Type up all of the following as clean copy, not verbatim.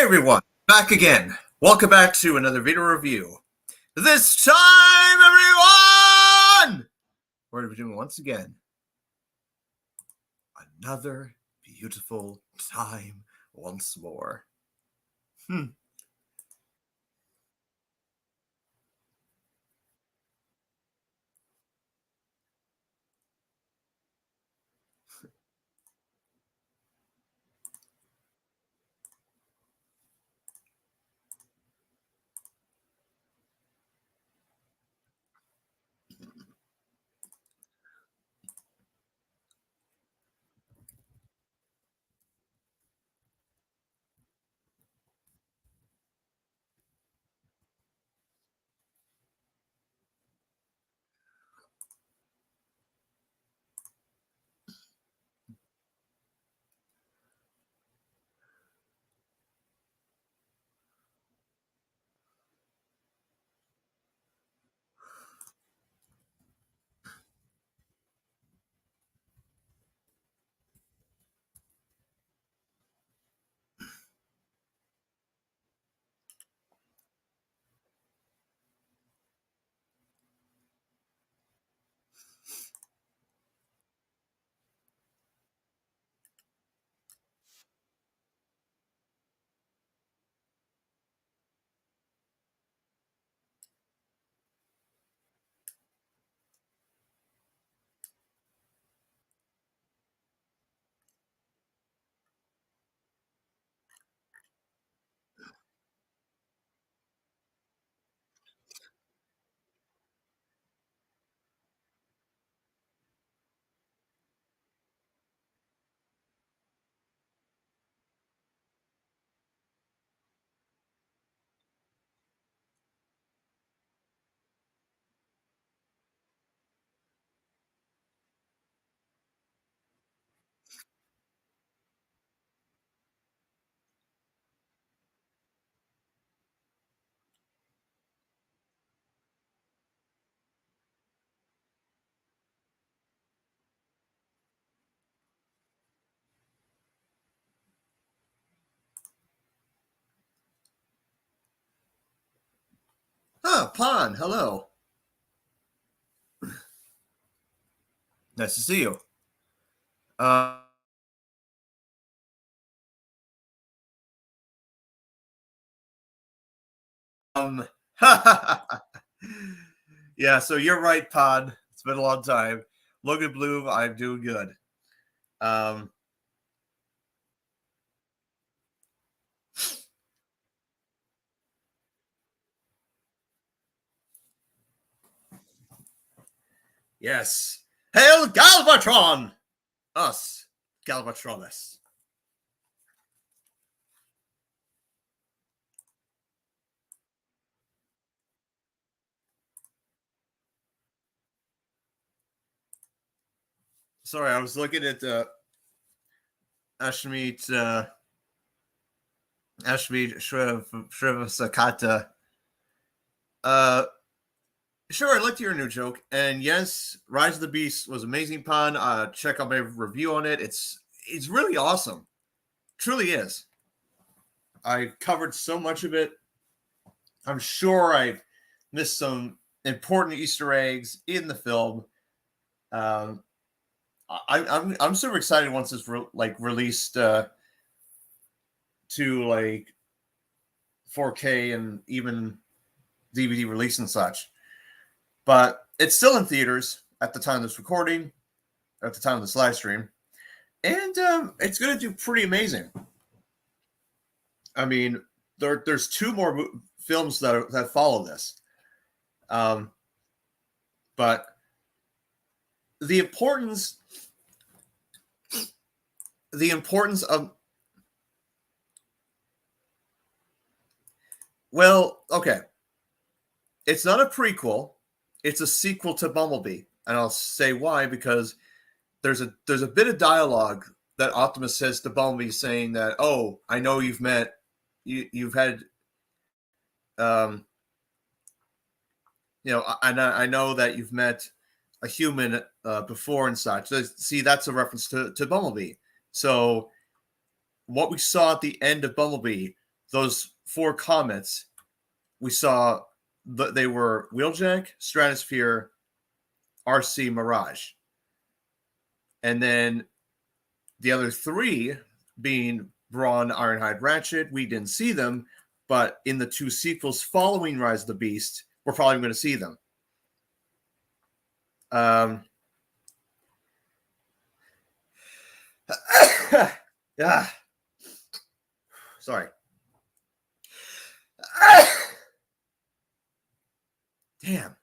Hey everyone, back again. Welcome back to another video review. This time, everyone, we're doing once again another beautiful time once more. Pon, hello. Nice to see you. Um, yeah, so you're right, Pon. It's been a long time. Logan Bloom, I'm doing good. Um, yes. Hail Galvatron! Us, Galvatronis. Sorry, I was looking at Ashmeet Shrivasakata. Sure, I'd like to hear a new joke. And yes, Rise of the Beast was amazing, Pon. Check out my review on it. It's really awesome. Truly is. I covered so much of it. I'm sure I've missed some important Easter eggs in the film. Um, I'm super excited once it's released to like 4K and even DVD release and such. But it's still in theaters at the time of this recording, at the time of this live stream, and it's going to do pretty amazing. I mean, there's two more films that follow this, but the importance of okay, it's not a prequel, it's a sequel to Bumblebee, and I'll say why, because there's a bit of dialogue that Optimus says to Bumblebee, saying that, "Oh, I know you've had, I know that you've met a human before and such." See, that's a reference to Bumblebee. So what we saw at the end of Bumblebee those 4 comets, we saw they were Wheeljack, Stratosphere, RC, Mirage. And then the other 3 being Brawn, Ironhide, Ratchet, we didn't see them, but in the 2 sequels following Rise of the Beast, we're probably going to see them. Sorry. Damn.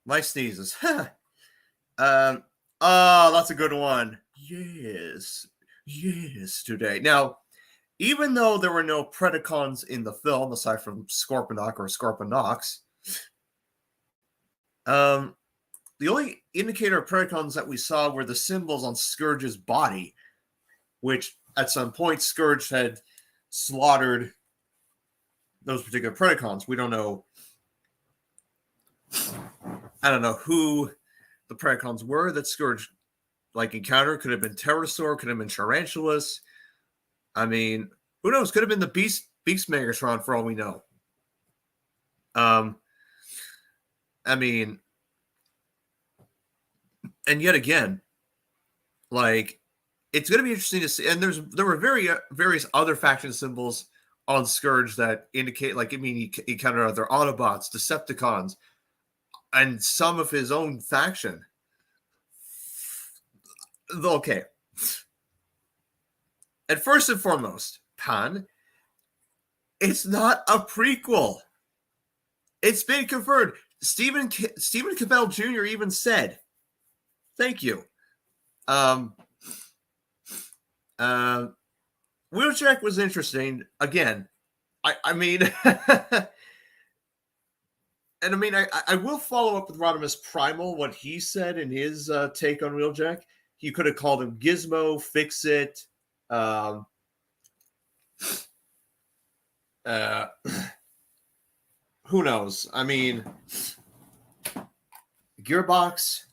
My sneezes. Oh, that's a good one. Yes, today. Now, even though there were no Predacons in the film, aside from Scorponok or Scorponox, the only indicator of Predacons that we saw were the symbols on Scourge's body, which at some point Scourge had slaughtered those particular Predacons. We don't know. I don't know who the Predacons were that Scourge encountered. Could have been Pterosaur, could have been Tarantulas. I mean, who knows? Could have been the Beast Megatron for all we know. I mean, and yet again, it's going to be interesting to see. And there were various other faction symbols on Scourge that indicate, he encountered other Autobots, Decepticons, and some of his own faction. Okay. And first and foremost, Pan, it's not a prequel. It's been confirmed. Stephen Cavell Jr. even said, "Thank you." Wheeljack was interesting. Again, I mean, and I mean, I will follow up with Rodimus Primal, what he said in his take on Wheeljack. He could have called him Gizmo, Fix-It. Who knows? I mean, Gearbox.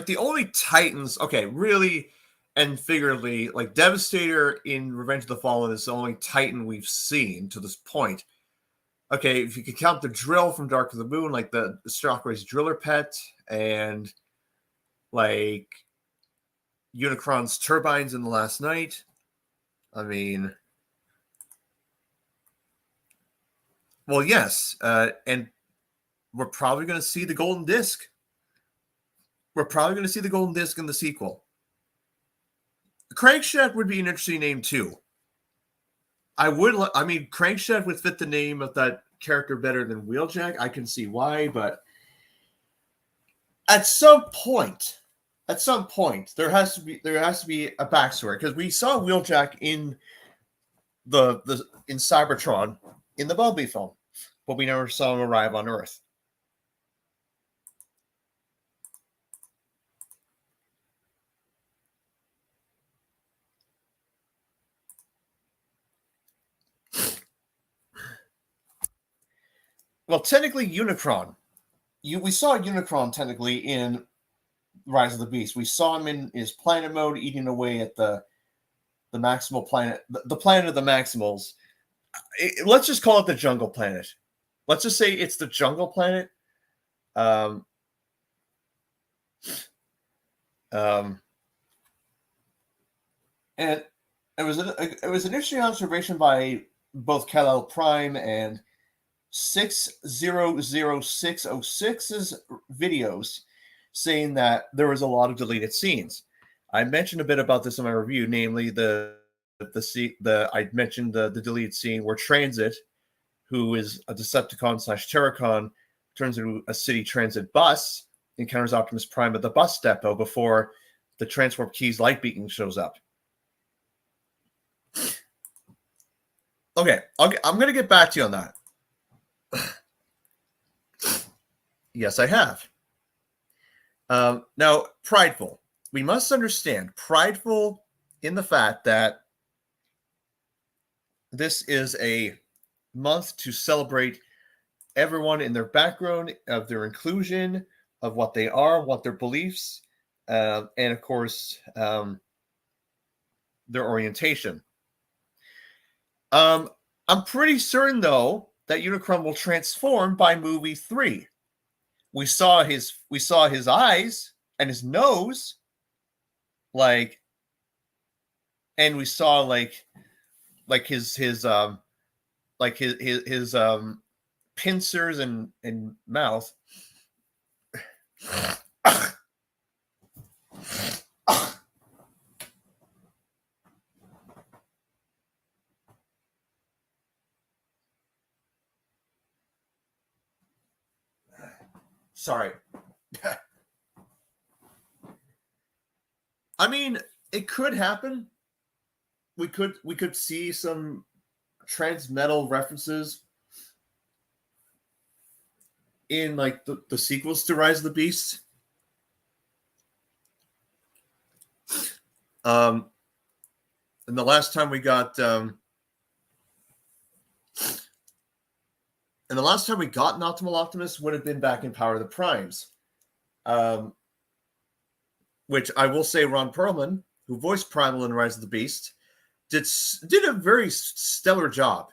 The only Titans, okay, really and figuratively, Devastator in Revenge of the Fallen is the only Titan we've seen to this point. Okay, if you could count the Drill from Dark of the Moon, the Shockwave's Driller Pet, and Unicron's Turbines in The Last Night. I mean, well, yes, and we're probably going to see the Golden Disc. We're probably going to see the Golden Disc in the sequel. Crankshaft would be an interesting name too. Crankshaft would fit the name of that character better than Wheeljack. I can see why, but at some point, there has to be a backstory, because we saw Wheeljack in in Cybertron in the Bumblebee film, but we never saw him arrive on Earth. Well, technically, Unicron. We saw Unicron technically in Rise of the Beast. We saw him in his planet mode, eating away at the Maximal planet, the planet of the Maximals. Let's just call it the Jungle Planet. Let's just say it's the Jungle Planet. And it was an interesting observation by both Kal-El Prime and 600606's videos, saying that there was a lot of deleted scenes. I mentioned a bit about this in my review, namely I mentioned the deleted scene where Transit, who is a Decepticon / Terracon, turns into a city transit bus, encounters Optimus Prime at the bus depot before the Transwarp Keys light beacon shows up. Okay, I'm going to get back to you on that. Yes, I have. Now, Prideful. We must understand Prideful in the fact that this is a month to celebrate everyone in their background, of their inclusion, of what they are, what their beliefs, and of course, their orientation. I'm pretty certain, though, that Unicron will transform by movie 3. We saw his eyes and his nose, like, and we saw like his pincers and mouth. Sorry. I mean, it could happen. We could see some transmetal references in like the sequels to Rise of the Beast. And the last time we got an Optimal Optimus would have been back in Power of the Primes. Which I will say Ron Perlman, who voiced Primal in Rise of the Beast, did a very stellar job.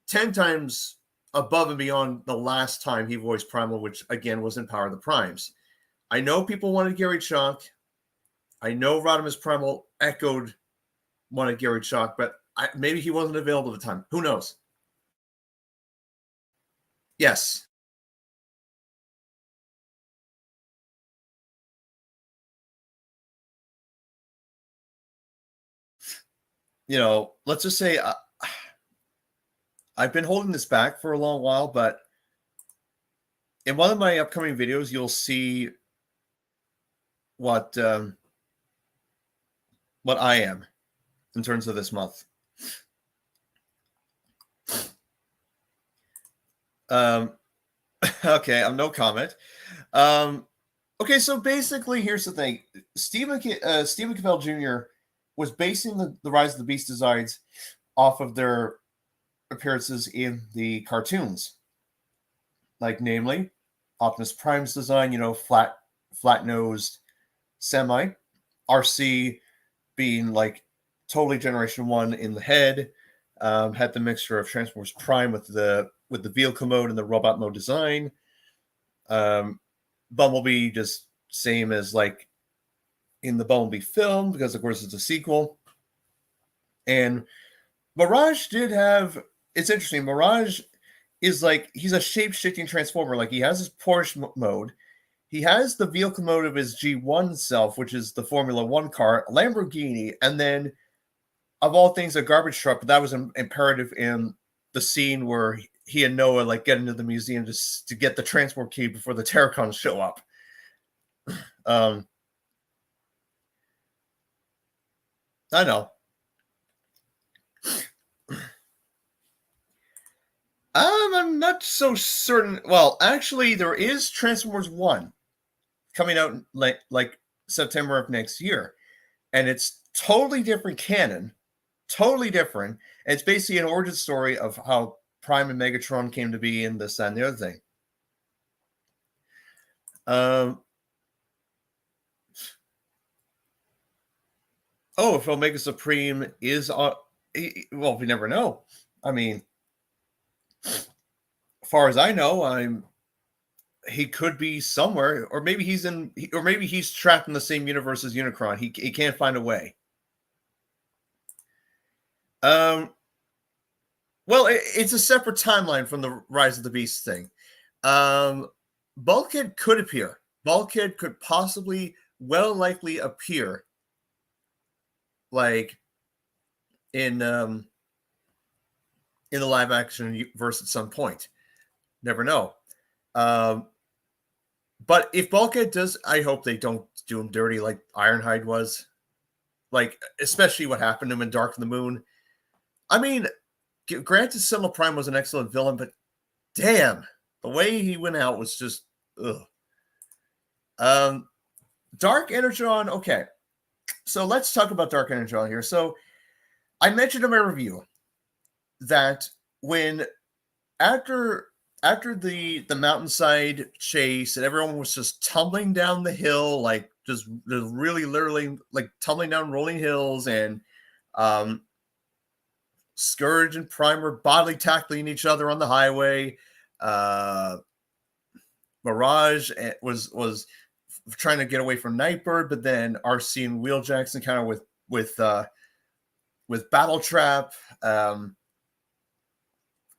10 times above and beyond the last time he voiced Primal, which again was in Power of the Primes. I know people wanted Gary Chalk. I know Rodimus Primal wanted Gary Chalk, but maybe he wasn't available at the time. Who knows? Yes. You know, let's just say I've been holding this back for a long while, but in one of my upcoming videos, you'll see what I am in terms of this month. Okay, I'm no comment. Okay, so basically, here's the thing: Stephen Cavell Jr. was basing the Rise of the Beast designs off of their appearances in the cartoons, like namely Optimus Prime's design, you know, flat-nosed semi, RC being like totally Generation 1 in the head, had the mixture of Transformers Prime with the vehicle mode and the robot mode design. Bumblebee just same as like in the Bumblebee film, because of course it's a sequel. And Mirage did have, it's interesting, Mirage is like, he's a shape-shifting transformer. Like he has his Porsche mode, he has the vehicle mode of his G1 self, which is the Formula One car, Lamborghini, and then of all things a garbage truck. But that was imperative in the scene where he and Noah like get into the museum just to get the transport key before the Terracons show up. I know. I'm not so certain. Well, actually, there is Transformers 1 coming out like September of next year, and it's totally different canon, totally different. And it's basically an origin story of how Prime and Megatron came to be, and this, that, and the other thing. Oh, if Omega Supreme is well, we never know. I mean, as far as I know, he could be somewhere, or maybe he's trapped in the same universe as Unicron. He can't find a way. Well, it's a separate timeline from the Rise of the Beast thing. Bulkhead could appear. Bulkhead could possibly, likely appear, like in the live action verse at some point. Never know. But if Bulkhead does, I hope they don't do him dirty like Ironhide was. Like, especially what happened to him in Dark of the Moon. I mean, granted, Sentinel Prime was an excellent villain, but damn, the way he went out was just, ugh. Dark Energon, okay. So let's talk about Dark Energon here. So I mentioned in my review that after after the mountainside chase and everyone was just tumbling down the hill, like just really literally like tumbling down rolling hills, and Scourge and Prime were bodily tackling each other on the highway. Mirage was trying to get away from Nightbird, but then RC and Wheeljack's encounter with Battle Trap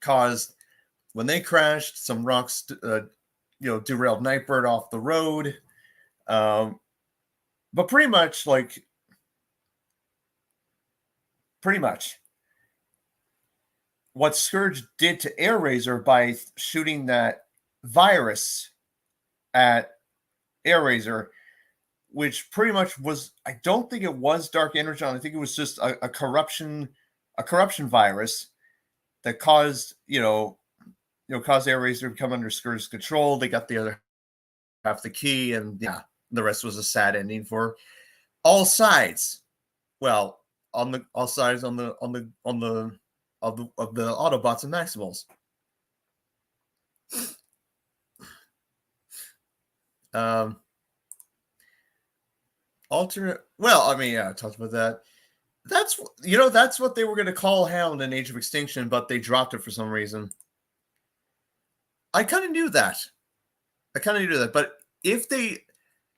caused, when they crashed, some rocks derailed Nightbird off the road. But pretty much what Scourge did to Airraiser by shooting that virus at Airraiser, which pretty much was, I don't think it was Dark Energon. I think it was just a corruption virus that caused caused Airraiser to come under Scourge's control. They got the other half the key, and the rest was a sad ending for all sides. Well, all sides of the Autobots and Maximals. Alternate. Well, I mean, yeah, I talked about that. That's what they were going to call Hound in Age of Extinction, but they dropped it for some reason. I kind of knew that. But here's the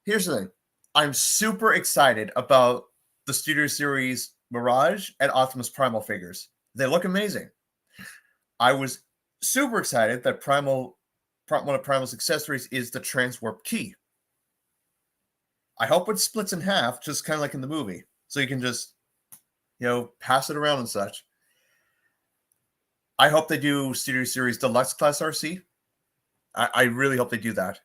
thing. I'm super excited about the Studio Series Mirage and Optimus Primal figures. They look amazing. I was super excited that one of Primal's accessories is the Transwarp Key. I hope it splits in half, just kind of like in the movie, so you can just, pass it around and such. I hope they do Studio Series Deluxe Class RC. I really hope they do that,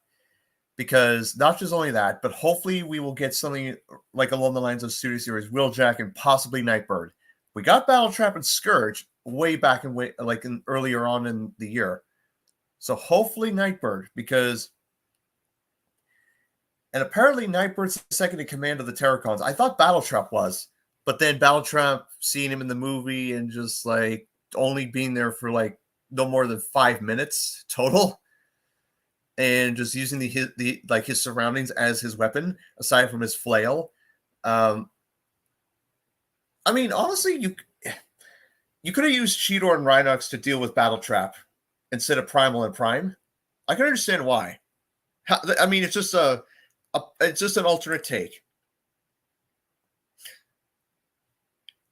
because not just only that, but hopefully we will get something like along the lines of Studio Series Wheeljack and possibly Nightbird. We got Battle Trap and Scourge way back earlier on in the year, so hopefully Nightbird, and apparently Nightbird's second in command of the Terracons. I thought Battle Trap was, but then Battle Trap, seeing him in the movie and just like only being there for like no more than 5 minutes total, and just using his surroundings as his weapon aside from his flail. I mean, honestly, you could have used Cheetor and Rhinox to deal with Battle Trap instead of Primal and Prime. I can understand why. I mean, it's just it's just an alternate take.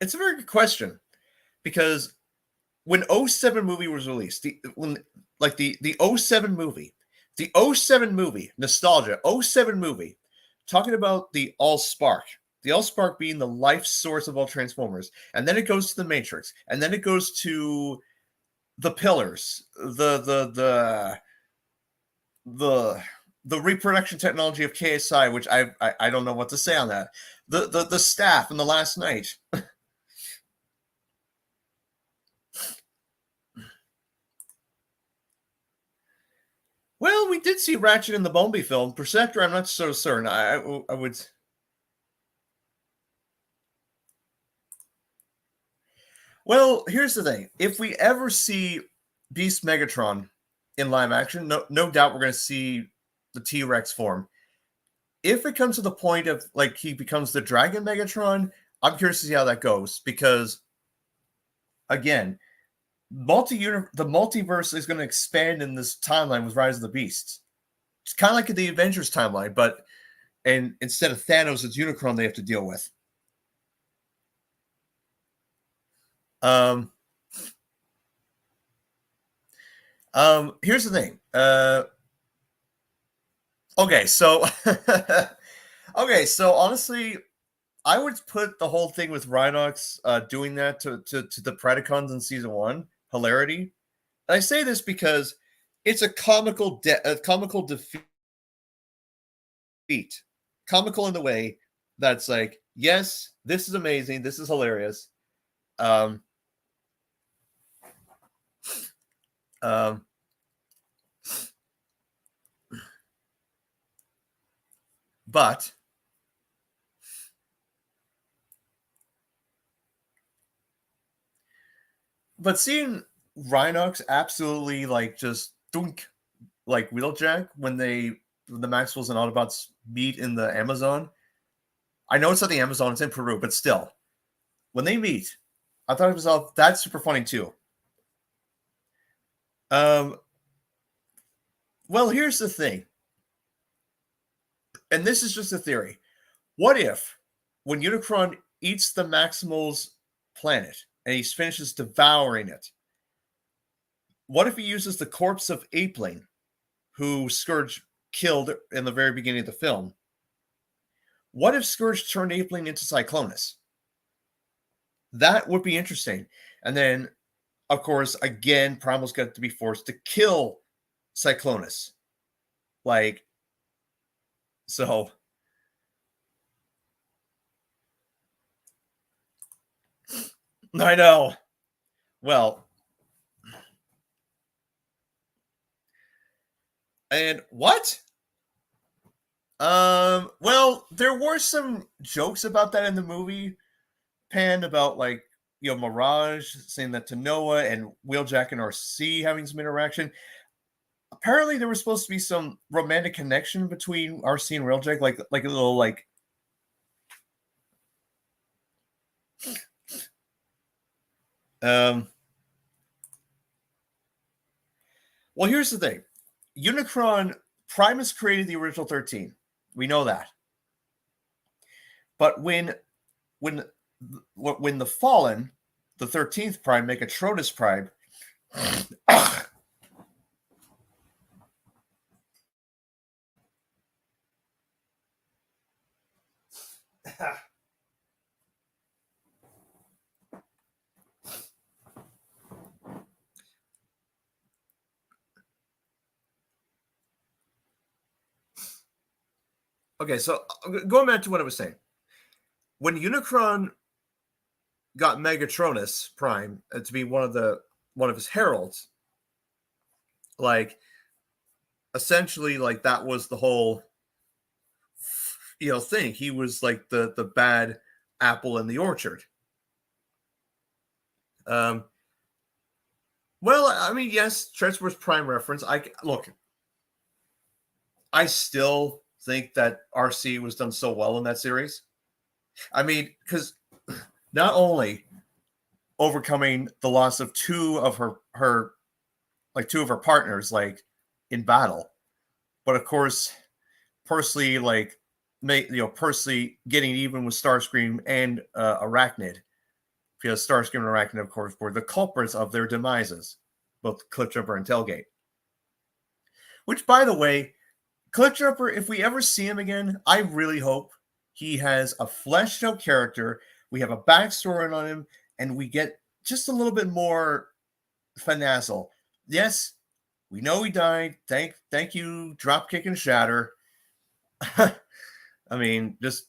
It's a very good question, because when 07 movie was released, the 07 movie, nostalgia, 07 movie, talking about the Allspark being the life source of all Transformers, and then it goes to the Matrix, and then it goes to the Pillars, the reproduction technology of KSI, which I don't know what to say on that. The staff in The Last Night. Well, we did see Ratchet in the Bumblebee film. Perceptor, I'm not so certain. I would. Well, here's the thing. If we ever see Beast Megatron in live action, no doubt we're going to see the T-Rex form. If it comes to the point of like he becomes the Dragon Megatron, I'm curious to see how that goes, because again, the multiverse is going to expand in this timeline with Rise of the Beasts. It's kind of like the Avengers timeline, and instead of Thanos, it's Unicron they have to deal with. Here's the thing. Okay, so honestly, I would put the whole thing with Rhinox doing that to the Predacons in season 1 hilarity. And I say this because it's a comical defeat. Comical in the way that's like, yes, this is amazing, this is hilarious. But seeing Rhinox absolutely like just doink, like Wheeljack when the Maxwells and Autobots meet in the Amazon. I know it's not the Amazon, it's in Peru, but still, when they meet, I thought to myself, that's super funny too. Well, here's the thing, and this is just a theory. What if, when Unicron eats the Maximal's planet and he finishes devouring it, what if he uses the corpse of Apeling, who Scourge killed in the very beginning of the film? What if Scourge turned Apeling into Cyclonus? That would be interesting. And then, of course, again, Primal's got to be forced to kill Cyclonus. Like, so. I know. Well, and what? Well, there were some jokes about that in the movie, Pan, about like, Mirage saying that to Noah and Wheeljack and RC having some interaction. Apparently, there was supposed to be some romantic connection between RC and Wheeljack, like a little like. Well, here's the thing: Unicron Primus created the original 13. We know that, but when the Fallen, the 13th Prime, Megatronus Prime. Okay, so going back to what I was saying. When Unicron got Megatronus Prime to be one of his heralds, like, essentially, like, that was the whole thing. He was like the bad apple in the orchard. Well, I mean, yes, Transformers Prime reference. I still think that RC was done so well in that series. I mean, because not only overcoming the loss of two of her partners, like, in battle, but of course, Percy, like, Percy getting even with Starscream and Arachnid, because Starscream and Arachnid, of course, were the culprits of their demises, both Cliffjumper and Tailgate. Which, by the way, Cliffjumper, if we ever see him again, I really hope he has a fleshed out character. We have a backstory on him, and we get just a little bit more finazzle. Yes, we know he died. Thank you, Dropkick and Shatter. I mean, just,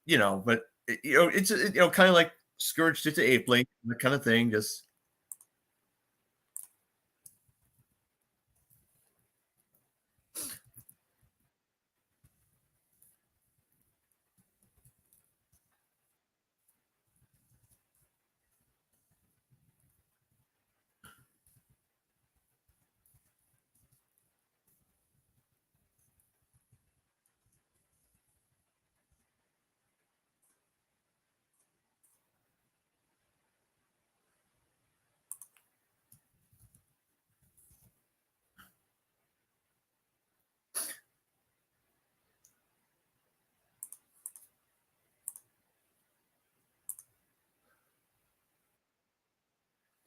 but it's kind of like Scourge did to Apeling, that kind of thing. Just.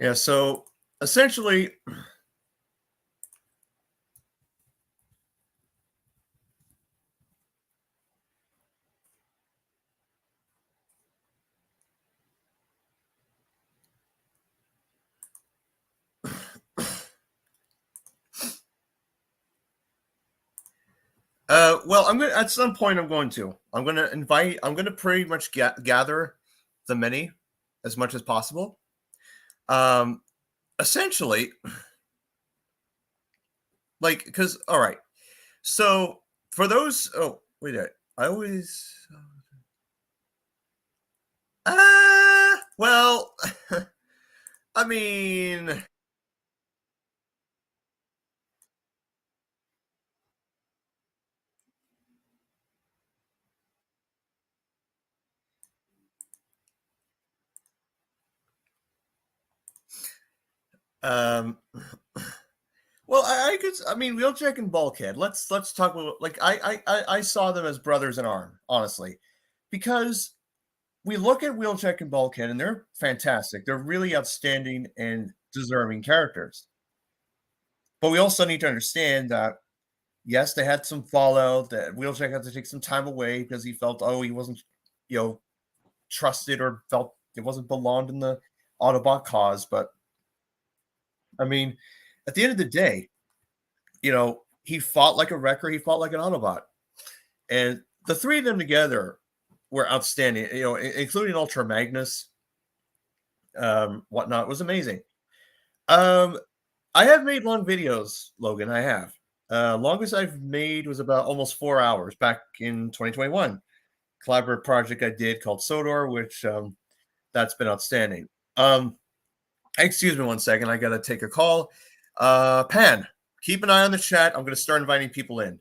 Yeah, so essentially, well, I'm gonna at some point I'm going to pretty much gather the many as much as possible. Essentially, like, because all right, so for those, oh wait, I always, well, I mean, Um, well, I mean, Wheeljack and Bulkhead. Let's talk about like I saw them as brothers in arm, honestly, because we look at Wheeljack and Bulkhead, and they're fantastic. They're really outstanding and deserving characters. But we also need to understand that yes, they had some fallout. That Wheeljack had to take some time away because he felt he wasn't you know trusted or felt it wasn't belonged in the Autobot cause. But I mean, at the end of the day, he fought like a wrecker. He fought like an Autobot, and the three of them together were outstanding. Including Ultra Magnus, whatnot was amazing. Um, I have made long videos, Logan. I have. Longest I've made was about almost 4 hours back in 2021. Collaborative project I did called Sodor, which that's been outstanding. Excuse me one second. I got to take a call. Pan, keep an eye on the chat. I'm going to start inviting people in.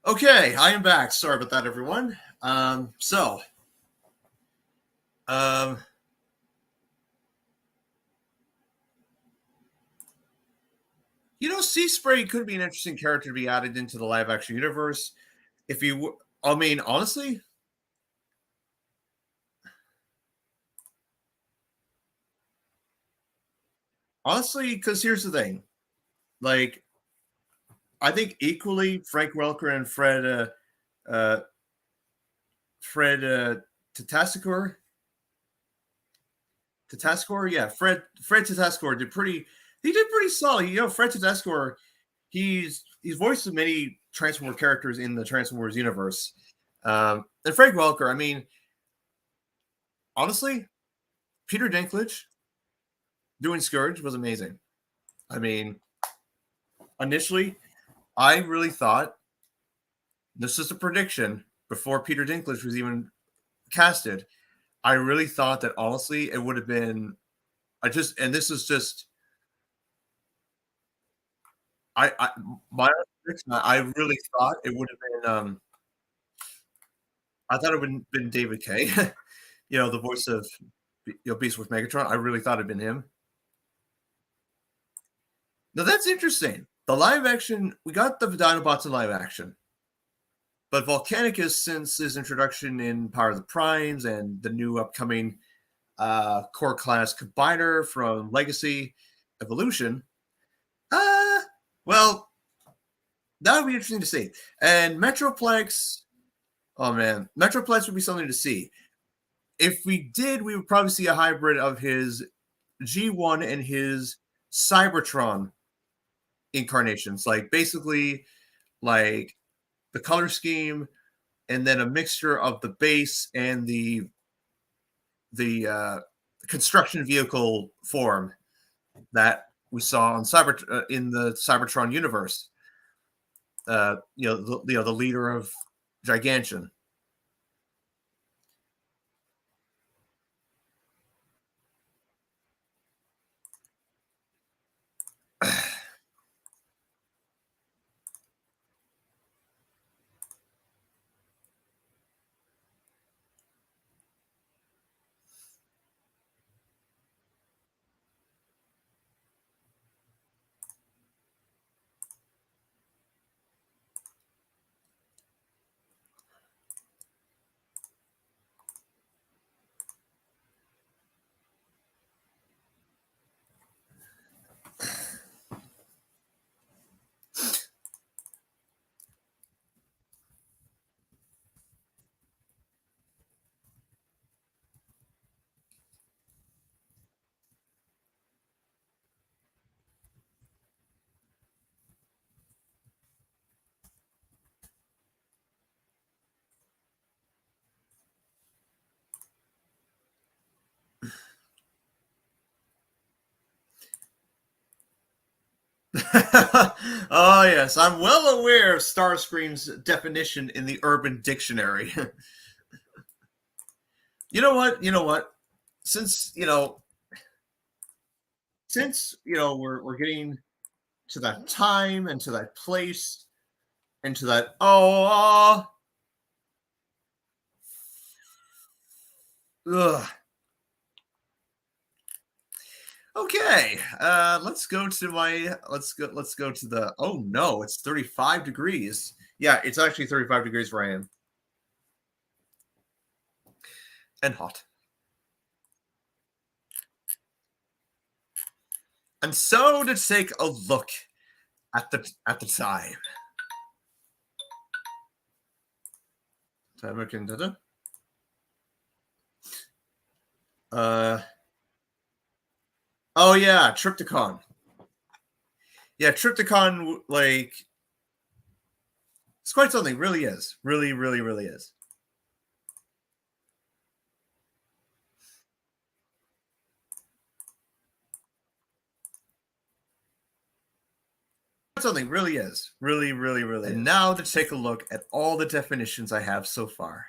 Okay, I am back. Sorry about that, everyone. Um, Sea Spray could be an interesting character to be added into the live action universe. If you, I mean, honestly, because here's the thing, like I think equally Frank Welker and uh, Fred Tatasciore, yeah, Fred Tatasciore did pretty. He did pretty solid. Fred Tatasciore, he's voiced many Transformer characters in the Transformers universe. And Frank Welker, I mean, honestly, Peter Dinklage doing Scourge was amazing. I mean, initially, I really thought this is a prediction before Peter Dinklage was even casted. I really thought that honestly, it would have been. And this is just I my prediction. I really thought it would have been. I thought it would have been David Kay, the voice of Beast with Megatron. I really thought it'd been him. Now that's interesting. The live action, we got the Dinobots in live action, but Volcanicus, since his introduction in Power of the Primes and the new upcoming core class combiner from Legacy Evolution, well, that would be interesting to see. And Metroplex, oh man, Metroplex would be something to see. If we did, we would probably see a hybrid of his G1 and his Cybertron incarnations. Like basically like the color scheme and then a mixture of the base and the construction vehicle form that we saw on in the Cybertron universe. The leader of Gigantian. Oh yes, I'm well aware of Starscream's definition in the Urban Dictionary. You know what? You know what? Since we're getting to that time and to that place and to that ugh. Okay, let's go to the oh no, it's 35 degrees. Yeah, it's actually 35 degrees where I am. And hot. And so to take a look at the time. Uh oh yeah, Triptychon. Yeah, Triptychon like it's quite something, really is. Really, really, really is. Something really is. Really, really, really. And now to take a look at all the definitions I have so far.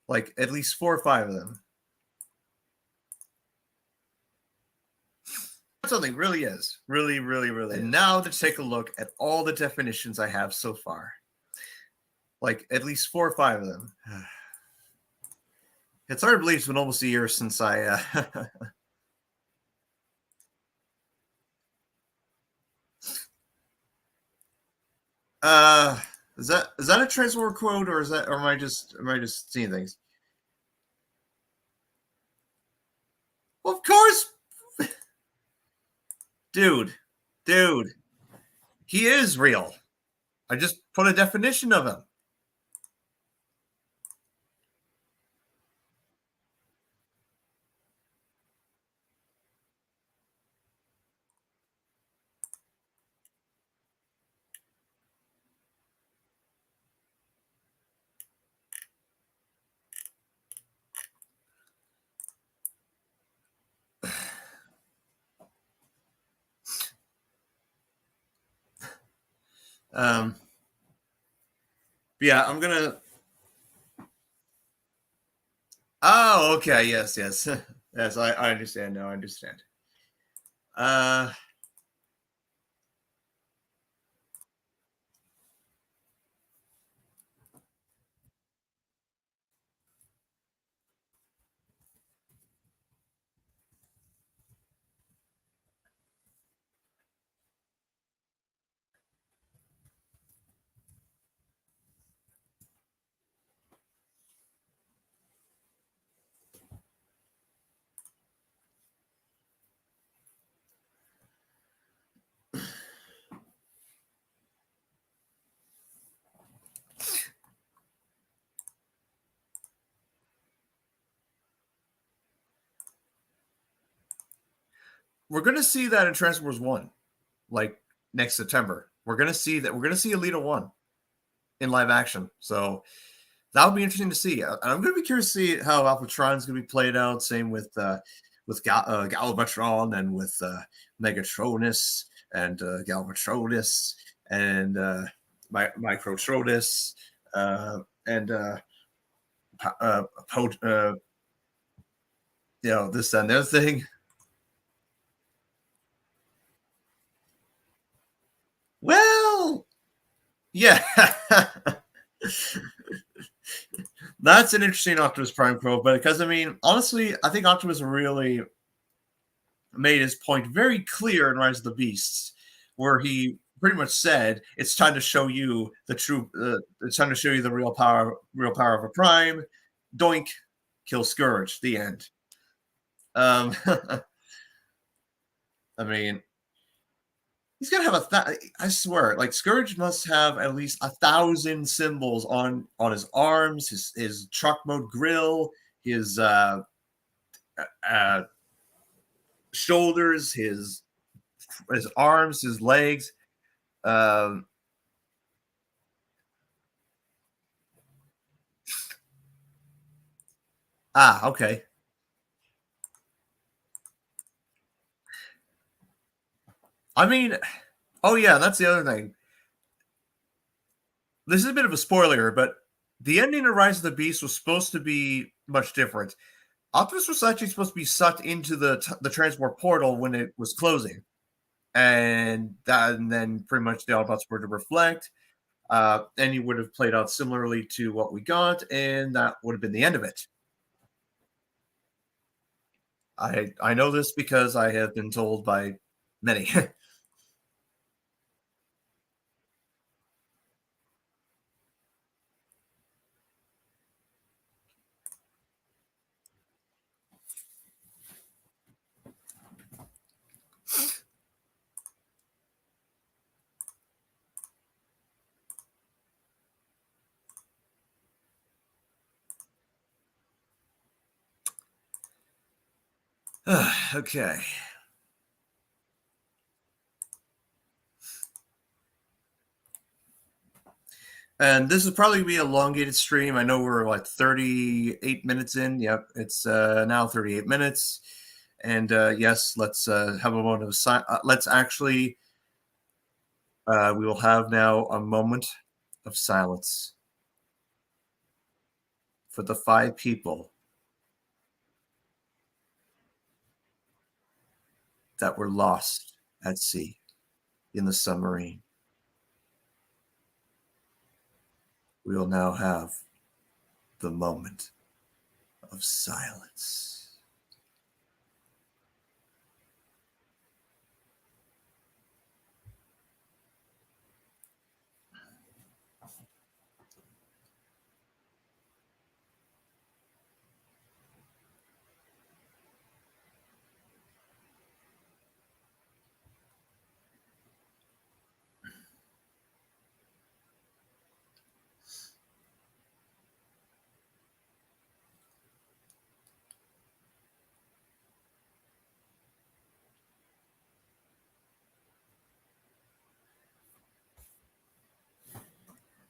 Like at least 4 or 5 of them. Something really is. Really, really, really. And now to take a look at all the definitions I have so far. Like at least 4 or 5 of them. It's hard to believe it's been almost a year since I is that a Transformer quote or am I just seeing things? Well, of course. Dude. He is real. I just put a definition of him. Yeah, I'm gonna. Oh, okay. Yes, yes, yes. I understand now. I understand. Uh, we're gonna see that in Transformers One, like next September. We're gonna see that. We're gonna see Alita One in live action. So that would be interesting to see. I'm gonna be curious to see how Alphatron's gonna be played out. Same with Galvatron and with Megatronus and Galvatronus and Microtronus and this and the other thing. Well, yeah, that's an interesting Optimus Prime quote, but because I mean, honestly, I think Optimus really made his point very clear in Rise of the Beasts, where he pretty much said, "It's time to show you the true. It's time to show you the real power of a Prime." Doink, kill Scourge. The end. Um, I mean, he's gonna have I swear, like Scourge must have at least 1,000 symbols on his arms, his truck mode grill, his uh, shoulders, his arms, his legs. Um, okay. I mean, oh yeah, that's the other thing. This is a bit of a spoiler, but the ending of Rise of the Beast was supposed to be much different. Optimus was actually supposed to be sucked into the transport portal when it was closing, and then pretty much the Autobots were to reflect, and he would have played out similarly to what we got, and that would have been the end of it. I know this because I have been told by many. Okay. And this is probably be a elongated stream. I know we're like 38 minutes in. Yep, it's now 38 minutes. And yes, let's have a moment of let's actually, we will have now a moment of silence for the 5 people that were lost at sea in the submarine. We will now have the moment of silence.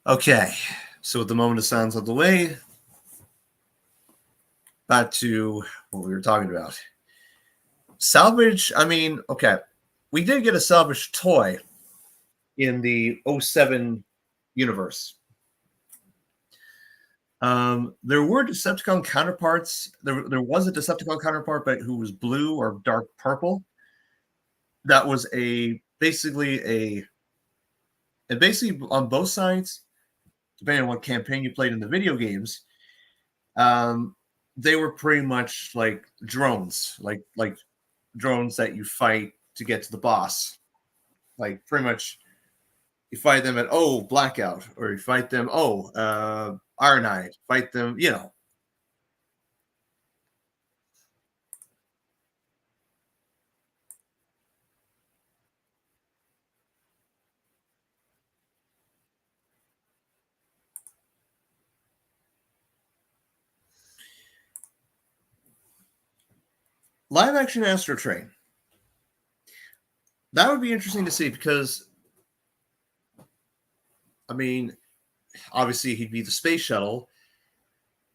Okay, so with the moment of silence out of the way, back to what we were talking about. Salvage, I mean, okay, we did get a salvage toy in the '07 universe. There were Decepticon counterparts. There was a Decepticon counterpart, but who was blue or dark purple. That was and basically on both sides, depending on what campaign you played in the video games, um, they were pretty much like drones, like drones that you fight to get to the boss. Like pretty much, you fight them at Blackout, or you fight them Ironhide, fight them, live action Astro Train. That would be interesting to see because, I mean, obviously he'd be the space shuttle,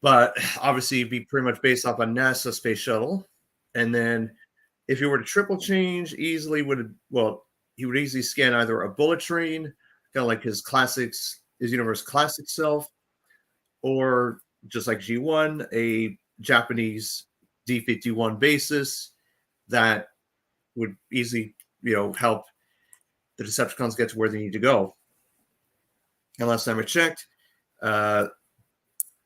but obviously it'd be pretty much based off a NASA space shuttle. And then if you were to triple change, easily would well, he would easily scan either a bullet train, kind of like his classics, his universe classic self, or just like G1, a Japanese D-51 basis that would easily, help the Decepticons get to where they need to go. And last time I checked, uh,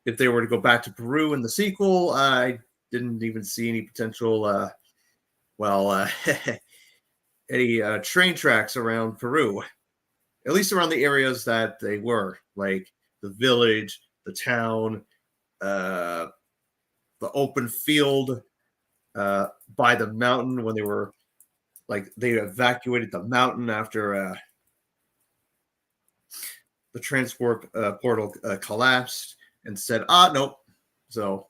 if they were to go back to Peru in the sequel, I didn't even see any potential, well, any train tracks around Peru, at least around the areas that they were, like the village, the town, uh, the open field by the mountain when they were like they evacuated the mountain after the transport portal collapsed and said, nope. So,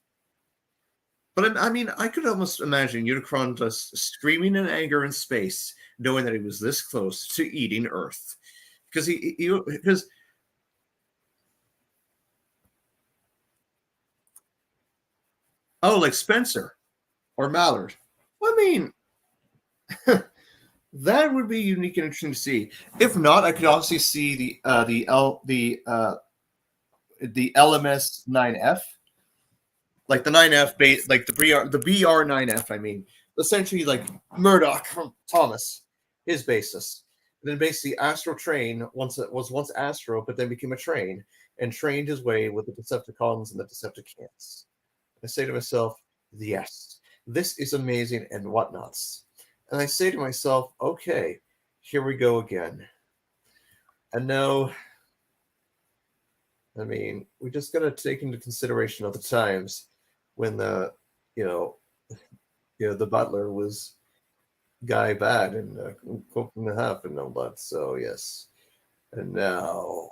but I mean, I could almost imagine Unicron just screaming in anger in space, knowing that he was this close to eating Earth, because because like Spencer or Mallard. I mean, that would be unique and interesting to see. If not, I could obviously see the LMS 9F, like the 9F base, like the BR 9F. I mean, essentially like Murdoch from Thomas, his basis. And then basically Astro Train once it was once Astro, but then became a train and trained his way with the Decepticons and the Decepticons. I say to myself, yes, this is amazing and whatnots. And I say to myself, okay, here we go again. And now, I mean, we just got to take into consideration of the times when you know, the butler was guy bad and cook and a half and all that. So yes, and now.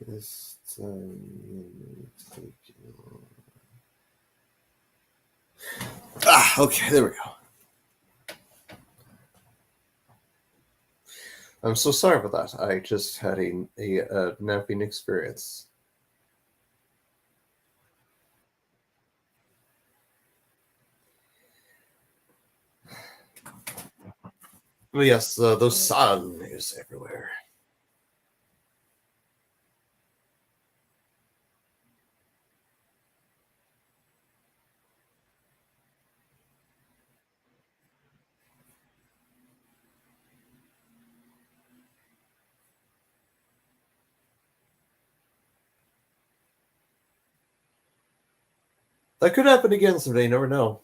This time, okay, there we go. I'm so sorry about that. I just had a napping experience. But yes, the sun is everywhere. That could happen again someday. You never know.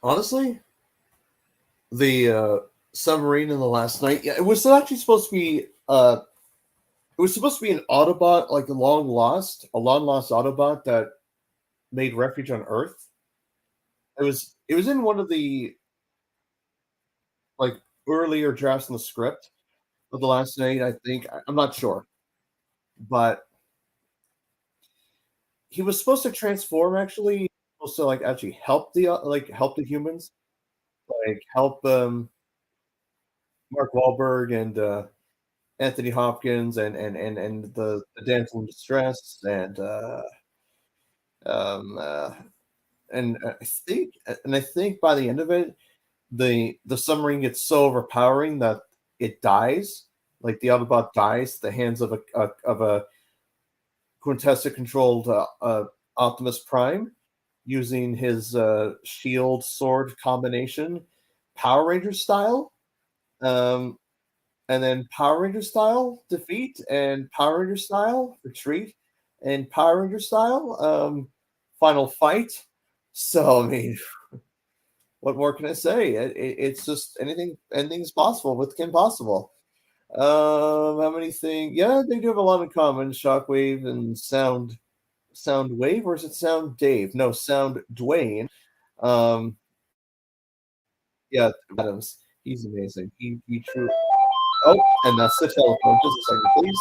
Honestly, the submarine in the last night. Yeah, it was actually supposed to be. It was supposed to be an Autobot, like a long lost Autobot that made refuge on Earth. It was in one of the like earlier drafts in the script of the last night. I think I'm not sure, but he was supposed to transform. Actually, supposed to like actually help the help the humans, like help Mark Wahlberg and Anthony Hopkins and the damsel in distress um, uh, I think by the end of it, the submarine gets so overpowering that it dies. Like the Autobot dies at the hands of a Quintessa controlled Optimus Prime using his shield sword combination, Power Ranger style. Um, and then Power Ranger style defeat, and Power Ranger style retreat, and Power Ranger style final fight. So I mean, what more can I say? It's just anything's possible with Kim Possible. How many things? Yeah, they do have a lot in common. Shockwave and Sound Wave, or is it Sound Dave? No, Sound Dwayne. Um, yeah, Adams. He's amazing. He truly. Oh, and that's the telephone. Just a second, please.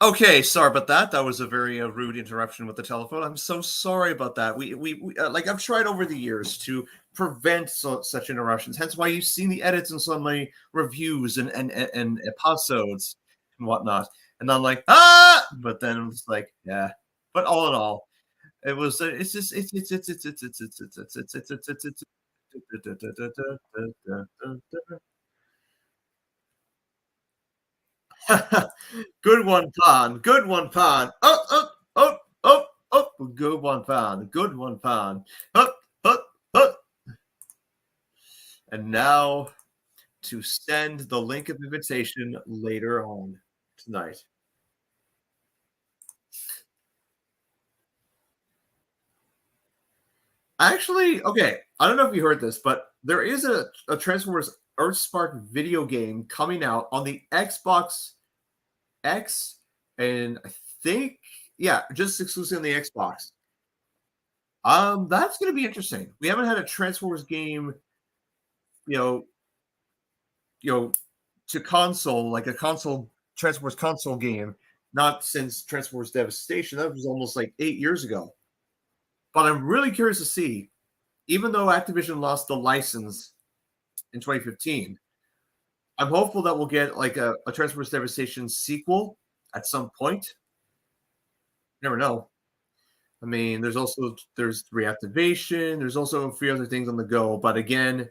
Okay, sorry about that. That was a very rude interruption with the telephone. I'm so sorry about that. Like I've tried over the years to prevent such interruptions. Hence why you've seen the edits in some of my reviews and episodes and whatnot. And I'm like, ah, but then I'm just like, yeah. But all in all, it was. It's just. Good one, Pan. Good one, Pan. Oh, oh, oh, oh, oh. Good one, Pan. Good one, Pan. Up, up, up. And now to send the link of invitation later on tonight. Actually, okay, I don't know if you heard this, but there is a Transformers Earthspark video game coming out on the Xbox X, and I think, yeah, just exclusively on the Xbox. That's gonna be interesting. We haven't had a Transformers game, you know, you know, to console, like a console Transformers console game, not since Transformers Devastation. That was almost like 8 years ago. But I'm really curious to see, even though Activision lost the license in 2015, I'm hopeful that we'll get like a Transformers Devastation sequel at some point. Never know. I mean, there's reactivation, there's also a few other things on the go. But again,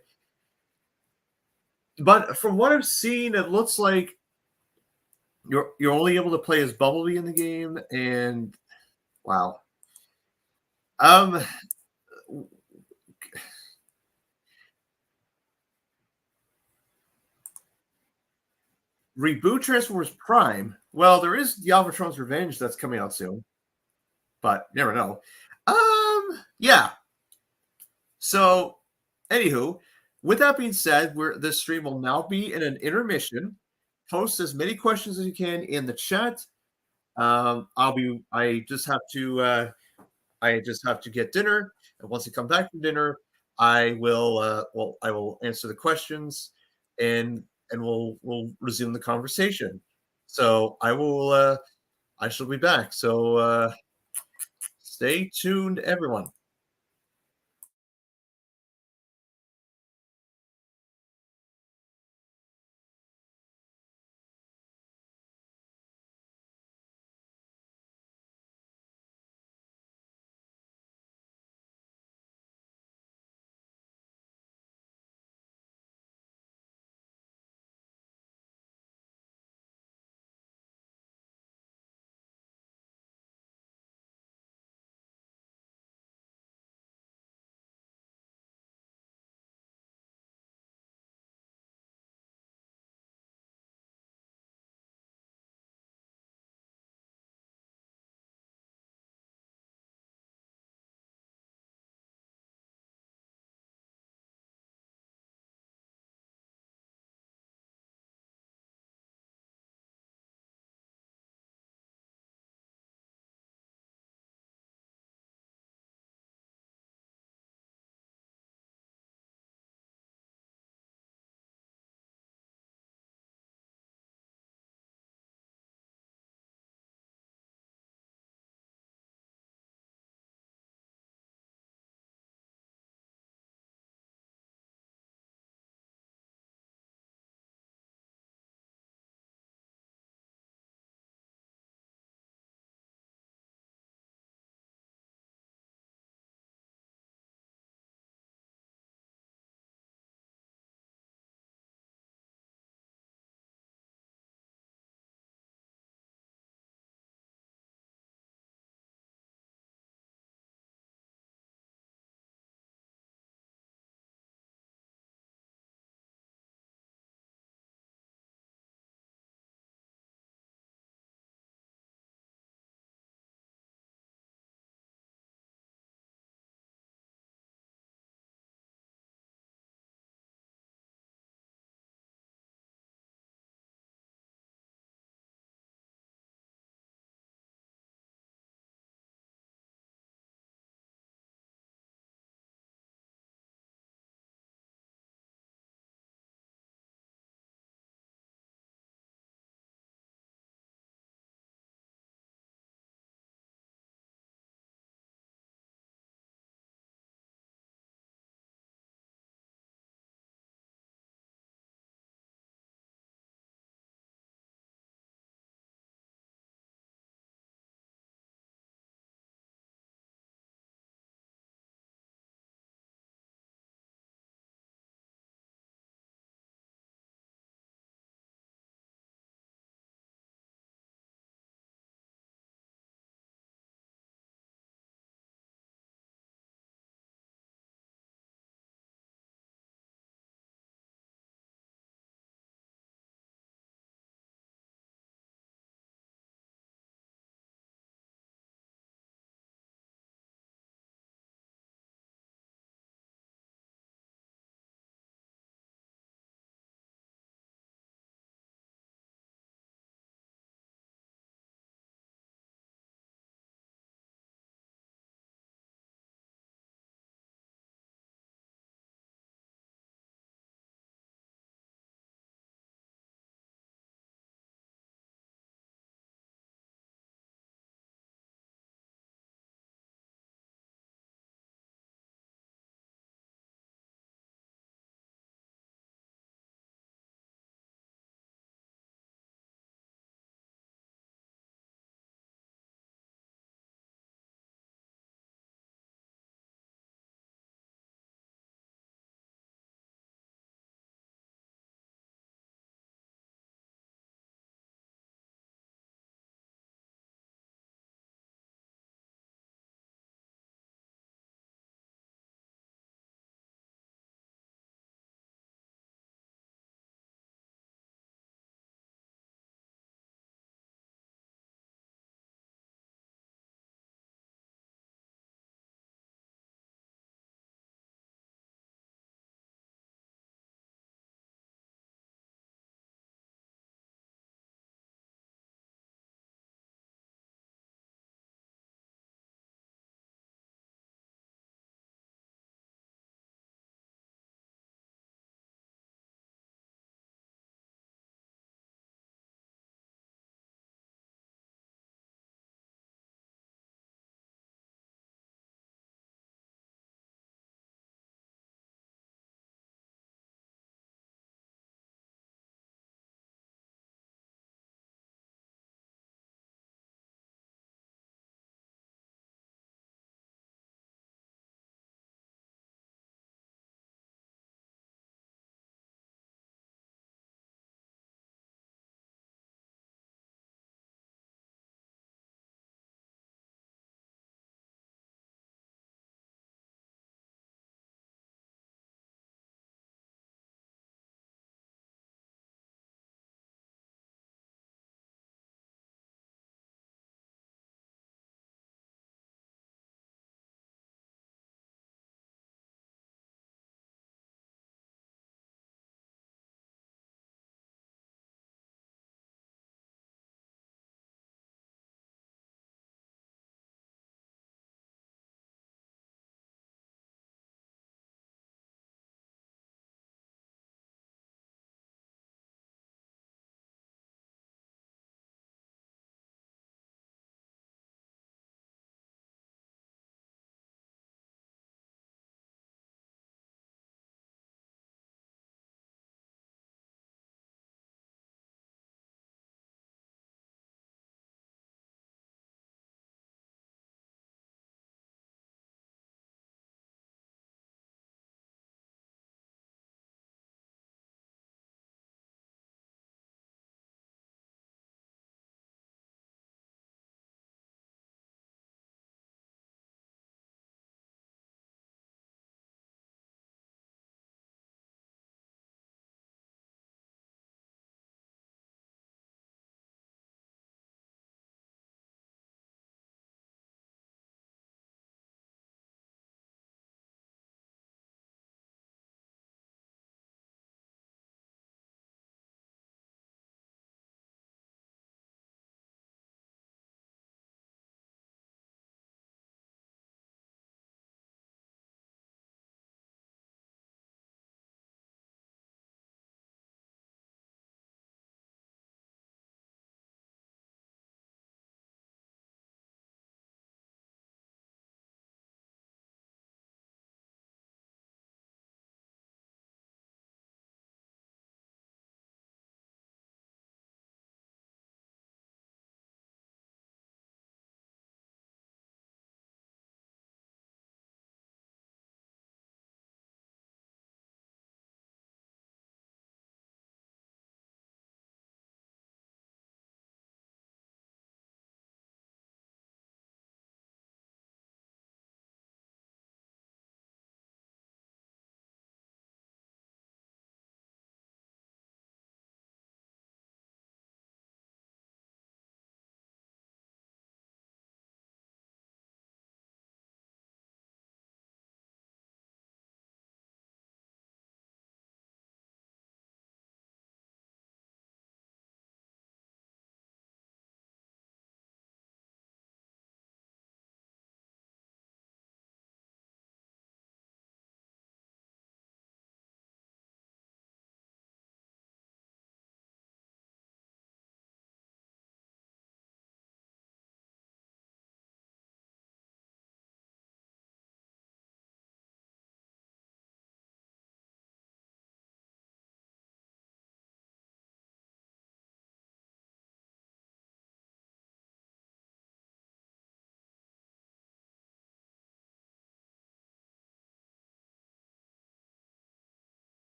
but from what I've seen, it looks like you're only able to play as Bumblebee in the game, and wow. Um, reboot Transformers Prime. Well, there is Galvatron's Revenge that's coming out soon, but never know. Yeah. So, anywho, with that being said, this stream will now be in an intermission. Post as many questions as you can in the chat. I just have to get dinner, and once I come back from dinner, I will answer the questions, and we'll resume the conversation. So I shall be back. So stay tuned, everyone.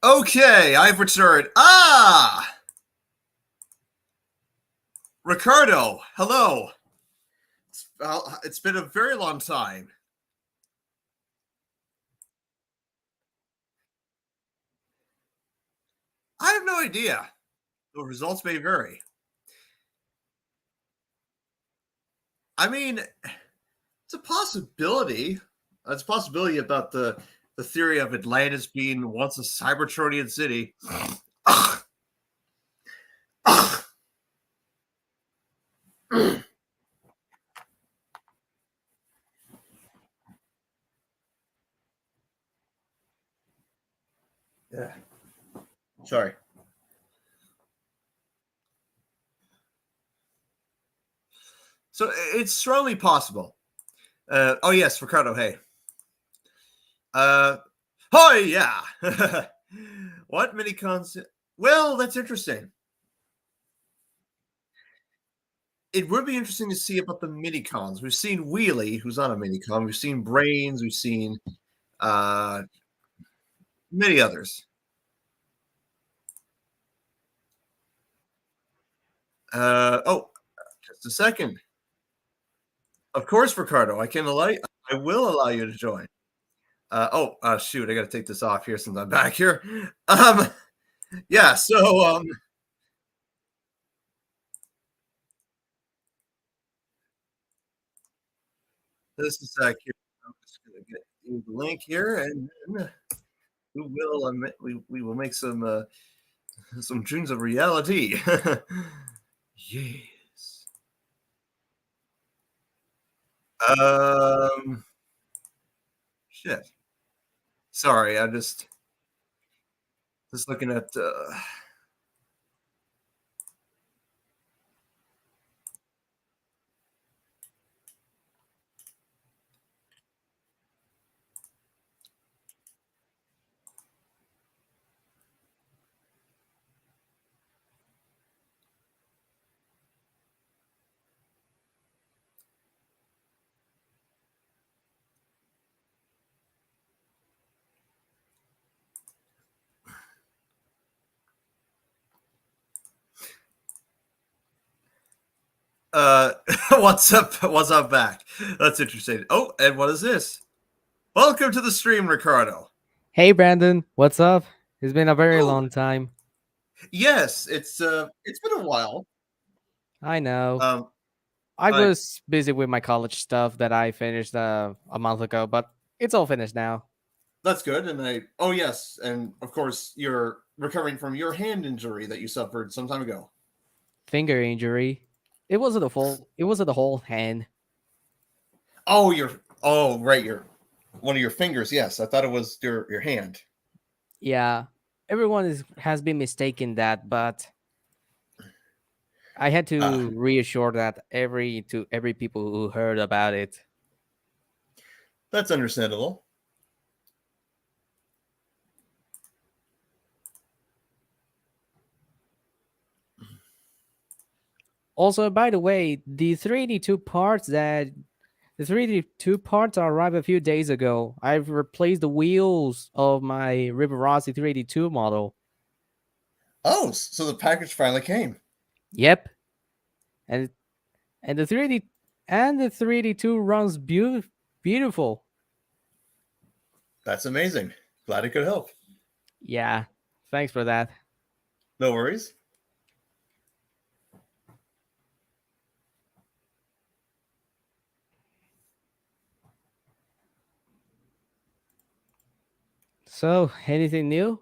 Okay, I've returned. Ricardo, hello. It's been a very long time. I have no idea. The results may vary. I mean, it's a possibility. It's a possibility about the theory of Atlantis being once a Cybertronian city. Yeah. Sorry. So it's strongly possible. Oh yes, Ricardo. Hey. Uh. Oh yeah. What mini cons? Well, that's interesting. It would be interesting to see about the mini cons. We've seen Wheelie, who's on a mini con. We've seen Brains. We've seen uh many others. Oh, just a second. Of course, Ricardo. I will allow you to join. Shoot, I got to take this off here since I'm back here. Um, yeah. This is here. I'm just gonna get you the link here, and then we will make some dreams of reality. Yes. Um. Shit. Sorry, I'm just looking at. What's up? What's up back? That's interesting. Oh, and what is this? Welcome to the stream, Ricardo. Hey Brandon, what's up? It's been a very Oh, long time. yes, it's been a while. I know. Um, I I was busy with my college stuff that I finished a month ago, but it's all finished now. That's good. And oh yes, and of course you're recovering from your hand injury that you suffered some time ago. Finger injury. It wasn't the whole hand. Oh right, your one of your fingers. Yes, I thought it was your hand. Yeah. Has been mistaken that, but I had Ah, to reassure that every people who heard about it. that's understandable. Also, by the way, the 3D2 parts arrived a few days ago. I've replaced the wheels of my Rivarossi 3D2 model. Oh, so the package finally came. Yep, and and the 3D2 runs beautiful. That's amazing. Glad it could help. Yeah, thanks for that. No worries. So, anything new?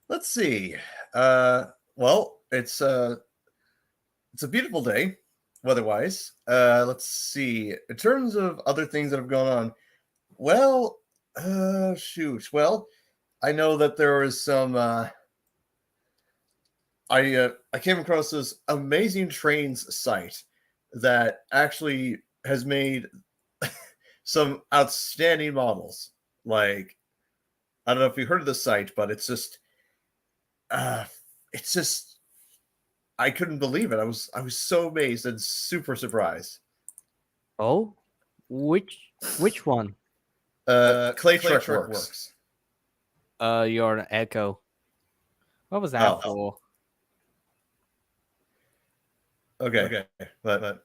Let's see. Well, it's a beautiful day, weather-wise. Let's see. In terms of other things that have gone on, well, shoot. Well, I know that there was some. I came across this amazing trains site that actually has made some outstanding models. Like I don't know if you heard of the site, but uh, it's just I couldn't believe it. I was so amazed and super surprised. Oh, which one? Clay Truck Works. your echo. What was that for? Okay, but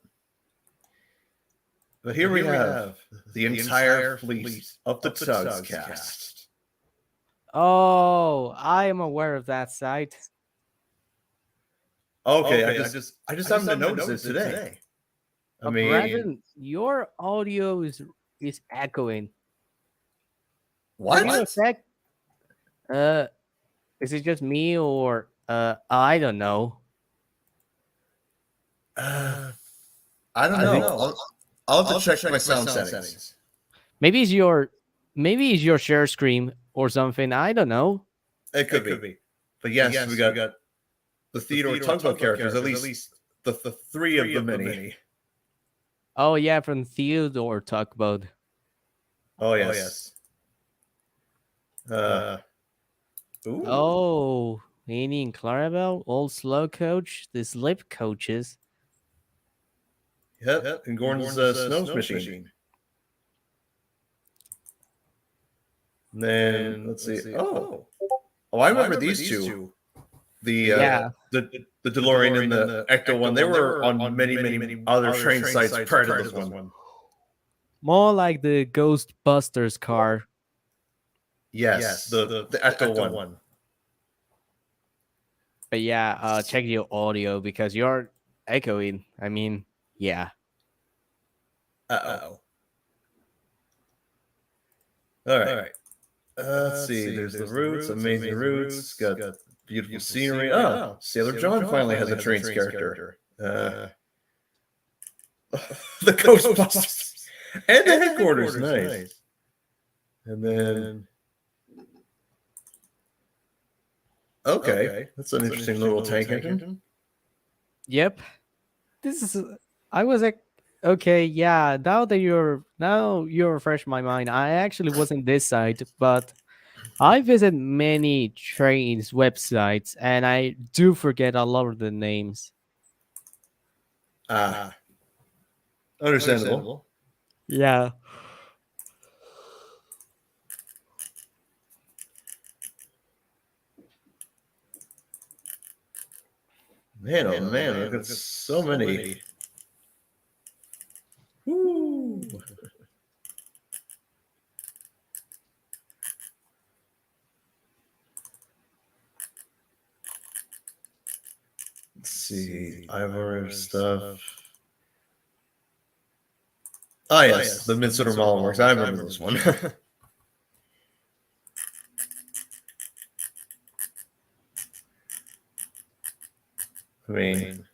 here we have the entire fleet of the Tugs cast. Oh, I am aware of that site. Okay, I just happened to notice it today. I mean, Brandon, your audio is echoing. what? Have you effect? Is it just me or I don't know. I don't know. I'll have to check my sound settings. Maybe it's your share screen or something. I don't know. It could be. But yes, we got the Theodore Tugboat characters, at least the three of the many. Oh yeah, from Theodore Tugboat. Oh yes. Ooh. Oh, Annie and Clarabelle, old slow coach, the slip coaches. Yep. And Gordon's snows machine. And then let's see. Oh, I remember these two. The DeLorean and the Ecto one. They were on many other train sites prior to this one. More like the Ghostbusters car. Yes, the Ecto one. But yeah, check your audio because you're echoing. I mean, yeah. Uh-oh. All right. Let's see. There's the Roots, amazing Roots. Got beautiful scenery. Oh, Sailor John finally has a trains character. The Ghostbusters and the headquarters. Nice. And then, okay, that's an interesting little tank engine. Yep. This is. I was like, okay, yeah. Now you refresh my mind. I actually wasn't this site, but I visit many trains websites, and I do forget a lot of the names. Understandable. Yeah. Man, oh man, look at so many. Woo. Let's see, Ivor stuff. Oh yes, the Midsomer Mall Works. I remember this one. I mean,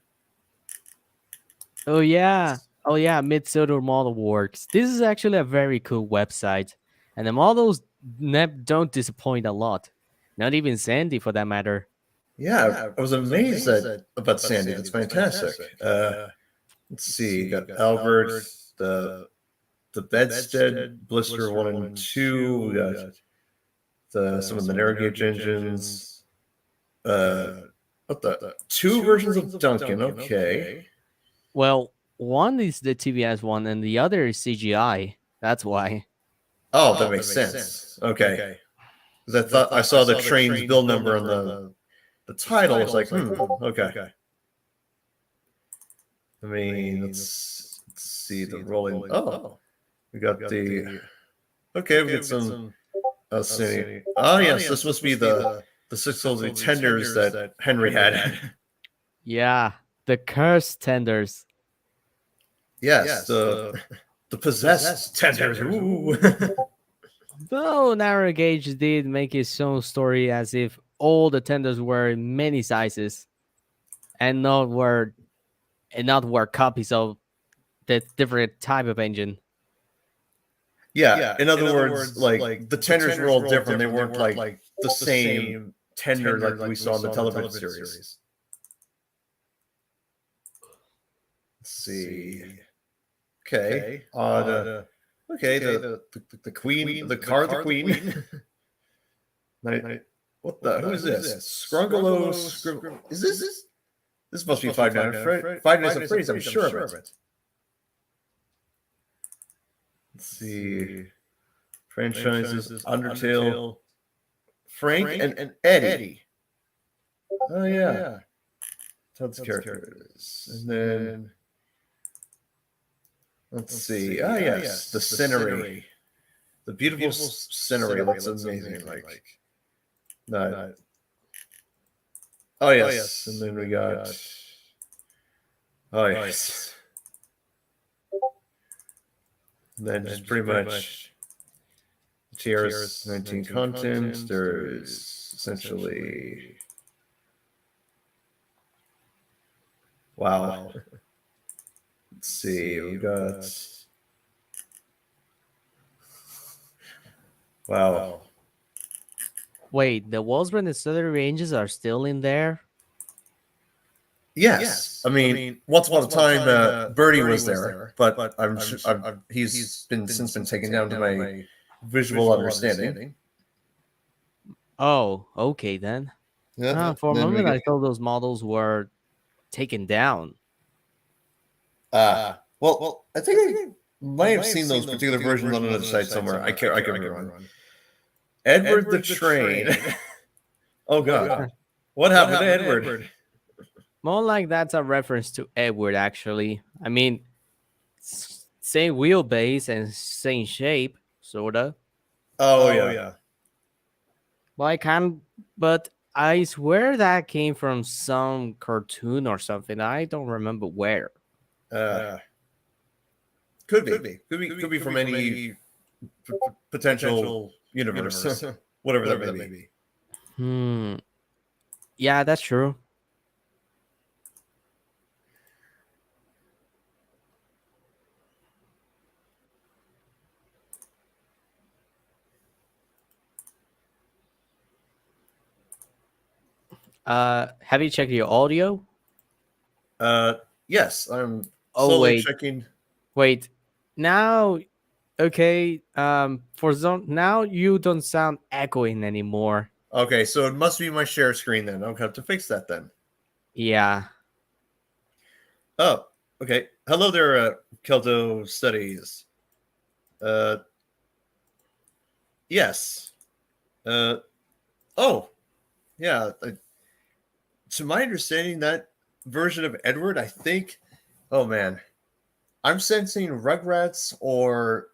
Oh yeah. Oh yeah. Midsomer Model Works. This is actually a very cool website, and the models don't disappoint a lot. Not even Sandy, for that matter. yeah, I was amazed about Sandy. That's fantastic. Let's see, you got Albert, the Bedstead, Blister 1 and 2. We got some of the narrow gauge engines. What the two versions of Duncan? Okay. Well, one is the TBS one, and the other is CGI. That's why. Oh, that makes sense. Okay. Because I thought I saw the train's bill number on the title. I was like, okay. I mean, let's see the rolling. Oh, we got the. Okay, we got some. City. Oh yes, this must be the 6 tenders that Henry had. Yeah, the cursed tenders. Yes, the possessed tenders. Ooh. Though narrow gauge did make his own story as if all the tenders were in many sizes, and not were copies of the different type of engine. Yeah. In other words, like the tenders were all different. They weren't like the same tender like we saw in the television series. Let's see. Okay. Okay. The queen. The car. The queen. What the? Who is this? Scrungalo. Is this? This must be Five Nights at Freddy's. I'm sure of it. Let's see. Franchises: Undertale, Frank and Eddie. Oh yeah, Todd's characters, and then let's see. Ah yes, the scenery, the beautiful scenery looks amazing. Like no. Oh yes, and then we got. Oh yes. And then just pretty much TR's 19 content. There's essentially wow. Let's see, we got wow. Wait, the Wellsburn and Southern Ranges are still in there? Yes, I mean, once upon a time, Birdie was there, but I'm sure he's since been taken down to my visual understanding. Oh, okay then. Yeah. For a Then we moment, got I thought those models were taken down. well, I think I might have seen those particular versions on another site somewhere. I can't remember. Edward the Train. Oh God, what happened to Edward? More like that's a reference to Edward, actually. I mean, same wheelbase and same shape, sorta. Oh yeah. But but I swear that came from some cartoon or something. I don't remember where. Could be from any potential universe, whatever that may be. Yeah, that's true. Have you checked your audio? Yes, I'm Oh slowly wait, checking. wait. Now, okay. Now you don't sound echoing anymore. Okay, so it must be my share screen then. I'll have to fix that then. Yeah. Oh, okay. Hello there, Kelto Studies. Yes. Oh, yeah. To my understanding, that version of Edward, I think. Oh man, I'm sensing Rugrats or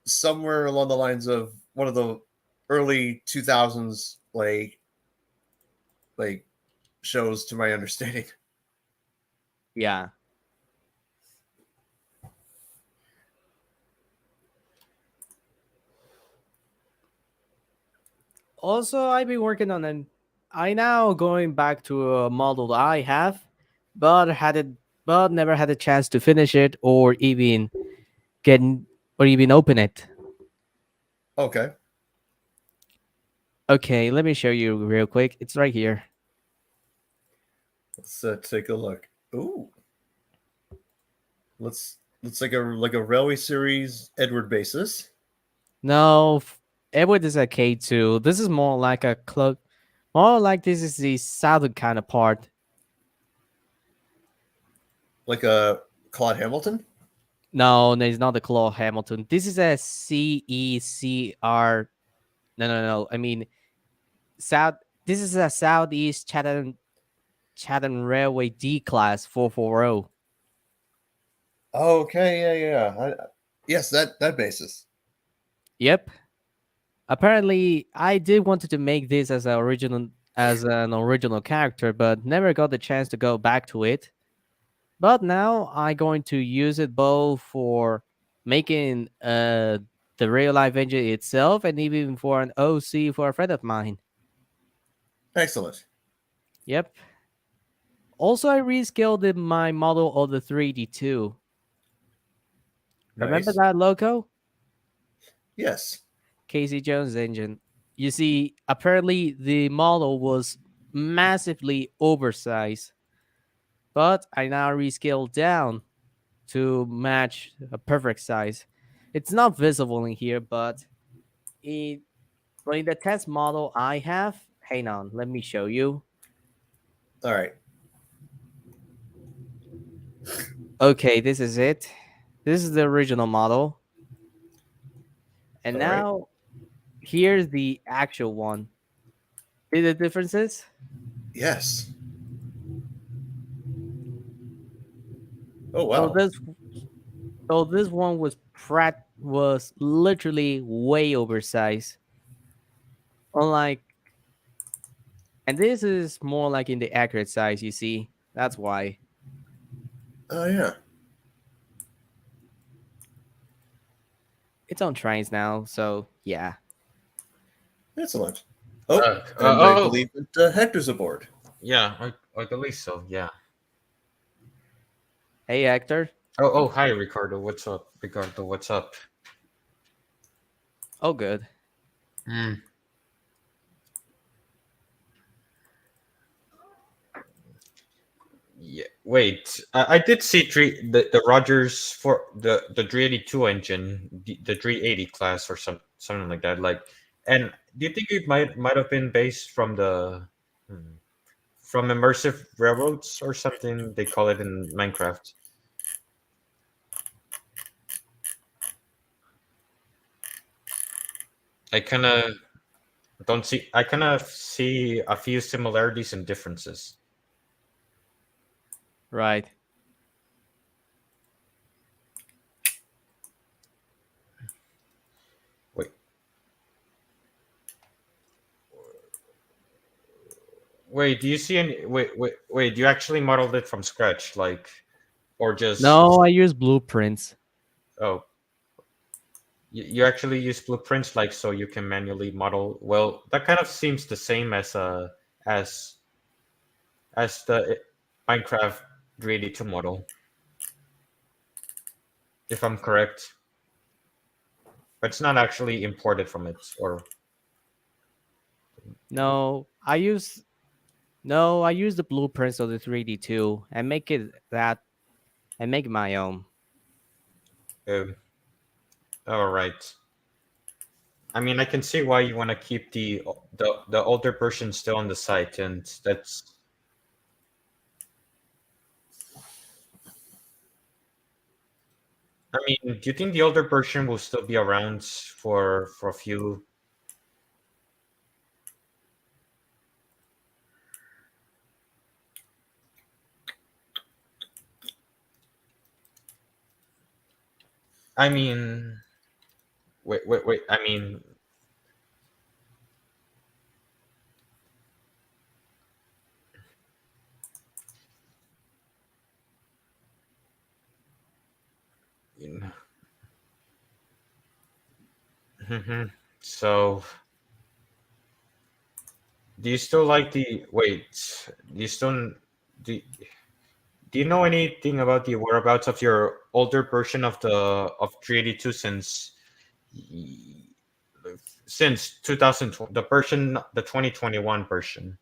somewhere along the lines of one of the early 2000s like shows. To my understanding. Yeah. Also, I've been working on an. I now going back to a model that I have, but but never had a chance to finish it get or even open it. Okay. Okay, let me show you real quick. It's right here. Let's take a look. Ooh. Let's like a railway series Edward basis. No, Edward is a K2. This is more like a club. More like this is the southern kind of part. Like a Claude Hamilton? No, it's not the Claw Hamilton. This is a CECR. No. I mean, South. This is a Southeast Chatham Railway D class 440. Oh, okay, yeah. Yes, that basis. Yep. Apparently, I did wanted to make this as an original character, but never got the chance to go back to it. But now I'm going to use it both for making the real life engine itself and even for an OC for a friend of mine. Excellent. Yep. Also, I rescaled my model of the 3D2. Remember Nice. that logo? Yes. Casey Jones engine. You see, apparently the model was massively oversized, but I now rescaled down to match a perfect size. It's not visible in here, but in the test model I have, hang on, let me show you. All right. Okay, this is it. This is the original model. And All right. now here's the actual one. See the differences? Yes. Oh So wow. this one was literally way oversized. Unlike, and this is more like in the accurate size. You see, that's why Oh yeah. it's on trains now. So yeah. Excellent. Oh, Uh, and I oh, believe that Hector's aboard. yeah, I believe so. Yeah. Hey, Hector. Oh, hi, Ricardo. What's up, Ricardo? What's up? Oh, good. Hmm. Yeah. Wait, I did see the Rogers for the 382 engine, the 380 class or something like that. Like, and do you think it might have been based from hmm, from immersive railroads or something they call it in Minecraft? I kind of don't see. I kind of see a few similarities and differences. Right. Wait, wait. Do you see any? Wait. Do you actually modeled it from scratch, like, or No, just? I use blueprints. Oh, you actually use blueprints, like, so you can manually model. Well, that kind of seems the same as as the Minecraft 382 model, if I'm correct. But it's not actually imported from it, or No, I use the blueprints of the 3D2 and make it that and make my own. um, all right. I mean, I can see why you want to keep the older version still on the site, and that's. I mean, do you think the older version will still be around for a few? I mean, wait. I mean, you know, mhm. So, do you still like the wait? Do you still do? Do you know anything about the whereabouts of your older version of the of 382 since 2020, the version, the 2021 version?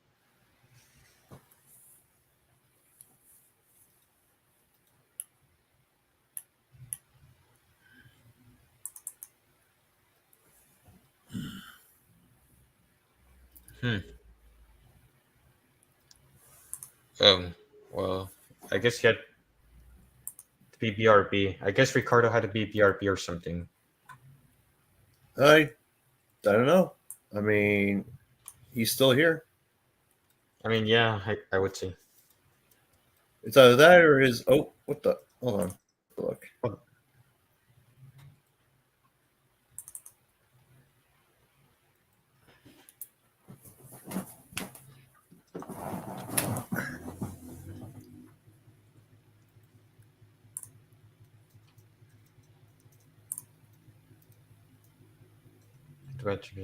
Hmm. Um. Well, I guess he had BBRB. I guess Ricardo had a BBRB or something. I don't know. I mean, he's still here. I mean, yeah, I would say. It's either that or his. Oh, what the? Hold on. Look. Oh, Dredge.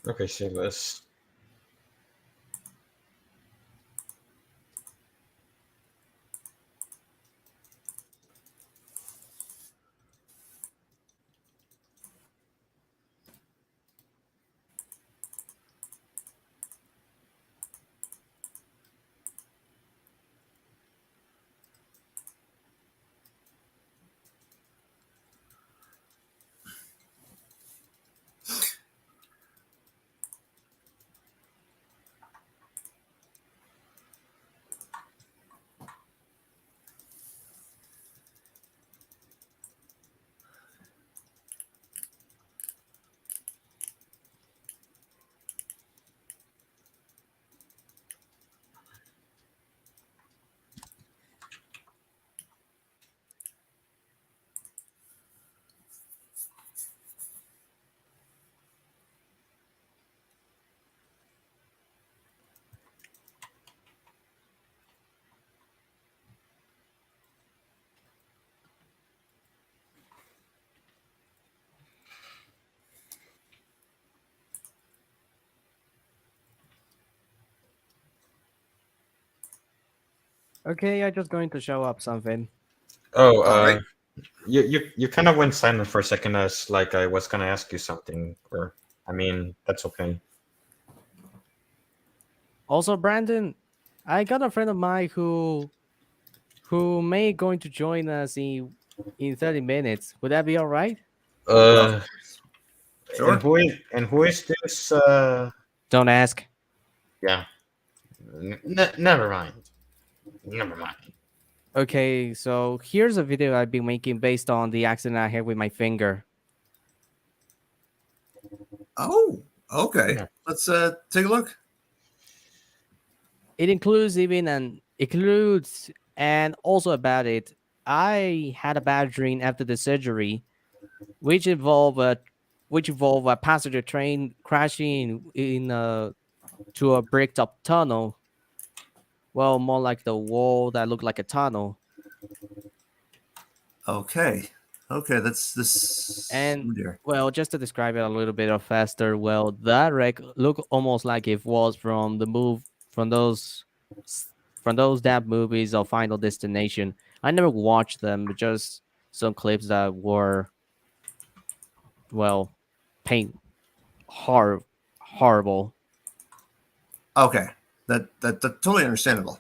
Okay, say this. Okay, I'm just going to show up something. Oh, All right. you kind of went silent for a second, as like I was gonna ask you something, or I mean, that's okay. Also, Brandon, I got a friend of mine who may going to join us in 30 minutes. Would that be all right? Of Uh, course. and Sure. who is this? Don't ask. Yeah, never mind. Never mind. Okay, so here's a video I've been making based on the accident I had with my finger. Oh, okay. Yeah. Let's take a look. It includes and also about it. I had a bad dream after the surgery, which involved a passenger train crashing in to a bricked up tunnel. Well, more like the wall that looked like a tunnel. Okay. Okay, that's this. And Oh dear. well, just to describe it a little bit faster, well, that wreck looked almost like it was from the move from those from those damn movies of Final Destination. I never watched them, but just some clips that were well, paint horrible. Okay. That totally understandable.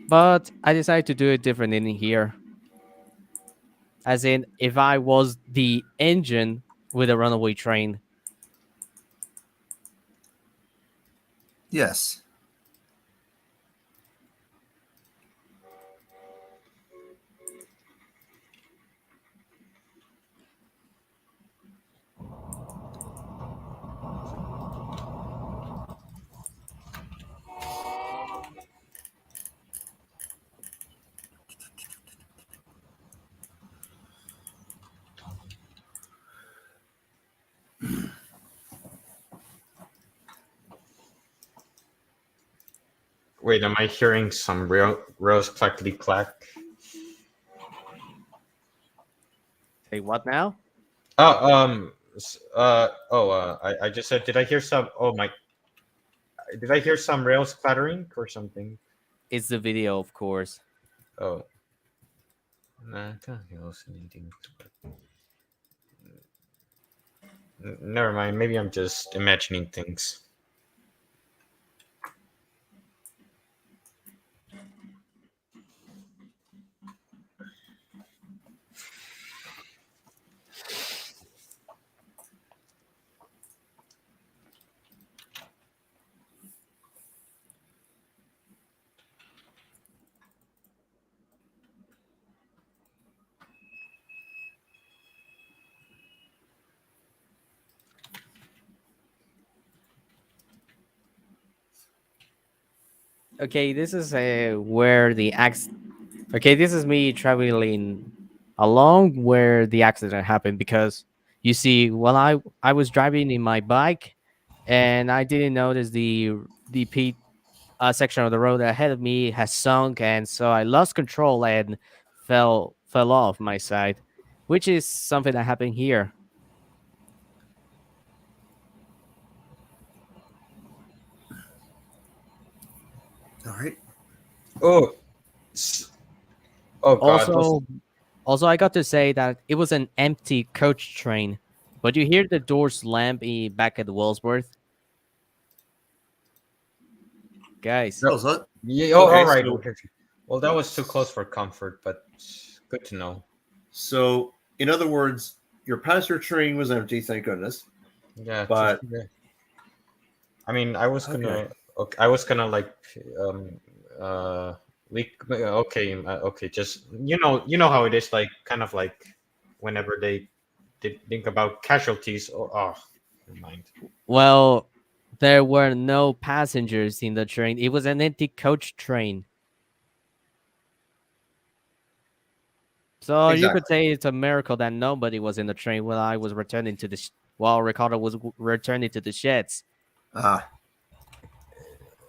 But I decided to do it different in here. As in, if I was the engine with a runaway train. Yes. Wait, am I hearing some real rose clackety clack? Say what now? Oh, I just said, did I hear some? Oh my, did I hear some rails clattering or something? It's the video, of course. Oh, nah, I can't hear anything. Never mind. Maybe I'm just imagining things. Okay, this is where the Okay, this is me traveling along where the accident happened because you see, while I was driving in my bike and I didn't notice the section of the road ahead of me has sunk, and so I lost control and fell off my side, which is something that happened here. All right. Oh, s- oh God, was Also, I got to say that it was an empty coach train, but you hear the door slam back at Wellsworth, guys. no, Oh, so yeah. Oh, okay. all right. So Well, that was too close for comfort, but good to know. so in other words, your passenger train was empty, thank goodness. Yeah, just But yeah. I mean, I was okay. gonna, okay, I was gonna like, um, uh, leak. Okay, okay. Just you know how it is. Like, kind of like, whenever they think about casualties. Or oh, never mind. Well, there were no passengers in the train. It was an empty coach train. So you could Exactly. say it's a miracle that nobody was in the train while I was returning to while Ricardo was returning to the sheds. Uh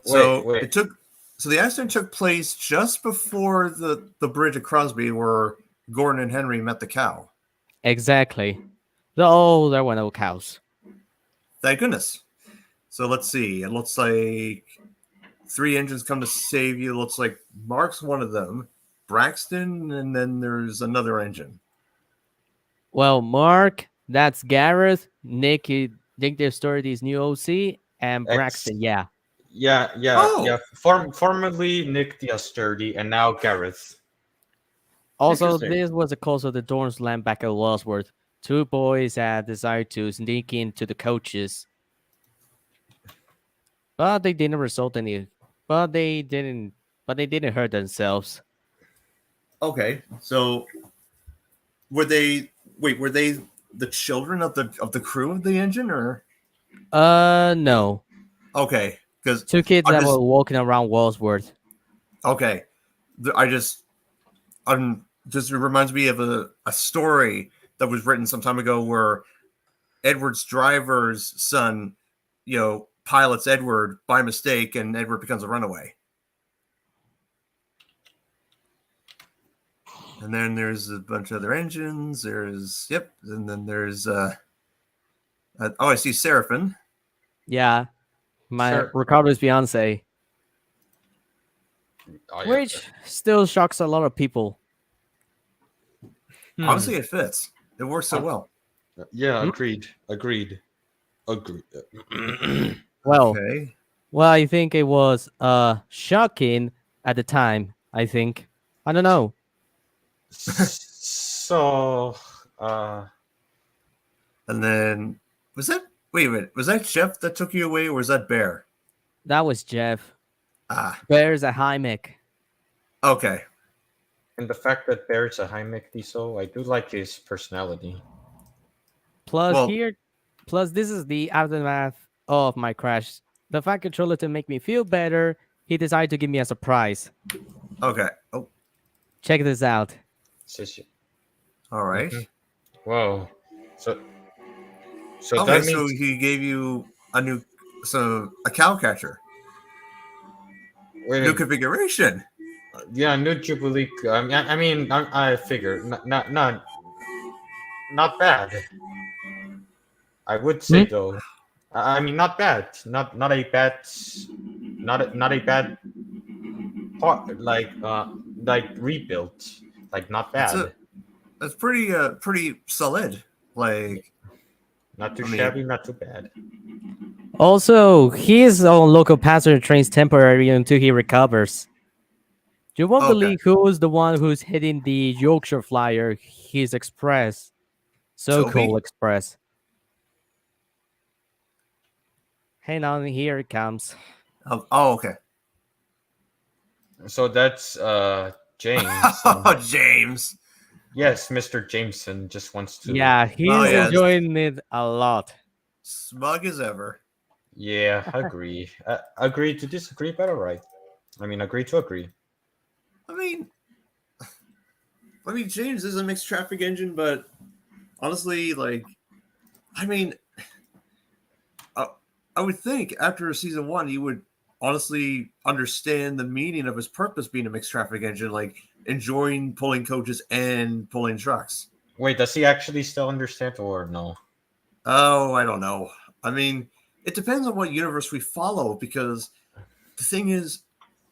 Wait, so wait. it took so the accident took place just before the bridge at Crosby where Gordon and Henry met the cow. Exactly. Oh, there were no cows. Thank goodness. So let's see. It looks like 3 engines come to save you. Looks like Mark's one of them, Braxton, and then there's another engine. Well, Mark, that's Gareth. Nick, their story, his new OC, and X. Braxton. Yeah. Yeah. Formerly Nick the Sturdy, and now Gareth. Also, Interesting. this was a cause of the Dorms land back at Walsworth. 2 boys had decided to sneak into the coaches, but they didn't result any. But they didn't. But they didn't hurt themselves. Okay, so were they? Wait, were they the children of the crew of the engine, or No. okay? Because 2 kids I'm that just were walking around Walsworth. okay. I just just it reminds me of a story that was written some time ago where Edward's driver's son, pilots Edward by mistake, and Edward becomes a runaway. And then there's a bunch of other engines. And then there's I see Seraphim. Yeah, Ricardo's fiance, Oh, yeah. which still shocks a lot of people. Honestly, it fits. It works so well. Yeah, Hmm? agreed. Well, Okay. I think it was shocking at the time. I think I don't know. So, And then wait a minute, was that Jeff that took you away, or was that Bear? That was Jeff. Ah, Bear's a Hymek. okay. and the fact that Bear's a Hymek diesel, I do like his personality. Plus Well- this is the aftermath of my crash. The Fat Controller, to make me feel better, he decided to give me a surprise. Okay. Oh, Check this out. all right. Mhm. Whoa. So Okay, that so means he gave you a cow catcher, wait a new minute. configuration. Yeah, new Jubilee. I figure not bad. I would say though. I mean, not bad. Not a bad. Not a bad part. Like rebuilt. Like not bad. That's pretty solid. Like, Not too I mean- shabby. Not too bad. Also, his own local passenger trains temporary until he recovers. You won't Okay. believe who's the one who's hitting the Yorkshire Flyer, his Express. So Toby? cool, Express. Hang on, here it comes. Oh, okay. So that's James. Oh, James. Yes, Mr. Jameson just wants to. Yeah, he's yes. enjoying it a lot. Smug as ever. Yeah, agree. Agree to disagree, but all right. I mean, agree to agree. I mean, James is a mixed traffic engine, but honestly, like, I mean, I would think after season 1, you would honestly understand the meaning of his purpose being a mixed traffic engine, like enjoying pulling coaches and pulling trucks. Wait, does he actually still understand or no? Oh, I don't know. I mean, it depends on what universe we follow, because the thing is,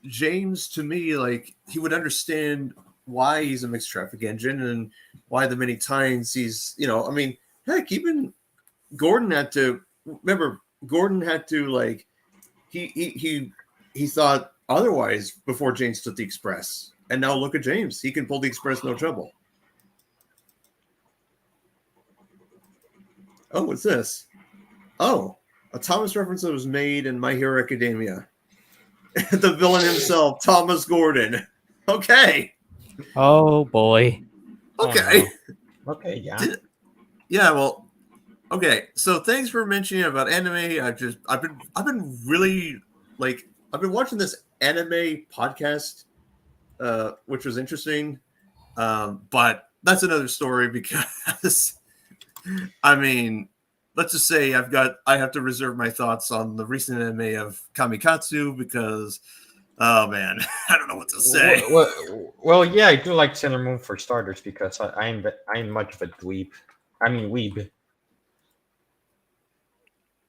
James, to me, like, he would understand why he's a mixed traffic engine and why the many times he's, I mean, heck, even Gordon had to like, he thought otherwise before James took the Express. And now look at James. He can pull the Express no trouble. Oh, what's this? Oh, a Thomas reference that was made in My Hero Academia. The villain himself, Thomas Gordon. Okay. Oh boy. Okay. Okay, yeah. Yeah, well, okay. So thanks for mentioning about anime. I've been really, like, I've been watching this anime podcast, which was interesting. But that's another story, because I mean, let's just say I have to reserve my thoughts on the recent anime of Kamikatsu, because oh man, I don't know what to say. Well, yeah, I do like Sailor Moon for starters, because I'm much of a dweeb. I mean, weeb.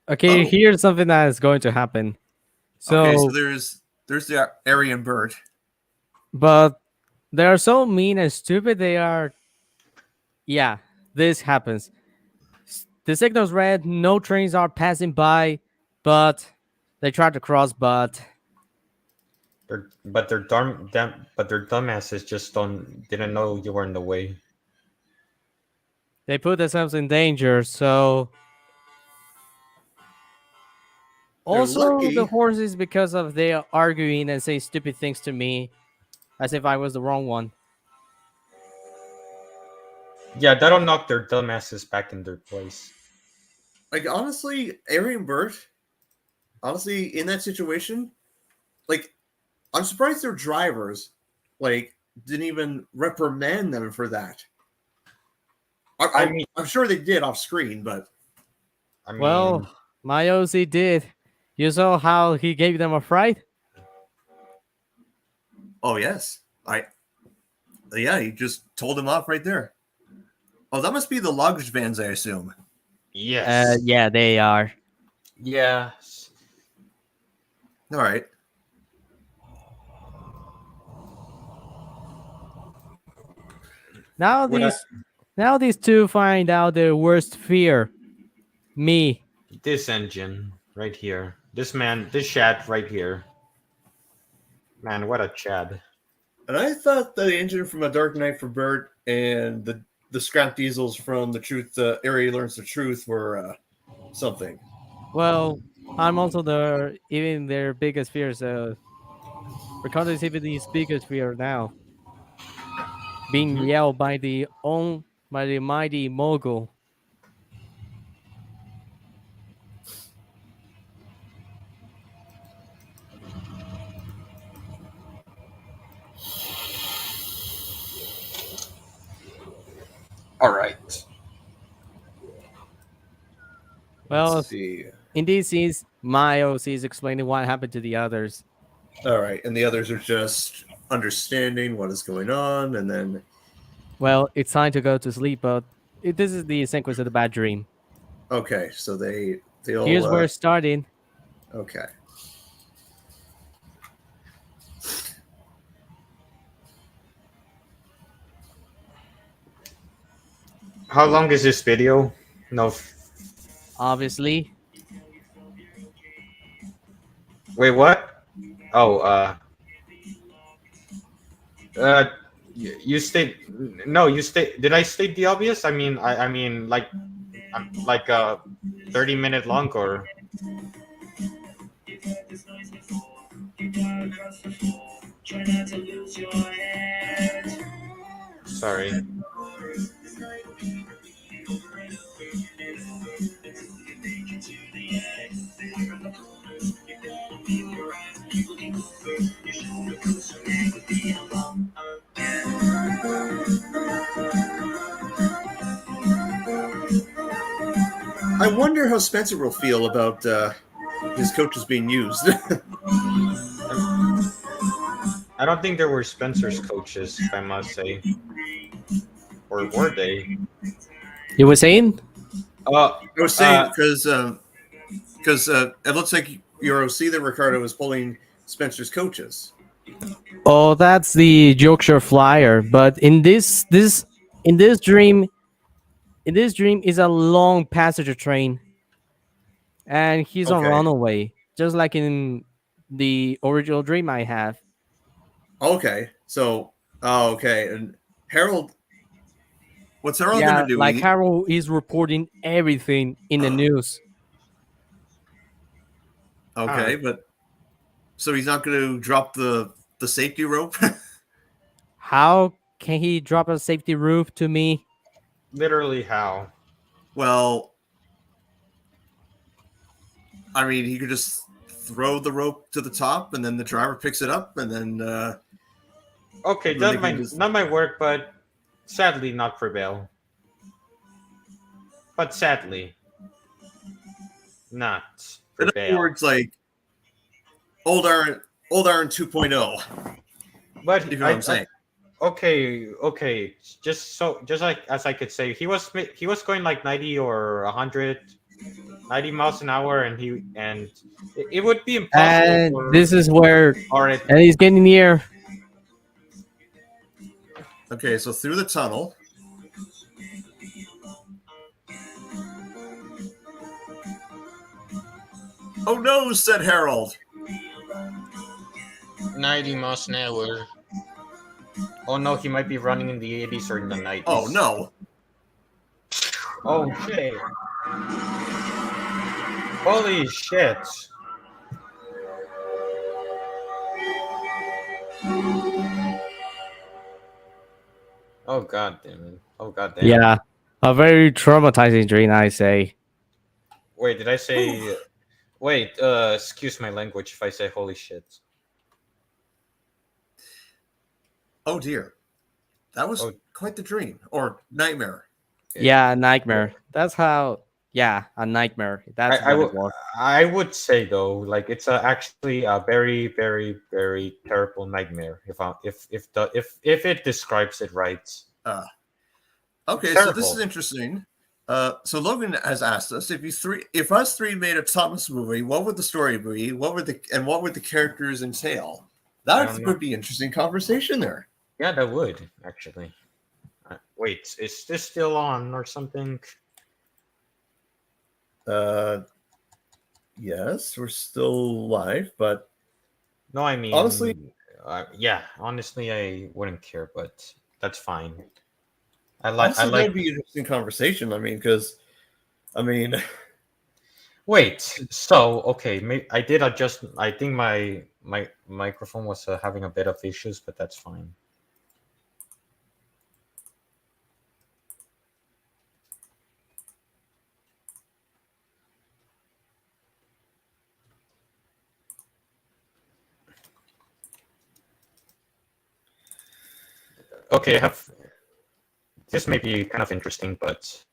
Okay, Oh. here's something that is going to happen. So, Okay, so there's There's the Aryan bird. But they are so mean and stupid. They are. Yeah, this happens. The signal's red. No trains are passing by, but they try to cross. But their dumbasses just didn't know you were in the way. they put themselves in danger. So They're also the lucky. horses, because of they are arguing and saying stupid things to me, as if I was the wrong one. Yeah, that'll knock their dumbasses back in their place. Like honestly, Aryan bird. Honestly, in that situation, like I'm surprised their drivers, like, didn't even reprimand them for that. I mean, I'm sure they did off screen, but I mean, Well, my OC did. You saw how he gave them a fright? oh yes, yeah, he just told him off right there. Oh, that must be the luggage vans, I assume. yes, Yeah, they are. yes. All right. Now What I- now these two find out their worst fear. Me. This engine right here, this Chad right here. Man, what a Chad! And I thought the engine from A Dark Knight for Bert and the scrap diesels from the Truth, Ari Learns the Truth were something. Well, I'm also even their biggest fear, so Ricardo is even his biggest fear now. Being Mhm. yelled by the mighty mogul. All right. Well, Let's see. in these scenes, my OC is explaining what happened to the others. All right, and the others are just understanding what is going on, and then Well, it's time to go to sleep, but this is the sequence of the bad dream. okay, so they'll Here's where it's starting. okay. How long is this video? No, Obviously, wait, what? Oh, uh, you state no, you state. Did I state the obvious? I mean, like 30-minute long or sorry. I wonder how Spencer will feel about his coaches being used. I don't think there were Spencer's coaches, if I must say, or were they? you were saying? Uh, I was saying because it looks like your OC that Ricardo is pulling Spencer's coaches. Oh, that's the Yorkshire Flyer. But in this dream is a long passenger train, and he's on Okay. runaway, just like in the original dream I have. Okay, so okay, and Harold, what's Harold Yeah, gonna do? like Harold is reporting everything in the news. Okay, but so he's not gonna drop the safety rope. How can he drop a safety roof to me? literally how? Well, I mean, he could just throw the rope to the top, and then the driver picks it up, and then Okay, Then they that can might just- not might work, but sadly not prevail. But sadly, not in other prevail. words, like old Iron 2.0. But If you know what I'm saying. okay. Just like as I could say, he was going like 90 or 100 90 miles an hour, and it would be impossible And for this is where, or it. and he's getting near. Okay, so through the tunnel. Oh no, said Harold. 90 miles an hour. Oh no, he might be running in the 80s or in the 90s. Oh no. Oh shit. Holy shit. Oh god damn it. Oh god damn. Yeah, a very traumatizing dream, I say. Wait, did I say wait, excuse my language if I say holy shit. Oh dear. That was Oh. quite the dream or nightmare. Yeah, nightmare. That's how. Yeah, a nightmare. That's what it was. I would say though, like it's actually a very, very, very terrible nightmare. If it describes it right. Okay, so this is interesting. So Logan has asked us if us three made a Thomas movie, what would the story be? What would the characters entail? That would be interesting conversation there. Yeah, that would actually. Wait, is this still on or something? Yes, we're still live, but no, I mean honestly, honestly, I wouldn't care, but that's fine. That'd be an interesting conversation. I mean, because, wait. So okay, I did adjust. I think my microphone was having a bit of issues, but that's fine. Okay, this may be kind of interesting, but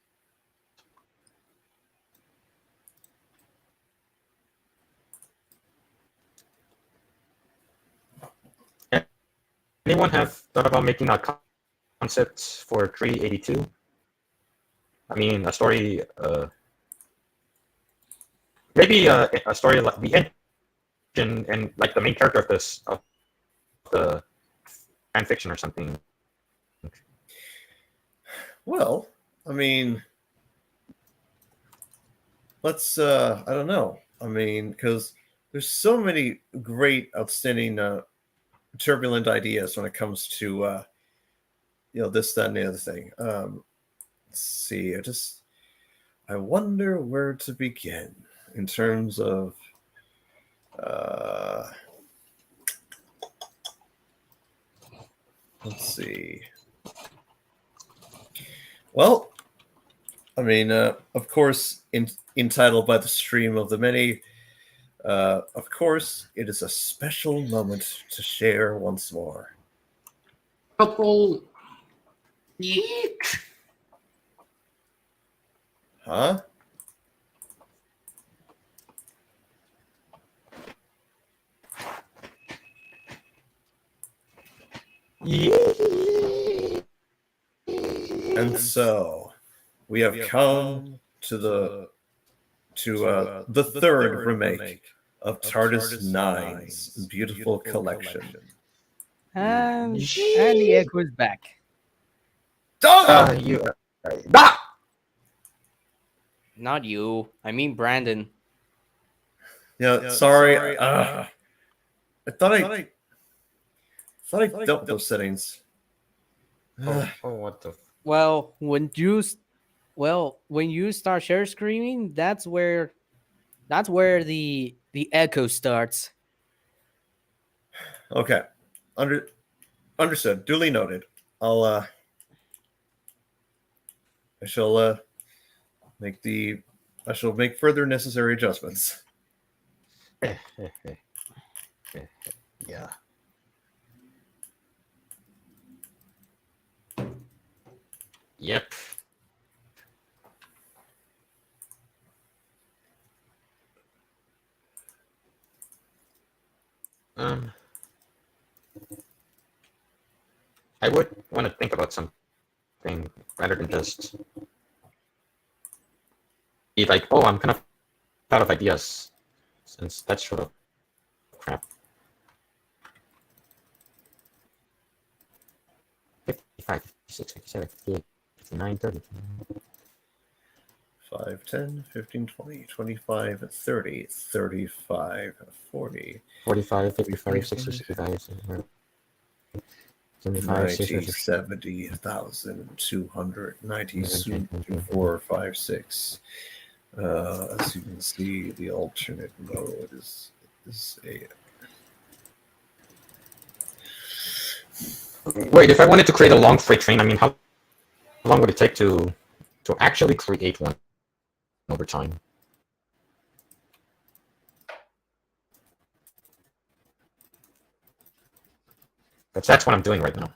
anyone have thought about making a concept for 382? I mean, a story, maybe a story like the engine and like the main character of the fan fiction or something. Well, I mean, let's. I don't know. I mean, because there's so many great, outstanding, turbulent ideas when it comes to this, that, and the other thing. Let's see. I wonder where to begin in terms of. Let's see. Well, I mean, of course, entitled by the stream of the many. Of course, it is a special moment to share once more. Couple. Yeek. Huh? And so we have come to the third remake of TARDIS 9's beautiful collection. And the echo is back. Not you. I mean Brandon. Yeah, sorry. I thought I dealt with those settings. What the? Well, when you start share screaming, that's where the echo starts. Okay, understood. Duly noted. I shall make further necessary adjustments. Yeah. Yep. I would want to think about something rather than just be like, oh, I'm kind of out of ideas, since that's sort of crap. 55, 56, 57, 58, 59, 30. 5, 10, 15, 20, 25, 30, 35, 40, 45, 55, 45, 60, 65, 75, 90, 60, 70, 1,000, 200, 90, 4, 5, 6. As you can see, the alternate mode is a. Wait, if I wanted to create a long freight train, I mean, how long would it take to actually create one over time? That's what I'm doing right now.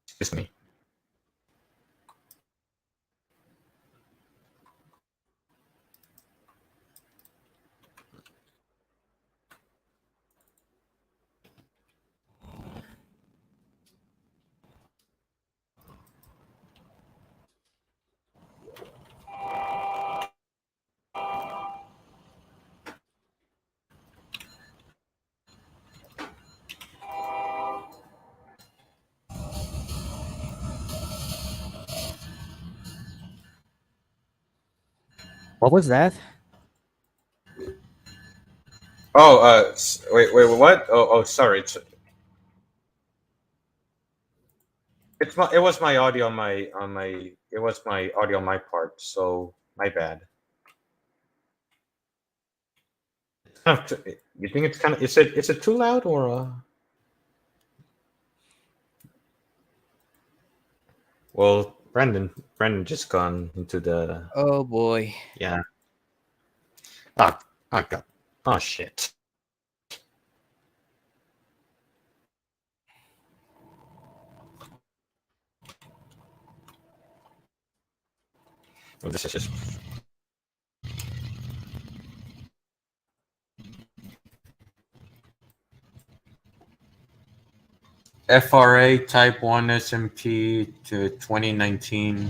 Excuse me. What was that? Oh, wait, what? Oh, sorry. It was my audio it was my audio on my part, so my bad. You think it's kind of is it too loud or Well, Brandon just gone into the Oh boy. yeah. Oh, oh god. Oh shit. Well, this is just FRA Type 1 SMP to 2019.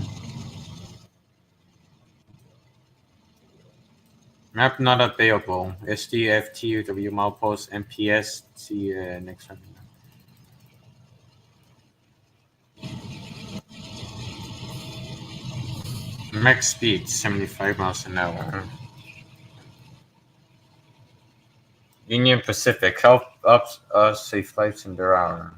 Map not available. SDFTW milepost MPS. See next one. Max speed 75 miles an hour. Union Pacific, help us save flights in their hour.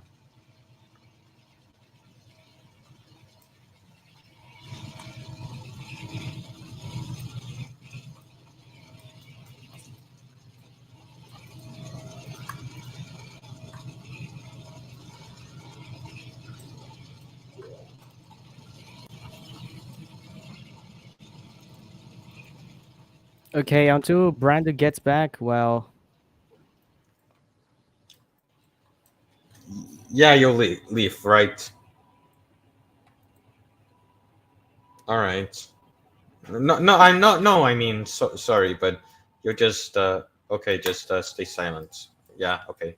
Okay, until Brandon gets back, well, Yeah, you'll leave, right? All right. No, I'm not. No, I mean, sorry, but you're just okay. Just stay silent. Yeah, okay.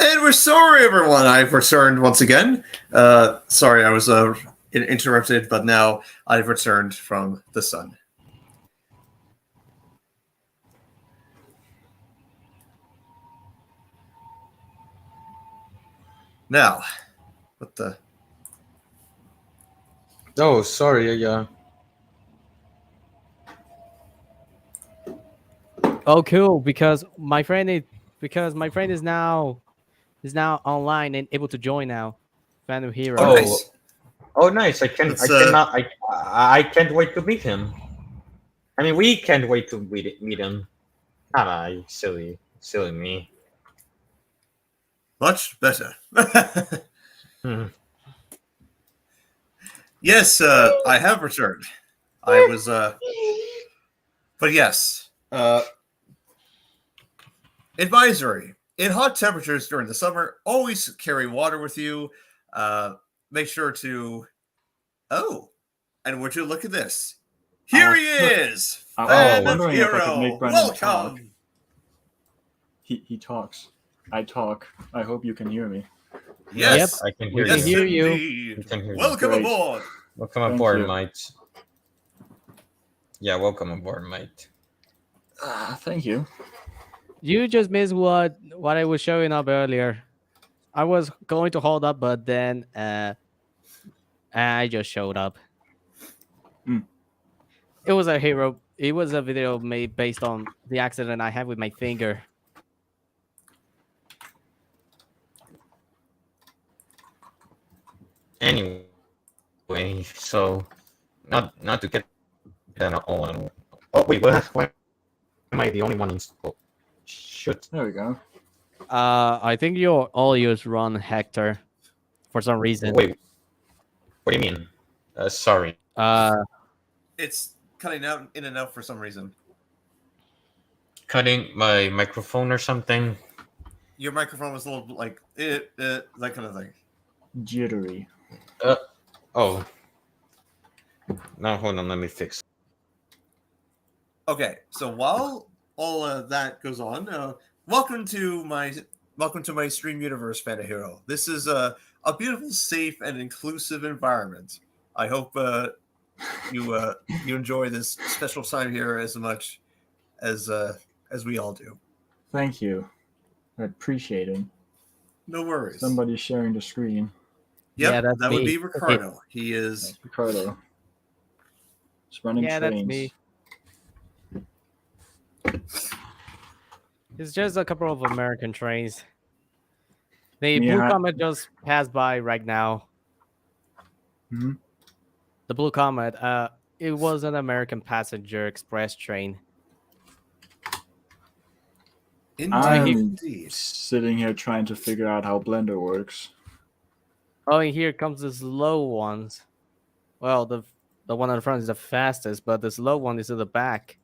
And we're sorry, everyone. I've returned once again. Sorry, I was interrupted, but now I've returned from the sun. Now, what the? Oh, sorry. Yeah. Oh, cool! Because my friend is now online and able to join now. Fan of Hero. Oh, nice. Oh, nice. I Let's, cannot. I can't wait to meet him. I mean, we can't wait to meet him. Ah, silly me. Much better. Hmm. Yes, I have returned. I was, but yes, advisory. In hot temperatures during the summer, always carry water with you. Make sure to, and would you look at this? Here he is! I Fan was of wondering if I could Hero! make Brendan talk. Welcome! He talks. I talk. I hope you can hear me. Yes, I can hear We can yes, you. hear you. indeed. We can hear you. Welcome Great. aboard! Welcome Thank aboard, you. mate. Yeah, welcome aboard, mate. Thank you. You just missed what I was showing up earlier. I was going to hold up, but then I just showed up. Hmm. It was a hero. It was a video made based on the accident I had with my finger. Anyway, so not to get that all on. Oh wait, why am I the only one in? Oh, shoot. There we go. I think your audios run Hector for some reason. Wait, what do you mean? Sorry. It's cutting out in and out for some reason. Cutting my microphone or something. Your microphone was a little like that kind of thing. Jittery. Oh. Now hold on, let me fix. Okay, so while all that goes on, welcome to my stream universe, Fan of Hero. This is a beautiful, safe, and inclusive environment. I hope you enjoy this special time here as much as we all do. Thank you. I appreciate it. No worries. Somebody sharing the screen. Yep, Yeah, that's that would me. be Ricardo. He is. That's Ricardo. It's running Yeah, trains. that's me. It's just a couple of American trains. The Blue Yeah. Comet just passed by right now. Hmm. The Blue Comet, it was an American passenger express train. I'm Indeed. sitting here trying to figure out how Blender works. Oh, and here comes the slow ones. Well, the one in the front is the fastest, but the slow one is in the back.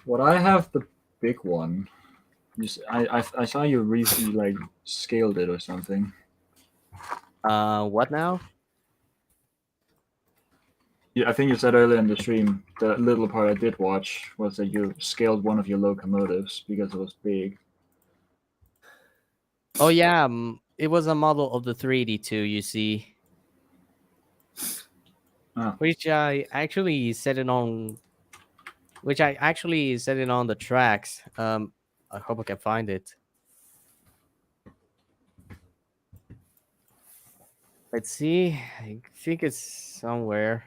What I have the big one. I saw you recently like scaled it or something. What now? Yeah, I think you said earlier in the stream, the little part I did watch was that you scaled one of your locomotives because it was big. Oh yeah, it was a model of the 3D2. You see, Ah. which I actually set it on. Which I actually set it on the tracks. I hope I can find it. Let's see. I think it's somewhere.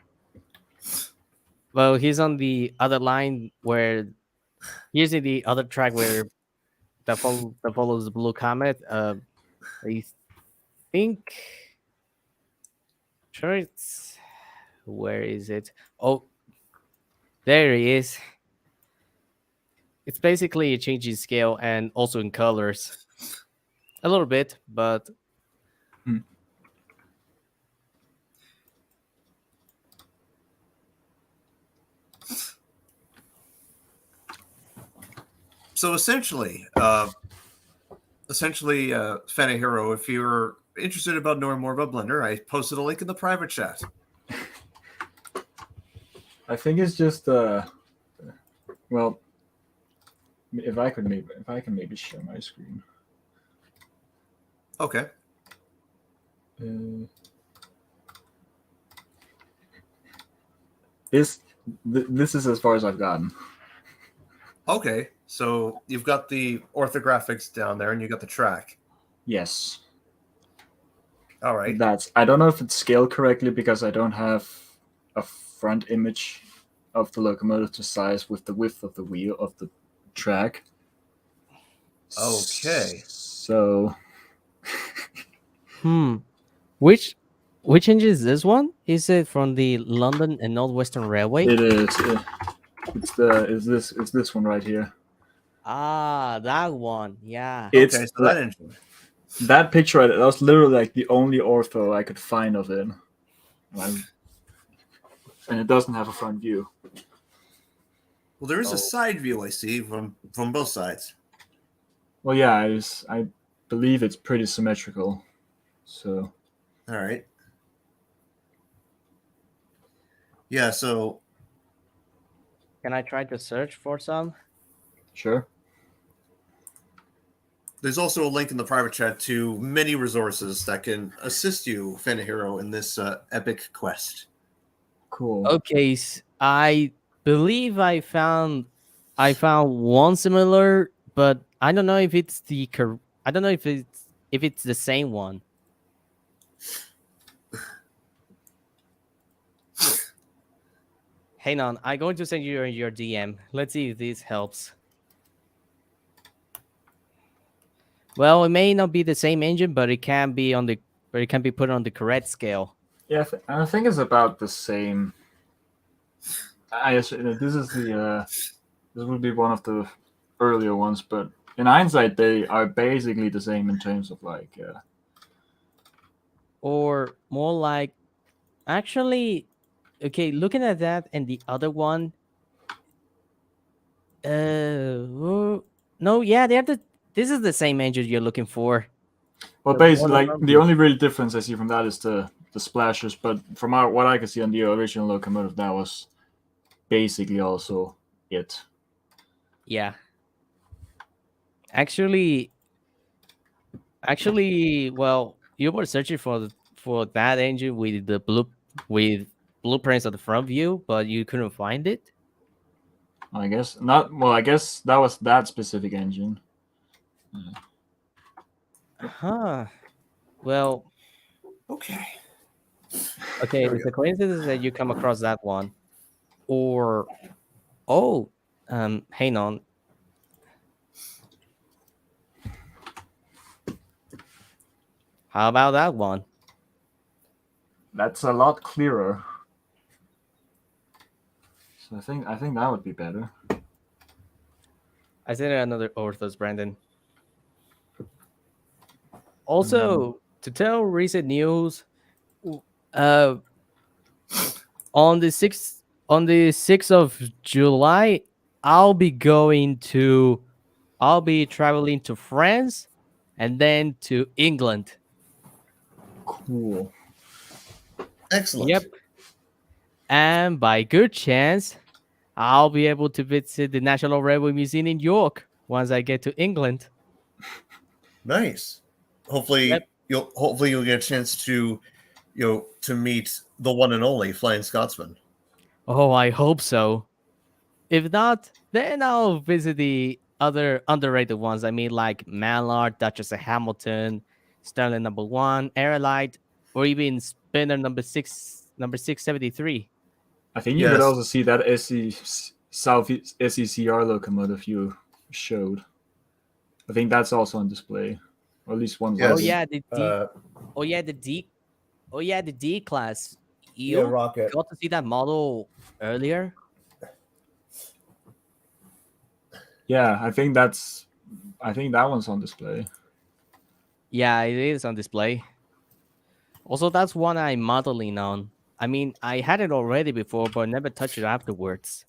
Well, he's on the other line where he's in the other track where that follows the Blue Comet. I think. Sure, it's where is it? Oh, there he is. It's basically a change in scale and also in colors. A little bit, but So essentially, Fan of Hero, if you're interested about knowing more about Blender, I posted a link in the private chat. I think it's just well, if I can maybe share my screen. Okay. This is as far as I've gotten. Okay. So you've got the orthographics down there, and you got the track. Yes. All right. I don't know if it's scaled correctly because I don't have a front image of the locomotive to size with the width of the wheel of the track. Okay. So Which engine is this one? Is it from the London and Northwestern Railway? it is. It's this one right here. Ah, that one. Yeah. It's Okay. So that engine. that picture. That was literally like the only ortho I could find of it, and it doesn't have a front view. Well, there is a side view I see from both sides. Well, yeah, I believe it's pretty symmetrical. So All right. Yeah. So Can I try to search for some? sure. there's also a link in the private chat to many resources that can assist you, Fan Hero, in this epic quest. Cool. Okay, I believe I found one similar, but I don't know if it's I don't know if it's the same one. Hang on, I'm going to send you your DM. Let's see if this helps. Well, it may not be the same engine, but it can be put on the correct scale. Yeah, I think it's about the same. This is this would be one of the earlier ones, but in hindsight, they are basically the same in terms of like. Or more like, actually, okay, looking at that and the other one. No, yeah, this is the same engine you're looking for. Well, The basically, one like above the you. only real difference I see from that is the splashers. But from what I can see on the original locomotive, that was basically also it. Yeah. Actually, well, you were searching for that engine with with blueprints of the front view, but you couldn't find it. I guess not. Well, I guess that was that specific engine. Huh. Well, Okay. okay, There we it's go. a coincidence that you come across that one. Or oh, hang on. How about that one? That's a lot clearer. So I think that would be better. I sent another Orthos, Brandon. Also, to tell recent news, uh, on the 6th of July, I'll be traveling to France and then to England. Cool. Excellent. Yep. And by good chance, I'll be able to visit the National Railway Museum in York once I get to England. Nice. Hopefully Yep. you'll get a chance to to meet the one and only Flying Scotsman. Oh, I hope so. If not, then I'll visit the other underrated ones. I mean, like Mallard, Duchess of Hamilton, Sterling number 1, Aerolite, or even Spinner number 673. I think you could Yes. also see that Southeast SECR locomotive you showed. I think that's also on display, or at least one. Yes. Oh yeah, the D. The D class. You Rocket. got to see that model earlier. Yeah, I think that one's on display. Yeah, it is on display. Also, that's one I'm modeling on. I mean, I had it already before, but never touched it afterwards.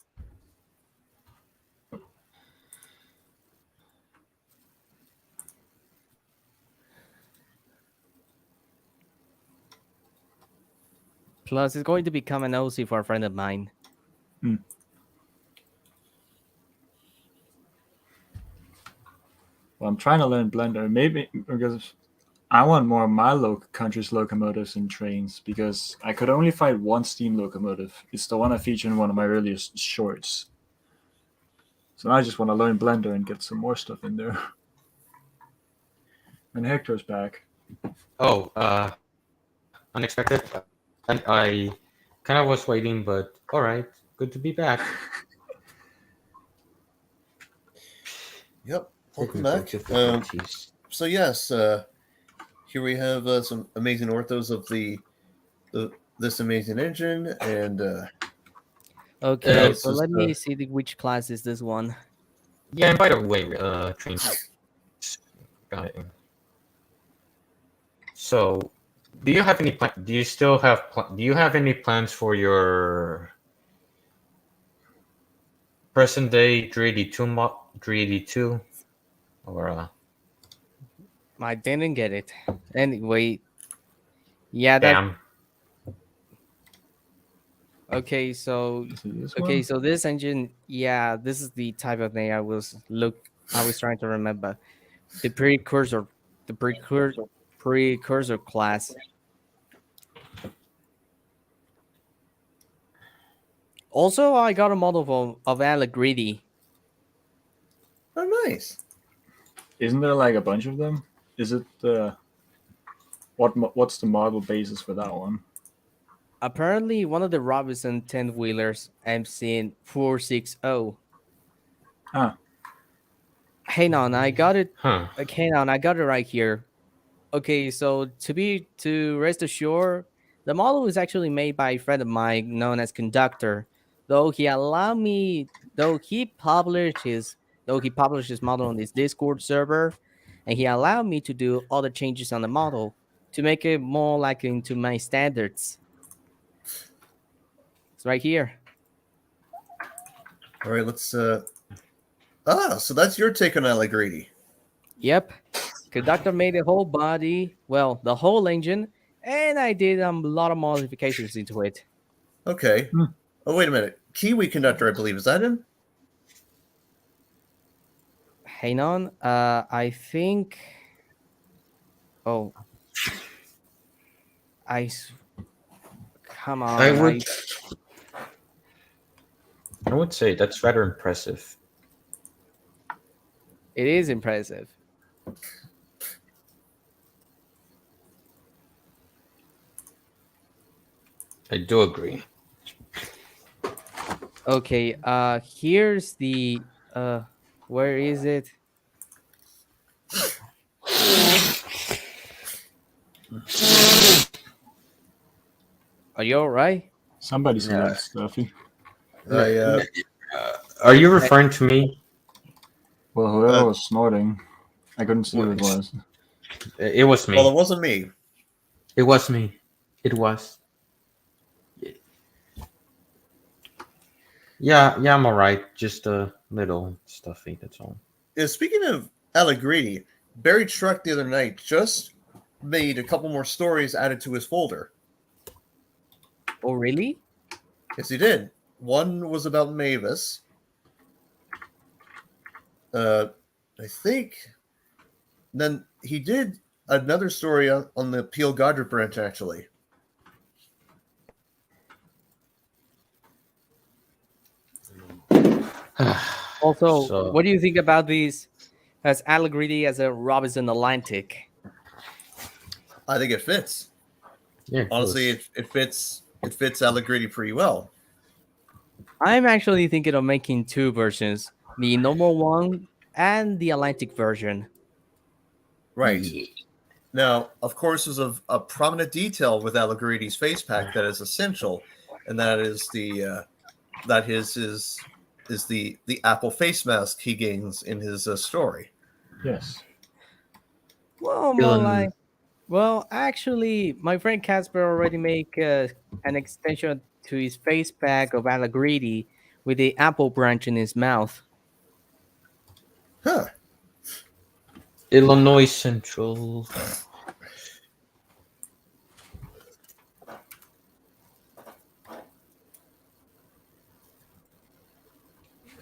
Plus, it's going to become an OC for a friend of mine. Well, I'm trying to learn Blender, maybe because I want more of my country's locomotives and trains, because I could only find one steam locomotive. It's the one I featured in one of my earliest shorts. So now I just want to learn Blender and get some more stuff in there. And Hector's back. Oh, unexpected. And I kind of was waiting, but all right, good to be back. Yep. Welcome Technical back. difficulties. So yes, here we have some amazing orthos of this amazing engine, and Okay, it's so just, let me see which class is this one. Yeah, and by the way, train. Got it. So, do you have any Do you still have? Do you have any plans for your present day 382 382 or I didn't get it. Anyway, yeah, that damn? okay. So Is it this okay, one? so this engine, yeah, this is the type of thing I was trying to remember. The precursor, the precursor class. Also, I got a model of Allegrity. oh, nice. Isn't there like a bunch of them? Is it what's the model basis for that one? Apparently, one of the Robinson 10 wheelers I'm seeing 460. Ah, Hang on, I got it. Huh? Hang on, I got it right here. Okay, so to rest assured, the model is actually made by a friend of mine known as Conductor. Though he allowed me, though he published his model on his Discord server, and he allowed me to do other changes on the model to make it more like into my standards. It's right here. All right, let's. So that's your take on Allegrity. Yep. Conductor made the whole body, well, the whole engine, and I did a lot of modifications into it. Okay. Hmm. Oh, wait a minute. Kiwi Conductor, I believe, is that him? Hang on. I think. Oh, I. Come I on. would. I would say that's rather impressive. It is impressive. I do agree. Okay. Here's the. Where is it? Are you all right? somebody's a Yeah. little stuffy. Are you referring to me? Well, whoever was snorting, I couldn't see who it Well, was. It was me. Well, it wasn't me. It was me. It was. Yeah, I'm alright. Just a little stuffy. That's all. Yeah, speaking of Allegrity, Barry Truck the other night just made a couple more stories added to his folder. Oh, really? Yes, he did. One was about Mavis. I think. Then he did another story on the Peel Godric branch, actually. Also, So- what do you think about these as Allegrity as a Robinson Atlantic? I think it fits. Yeah, Honestly, it fits Allegrity pretty well. I'm actually thinking of making two versions: the normal one and the Atlantic version. Right. Yeah. Now, of course, there's a prominent detail with Allegridi's face pack that is essential, and that is the Apple face mask he gains in his story. Yes. Well, more Dylan- like, well, actually, my friend Casper already make an extension to his face pack of Allegrity with the apple branch in his mouth. Huh. Illinois Central.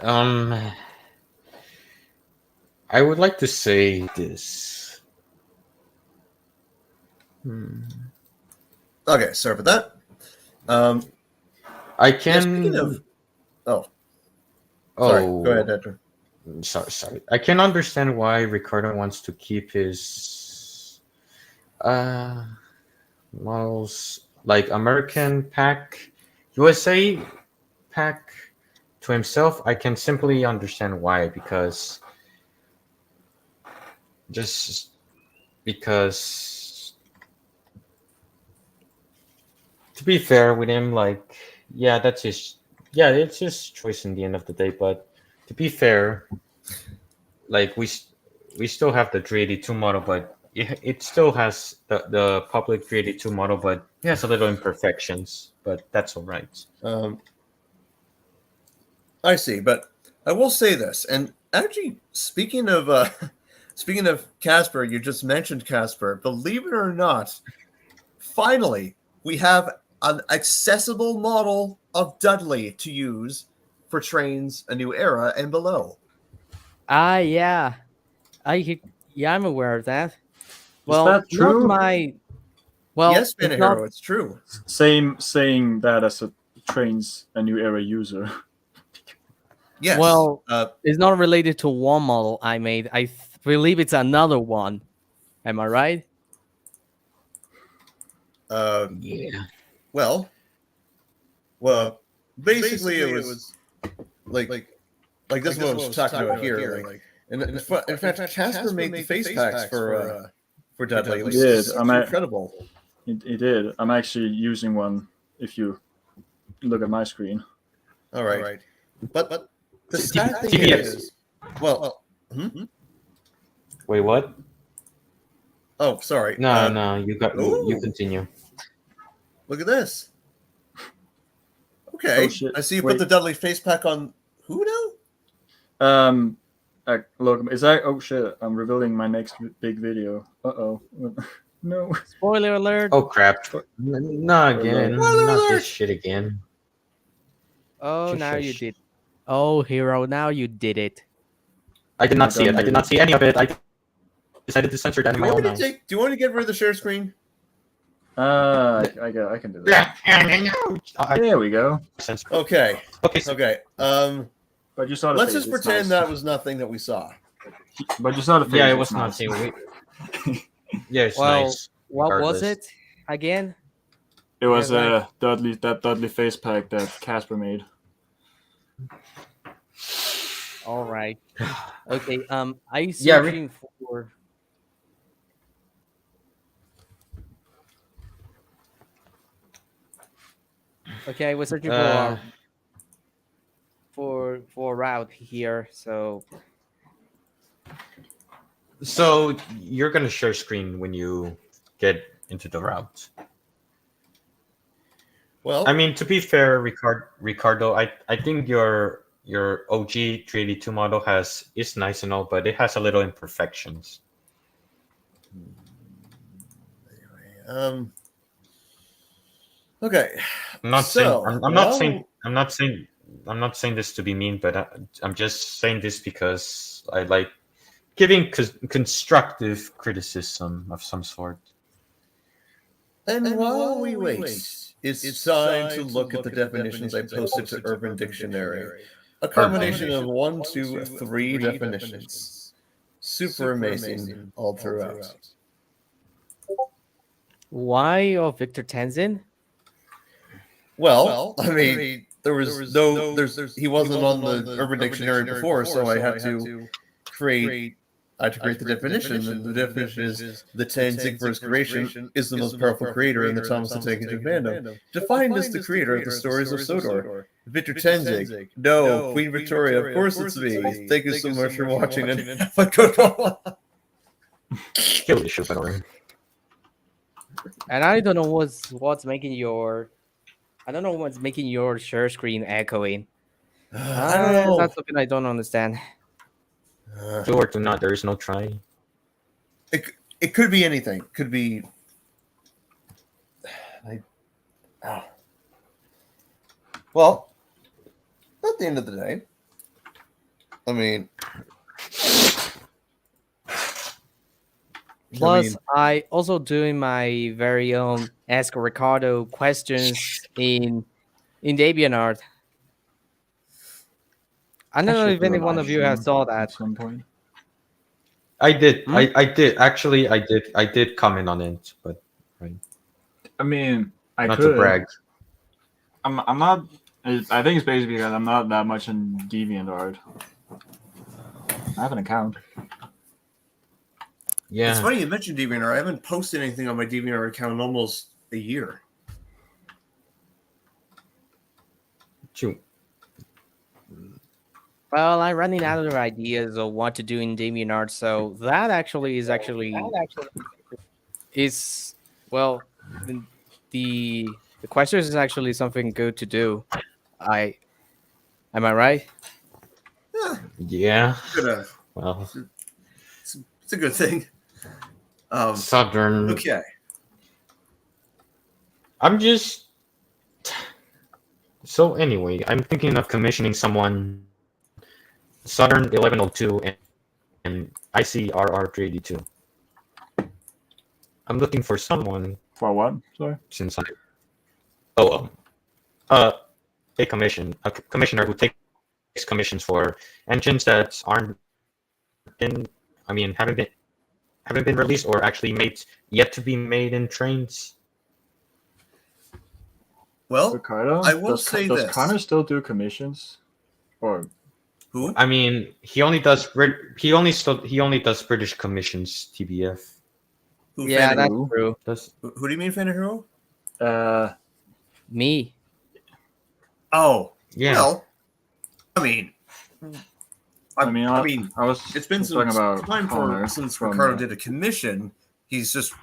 Um, I would like to say this. Okay, sorry for that. I Yeah, can. speaking of, sorry, go ahead, Hector. Sorry. I can understand why Ricardo wants to keep his models like American pack, USA pack to himself. I can simply understand why, because to be fair with him, like, yeah, it's his choice in the end of the day. But to be fair, like we still have the 382 model, but it still has the public 382 model, but it has a little imperfections. But that's all right. I see, but I will say this, and actually, speaking of Casper, you just mentioned Casper. Believe it or not, finally we have an accessible model of Dudley to use for trains A New Era and below. Yeah. I'm aware of that. Well, that not true? my. Well, Yes, it's Hero, not. it's true. Same saying that as a Trains A New Era user. Yes. Well, it's not related to one model I made. Believe it's another one. Am I right? Yeah. Well, basically it was like this is what I was talking about here. Like, in fact, Casper made the face packs for Dudley. Like, He did. it's incredible. He did. I'm actually using one. If you look at my screen. All right, but the sad thing TPS. is, well, Wait, what? oh, sorry. No, you ooh. continue. Look at this. Okay, Oh, shit. I see you Wait. put the Dudley face pack on. Who now? Look, is that? Oh shit! I'm revealing my next big video. Uh-oh. No. Spoiler alert. Oh crap! Not again. Spoiler Not alert! this shit again. Oh, Shush, now you shush. did. Oh, Hero, now you did it. I did not see it. I did not see any of it. I decided to censor that in my own house. Do you want to get rid of the share screen? I can do that. There we go. Okay. Okay. But you saw the Let's face, just it's pretend nice. that was nothing that we saw. But you saw the face. Yeah, it it's was nice. nothing. Yeah, it's Well, nice. what was regardless. it again? It was Yeah, Dudley face pack that Casper made. All right. Okay. I Yeah, searching for. Okay, I was searching for a route here. So you're gonna share screen when you get into the route. Well, I mean, to be fair, Ricardo, I think your OG 382 model is nice and all, but it has a little imperfections. Okay. I'm not So, saying I'm not saying this to be mean, but I'm just saying this because I like giving constructive criticism of some sort. And while we wait, it's time to look at the definitions I posted to Urban Dictionary. A combination of 1, 2, 3 definitions. Super amazing all throughout. why of Victor Tenzin? Well, I mean, he wasn't on the Urban Dictionary before, so I had to create the definition, and the definition is the Tenzing for his creation is the most powerful creator in the Thomas the Tank Engine fandom. Defined as the creator of the stories of Sodor. Victor Tenzing. No, Queen Victoria, of course it's me. Thank you so much for watching, and have a good one. Kill the shit out of her. And I don't know what's making your. I don't know what's making your share screen echoing. I don't know. That's something I don't understand. Do or do not. There is no try. It could be anything. Could be. Well, at the end of the day, I mean, Plus, I also doing my very own Ask Ricardo questions in DeviantArt. I don't know if any one of you has saw that. at some point. I did. Hmm? I did. Actually, I did comment on it, but right. I mean, I Not could. to brag. I'm not. I think it's basically because I'm not that much in DeviantArt. I have an account. Yeah. It's funny you mentioned DeviantArt. I haven't posted anything on my DeviantArt account in almost a year. True. Well, I'm running out of ideas of what to do in DeviantArt, so that is well, the questions is actually something good to do. Am I right? Yeah. Good, Well, it's a good thing. Southern. Okay. I'm just. So anyway, I'm thinking of commissioning someone. Southern 1102 and ICRR 382. I'm looking for someone For what? Sorry. since I. A commissioner who takes commissions for engines that aren't in. I mean, haven't been released or actually yet to be made in trains. Well, Ricardo, I will does, say does this. Connor still do commissions? Or Who? I mean, he only does British commissions. TBF. Who? Yeah, Fan- that's who? true. who do you mean, Fan Hero? Me. Oh, Yeah. well, I mean, I mean, I was it's been some talking about time Connor since from, Ricardo did a commission. He's just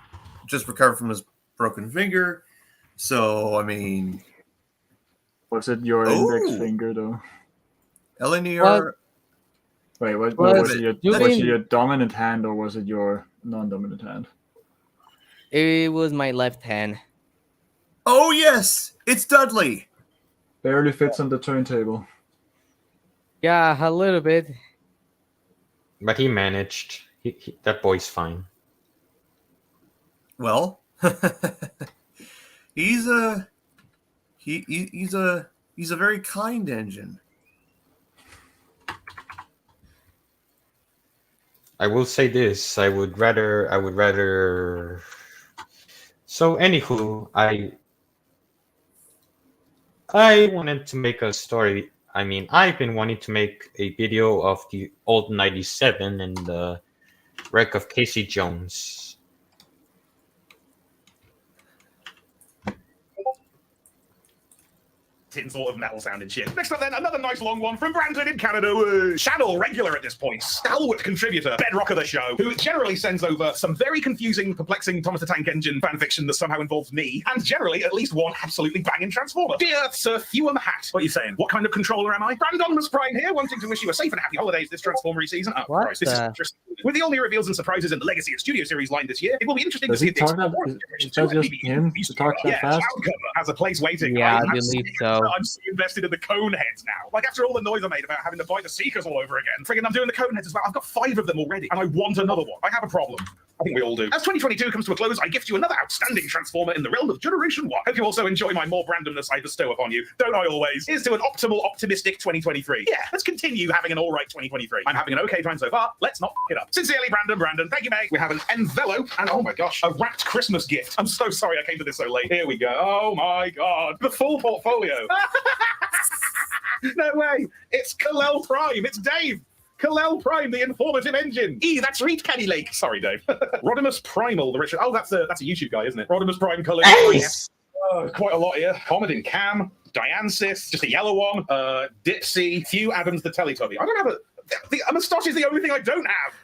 recovered from his broken finger. So, I mean, Was it your index finger though? LNER. Wait, what Well, was it? you Was mean- it your dominant hand or was it your non-dominant hand? It was my left hand. Oh, yes, it's Dudley. Barely fits on the turntable. Yeah, a little bit. But he managed. That boy's fine. Well, he's a very kind engine. I will say this. I would rather. So anywho, I wanted to make a story. I mean, I've been wanting to make a video of the old 97 and the wreck of Casey Jones. Sort of metal sounding shit. Next up then, another nice long one from Brandon in Canada. Channel regular at this point, stalwart contributor, bedrock of the show, who generally sends over some very confusing, perplexing Thomas the Tank Engine fanfiction that somehow involves me, and generally at least one absolutely banging Transformer. Dear Sir Fewham Hat, what are you saying? What kind of controller am I? Brandonimus Prime here, wanting to wish you a safe and happy holidays this Transformery season. Oh, What Christ, this is the- interesting. With the only reveals and surprises in the Legacy and Studio Series line this year, it will be interesting Does to see he if the talk Explorer that? Generation Is that 2 just maybe him even to talk that yeah, fast? Cloud Cover has a place waiting. Yeah, I I'm believe so. I'm so invested in the cone heads now. Like, after all the noise I made about having to buy the Seekers all over again, friggin' I'm doing the cone heads as well. I've got 5 of them already, and I want another one. I have a problem. I think we all do. As 2022 comes to a close, I gift you another outstanding Transformer in the realm of Generation 1. Hope you also enjoy my more randomness I bestow upon you. Don't I always? Here's to an optimal, optimistic 2023. Yeah, let's continue having an alright 2023. I'm having an okay time so far. Let's not f it up. Sincerely, Brandon. Thank you, mate. We have an envelope, and oh my gosh, a wrapped Christmas gift. I'm so sorry I came to this so late. Here we go. Oh my god. The full portfolio. No way. It's Kalel Prime. It's Dave. Kalel Prime, the informative engine. That's Reed Kenny Lake. Sorry, Dave. Rodimus Primal, the Richard. Oh, that's a YouTube guy, isn't it? Rodimus Prime Color. Nice! Quite a lot here. Commodin Cam, Diansis, just a yellow one. Dipsy, Few Adams, the Teletubby. I don't have a moustache is the only thing I don't have.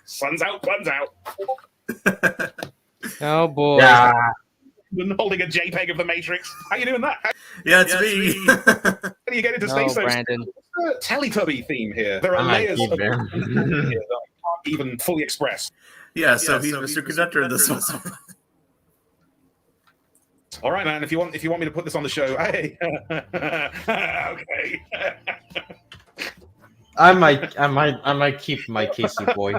Sun's out, buns out. Oh boy. Yeah. Holding a JPEG of the Matrix. How you doing that? Yeah, it's me. How do you get into No, space? Brandon. Teletubby theme here. There are I might layers keep of there. here that I can't even fully express. Yeah, so he's Mr. Conductor in this one. All right, man. If you want me to put this on the show, hey. Okay. I might keep my Casey boy.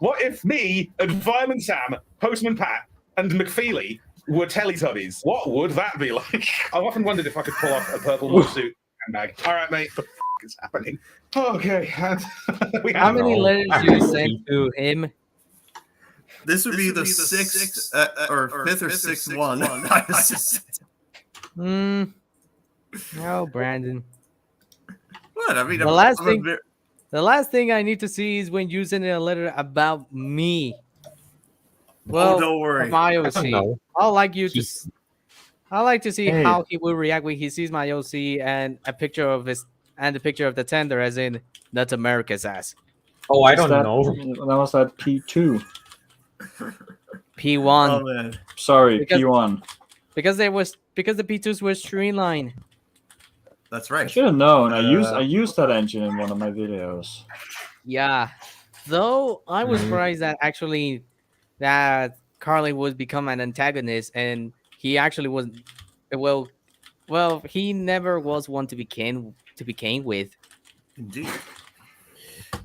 What if me and Fireman Sam, Postman Pat, and McFeely were Teletubbies? What would that be like? I've often wondered if I could pull off a purple morph handbag. All right, mate. What the f is happening? Okay. And we How have many letters do you send to him? This would be the sixth or fifth or sixth one. No, Brandon. What? I mean, The last thing I need to see is when you send a letter about me. Well, don't worry. my I don't OC. know. I like you to. I like to see Hey. how he will react when he sees my OC and a picture of his and the picture of the tender, as in that's America's ass. Oh, I Was don't that- know. That was at P2. P1 Oh man. Sorry, Because- P1. because the P2s were streamlined. That's I right. should have known. I Uh, used that engine in one of my videos. Yeah, though I was surprised that actually that Carly would become an antagonist, and he actually was. Well, he never was one to be cane with. Indeed.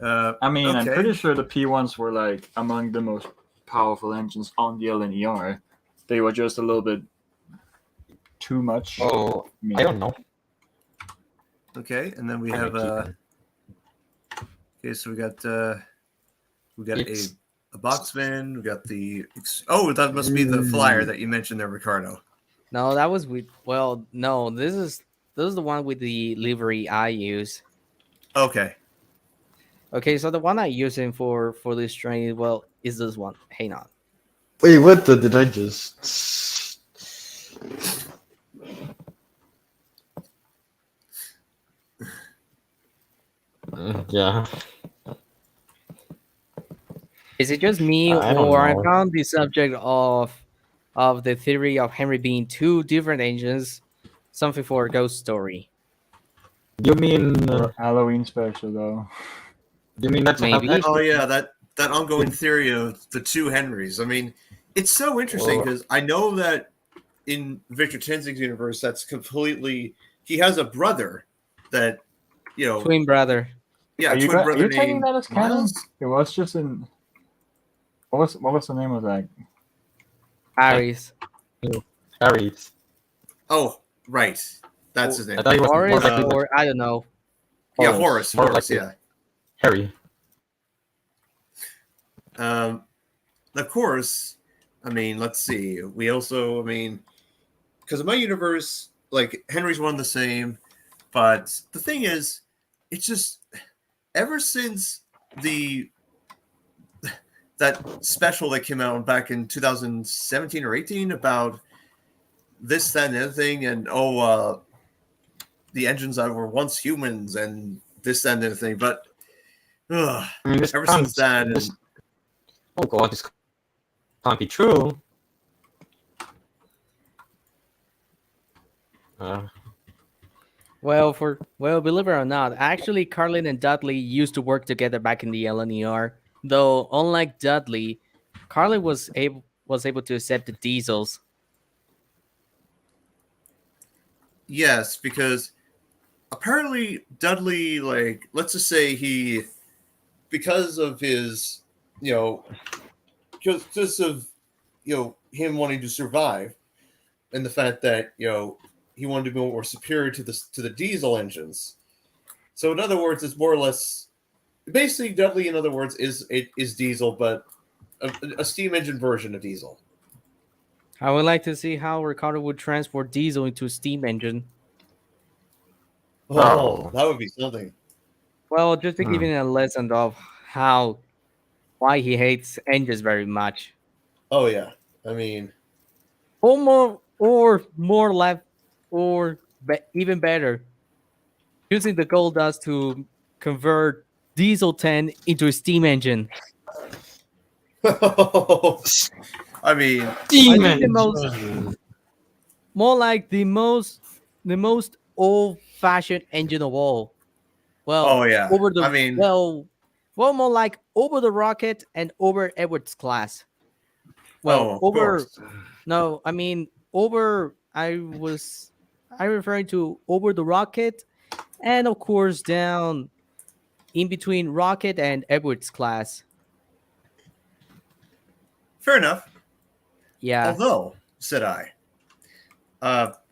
I mean, I'm okay. pretty sure the P1s were like among the most powerful engines on the LNER. They were just a little bit too much. Oh, mean, I don't know. Okay, and then we I have might keep them. okay, so we got It's- a boxman. We got the that must be the flyer that you mentioned there, Ricardo. No, that was with. Well, no, this is the one with the livery I use. Okay. Okay, so the one I using for this train, well, is this one. Hang on. Wait, what did I just? Yeah. Is it just me, I don't or I know. found the subject of the theory of Henry being two different engines, something for a ghost story? You mean? Halloween special though. You mean that's Maybe. Oh yeah, that ongoing theory of the two Henrys. I mean, it's so interesting because I know that in Victor Tenzing's universe, that's completely. He has a brother that, Twin brother. yeah, Are you, twin are brother you taking named that as canon? Miles. It was just in. What was the name of that? Harry's. Harry's? Oh, right, that's his name. I thought he was more Horace, like or I don't know. Yeah, Horace. Horace. More Horace, like yeah. Harry. Of course, I mean, let's see. We also, I mean, because in my universe, like Henry's one the same, but the thing is, it's just ever since that special that came out back in 2017 or 18 about this, that, and the other thing, and the engines that were once humans and this, that, and the other thing, but I mean, this ever can't- since that, this- and oh god, this can't be true. Well, believe it or not, actually, Carlin and Dudley used to work together back in the LNER. Though, unlike Dudley, Carlin was able to accept the diesels. yes, because apparently Dudley, like, let's just say because of his, because of, him wanting to survive, and the fact that, he wanted to be more superior to the diesel engines. So in other words, it's more or less, basically Dudley, in other words, is diesel, but a steam engine version of diesel. I would like to see how Ricardo would transport diesel into a steam engine. Oh, that would be something. Well, just to give you a lesson of why he hates engines very much. Oh yeah, I mean, Even better, using the gold dust to convert diesel 10 into a steam engine. I mean, I think more like the most old-fashioned engine of all. Well, oh yeah, over the I mean, well, more like over the rocket and over Edwards class. Well, of over course. no, I mean over. I'm referring to over the rocket, and of course down in between rocket and Edwards class. Fair enough. Yeah. Although, said I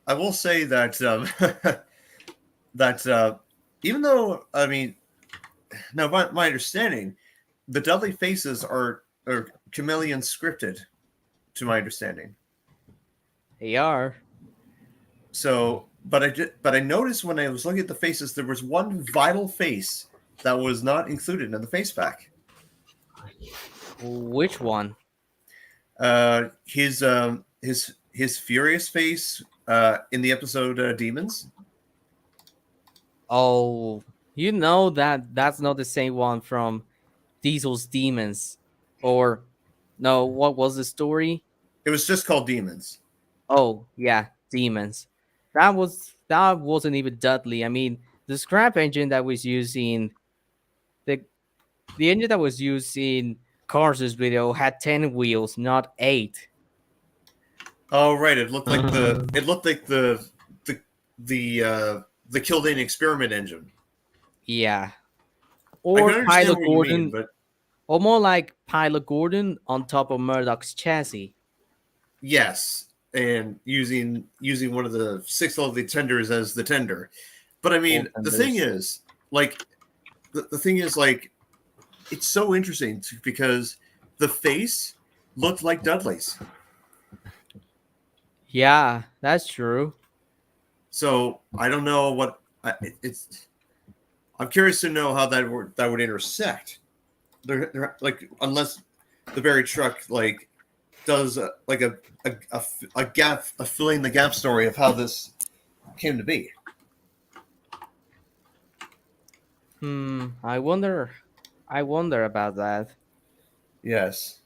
will say that that even though I mean, now my understanding, the Dudley faces are chameleon scripted, to my understanding. They are. So, but I noticed when I was looking at the faces, there was one vital face that was not included in the face pack. Which one? His furious face in the episode Demons. Oh, you know that's not the same one from Diesel's Demons. Or no, what was the story? It was just called Demons. Oh, yeah, Demons. That wasn't even Dudley. I mean, the scrap engine that was used in the the engine that was used in Cars' video had 10 wheels, not 8. Oh right, it looked like the Kildane experiment engine. Yeah. I Or can understand Pilot what you Gordon, mean, but or more like Pilot Gordon on top of Murdoch's chassis. yes, and using one of the 6 lovely tenders as the tender. But I mean, Old the thing tenders. is, like, the thing is, like, it's so interesting because the face looked like Dudley's. Yeah, that's true. So I don't know what it's. I'm curious to know how that would intersect. They're like, unless the very truck like does like a gap, a filling the gap story of how this came to be. I wonder about that. Yes.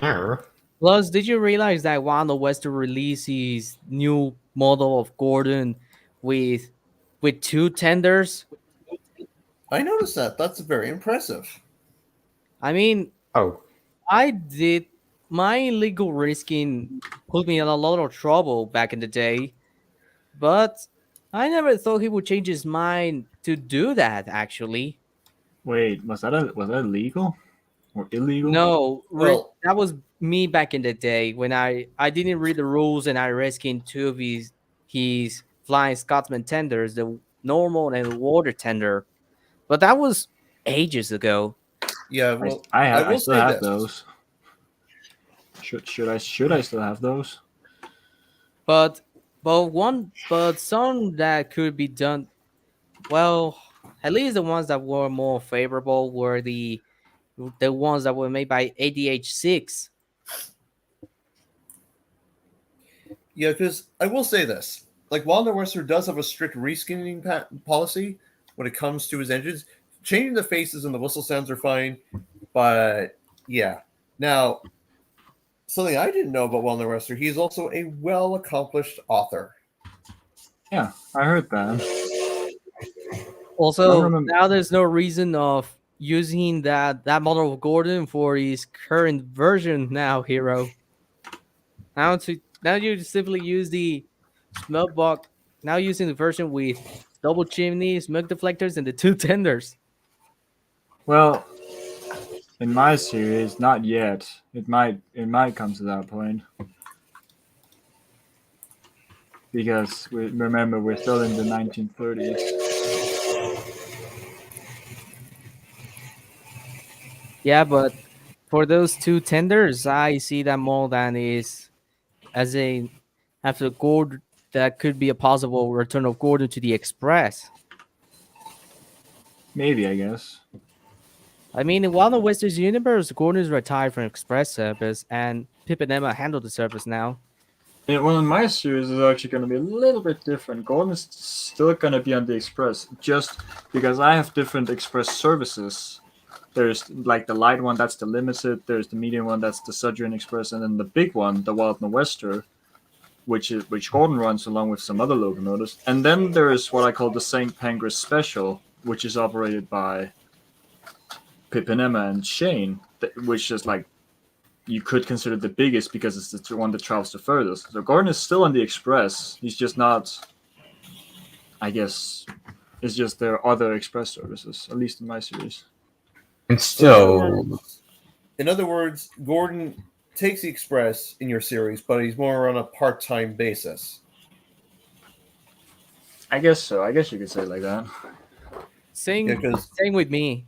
Arr. Plus, did you realize that Wanda Wester released his new model of Gordon with 2 tenders? I noticed that. That's very impressive. I mean, Oh, I did my legal risking put me in a lot of trouble back in the day, but I never thought he would change his mind to do that. Actually, Wait, was that legal or illegal? no, Well, that was me back in the day when I didn't read the rules and I risked 2 of his Flying Scotsman tenders, the normal and the water tender, but that was ages ago. yeah. Well, I will still say have this. those. Should I still have those? But some that could be done well. At least the ones that were more favorable were the ones that were made by ADH6. Yeah, because I will say this: like, Wanda Wester does have a strict reskinning policy when it comes to his engines. Changing the faces and the whistle sounds are fine, but yeah. Now, something I didn't know about Wanda Wester: he's also a well-accomplished author. Yeah, I heard that. Also, remember- now there's no reason of using that model of Gordon for his current version now, Hero. Now you simply use the smoke box. Now using the version with double chimney, smoke deflectors, and the 2 tenders. Well, in my series, not yet. It might come to that point. Because remember, we're still in the 1930s. Yeah, but for those 2 tenders, I see that more than is as a after Gordon that could be a possible return of Gordon to the Express. Maybe, I guess. I mean, in Wild Wester's universe, Gordon is retired from Express service, and Pip and Emma handle the service now. Yeah, well, in my series, is actually going to be a little bit different. Gordon is still going to be on the Express, just because I have different Express services. There's like the light one, that's the limited. There's the medium one, that's the Sojourn Express, and then the big one, the Wild Wester, which Gordon runs along with some other locomotives. And then there's what I call the St. Pancras Special, which is operated by Pip and Emma and Shane, which is like you could consider the biggest because it's the one that travels the furthest. So Gordon is still on the Express. He's just not. I guess it's just there are other Express services, at least in my series. And So still, in other words, Gordon takes the Express in your series, but he's more on a part-time basis. I guess so. I guess you could say it like that. Same, Yeah, 'cause- same with me.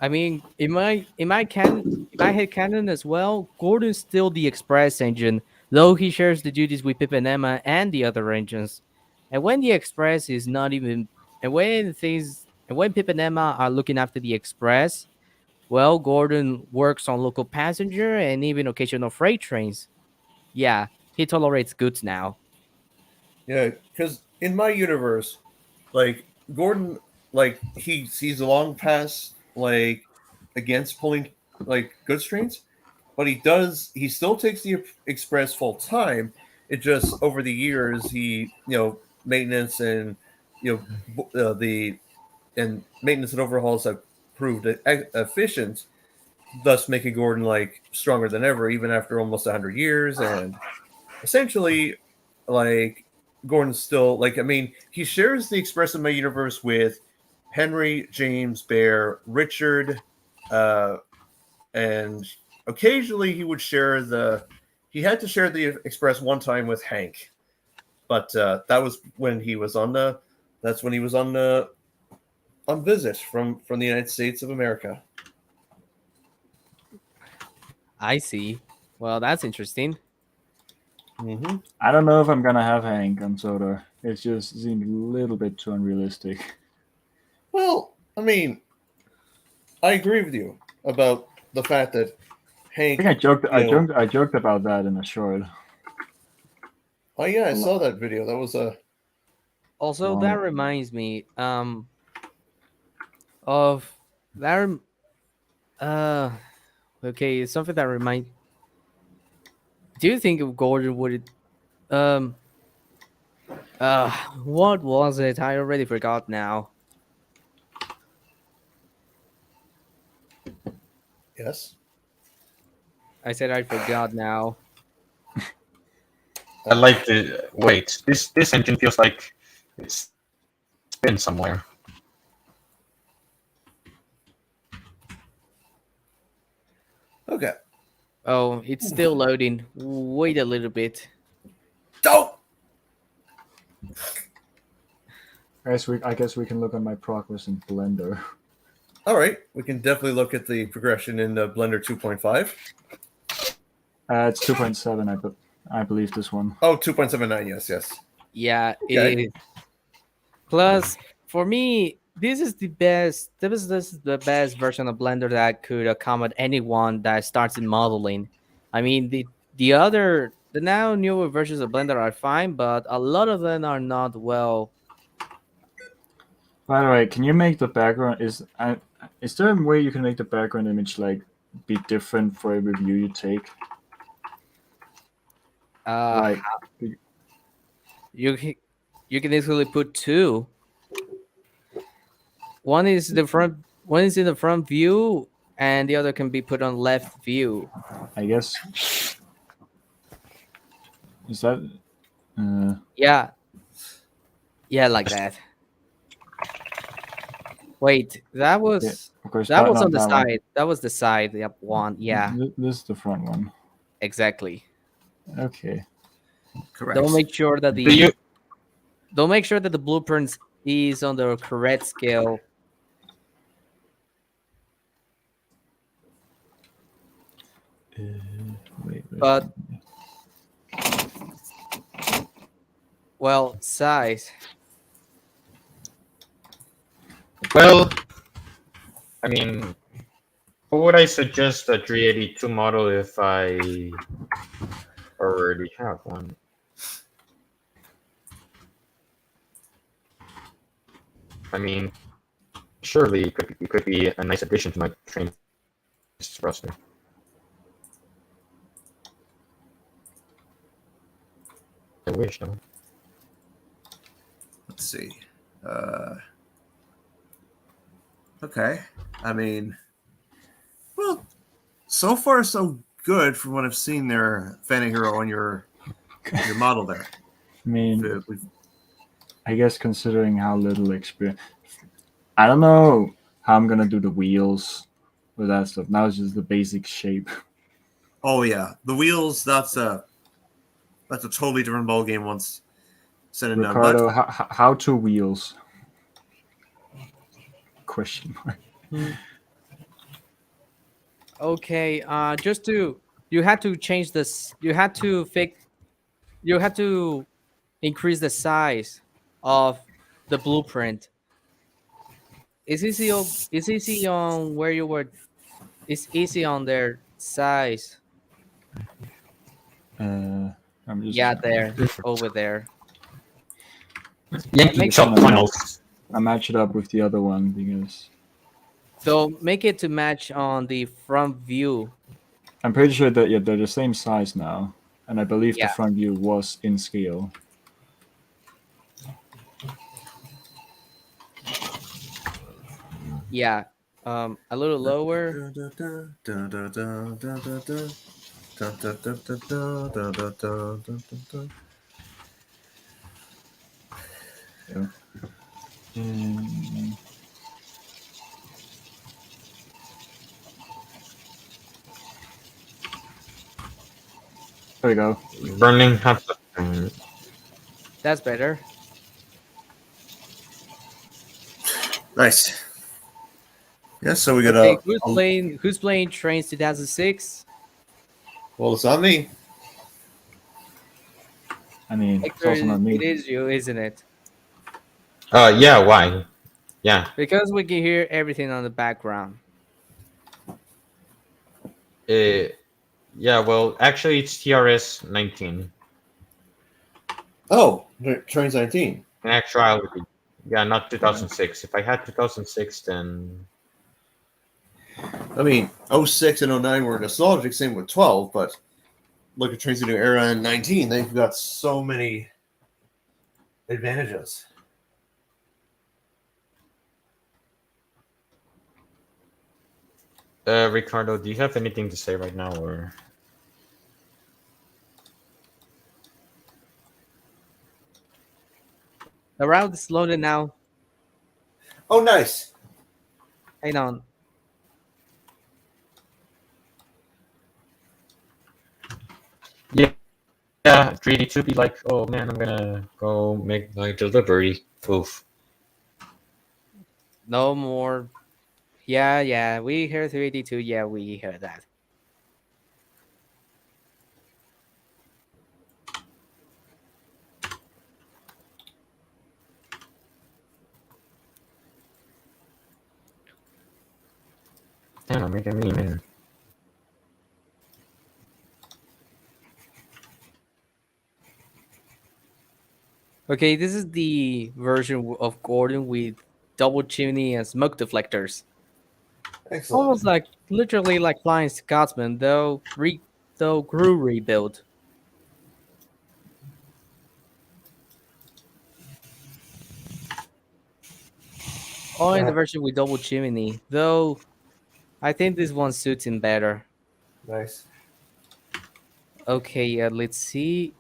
I mean, in my head canon as well, Gordon's still the Express engine, though he shares the duties with Pip and Emma and the other engines. And when the Express is not even, and when Pip and Emma are looking after the Express, well, Gordon works on local passenger and even occasional freight trains. Yeah, he tolerates goods now. Yeah, because in my universe, like Gordon, like he sees a long pass like against pulling like goods trains, but he still takes the Express full time. It just over the years maintenance and the and maintenance and overhauls have proved efficient, thus making Gordon like stronger than ever, even after almost 100 years. And essentially, like Gordon's still like, I mean, he shares the Express in my universe with Henry, James, Bear, Richard, and occasionally he would share he had to share the Express one time with Hank, but that was when he was on on visit from the United States of America. I see. Well, that's interesting. Mm-hmm. I don't know if I'm gonna have Hank on Soda. It just seemed a little bit too unrealistic. Well, I mean, I agree with you about the fact that I Hank. think I joked. You know, I joked about that in a short. Oh yeah, I saw that video. That was a Also, Wow. that reminds me of that. Okay, it's something that remind. Do you think if Gordon would um what was it? I already forgot now. yes. I said I forgot now. I like the wait. This engine feels like it's been somewhere. Okay. Oh, it's still loading. Wait a little bit. Don't. I guess we can look at my progress in Blender. All right, we can definitely look at the progression in the Blender 2.5. It's 2.7. I believe this one. Oh, 2.79. Yes, yes. Yeah, Okay. it is. Plus, for me, this is the best. This is the best version of Blender that could accommodate anyone that starts in modeling. I mean, the now newer versions of Blender are fine, but a lot of them are not well. By the way, can you make the background is there a way you can make the background image like be different for every view you take? Like You can- you can easily put two. One is the front. One is in the front view, and the other can be put on left view. I guess is that Yeah, yeah, like that. Wait, that was of course that was not on the that one. side. That was the side. Yep, one. Yeah, This is the front one. exactly. Okay. Correct. Don't make sure that Do you? the blueprints is on the correct scale. Wait. But well, size. Well, I mean, would I suggest a 382 model if I already have one? I mean, surely it could be a nice addition to my train roster. I wish, though. Let's see. Okay. I mean, well, so far so good from what I've seen there, Fanny Hero, on your model there. I mean, I guess considering how little experience, I don't know how I'm gonna do the wheels with that stuff. Now it's just the basic shape. Oh yeah, the wheels. That's a totally different ball game once said and done. Ricardo, But how to wheels? Question mark. Okay, you had to change this. You had to increase the size of the blueprint. Is easy on where you were. It's easy on their size. I'm just. Yeah, there, over there. Yankee Make chop it- tunnels. I match it up with the other one because So make it to match on the front view. I'm pretty sure that they're the same size now, and I believe Yeah. the front view was in scale. Yeah. A little lower. Yeah. Mm, there we go. Burning hot. That's better. nice. Yeah, so we got Okay, a. who's playing Trains 2006? Well, it's on me. I mean, it's Hector, also not it me. is you, isn't it? Yeah. Why? Yeah. Because we can hear everything on the background. Yeah. Well, actually, it's TRS 19. Oh, Trains 19. In actuality, yeah, not 2006. If I had 2006, then I mean, 06 and 09 were nostalgic. Same with 12, but look at Trains to New Era and 19. They've got so many advantages. Ricardo, do you have anything to say right now, or? The route is loaded now. Oh, nice. Hang on. Yeah, greedy to be like, oh man, I'm gonna go make my delivery. Oof. No more. Yeah. We heard 382. Yeah, we heard that. Damn, I'm making me, man. Okay, this is the version of Gordon with double chimney and smoke deflectors. Excellent. Almost like literally like Flying Scotsman, though Gru rebuilt. Or in the version with double chimney, though I think this one suits him better. Nice. Okay, yeah, let's see.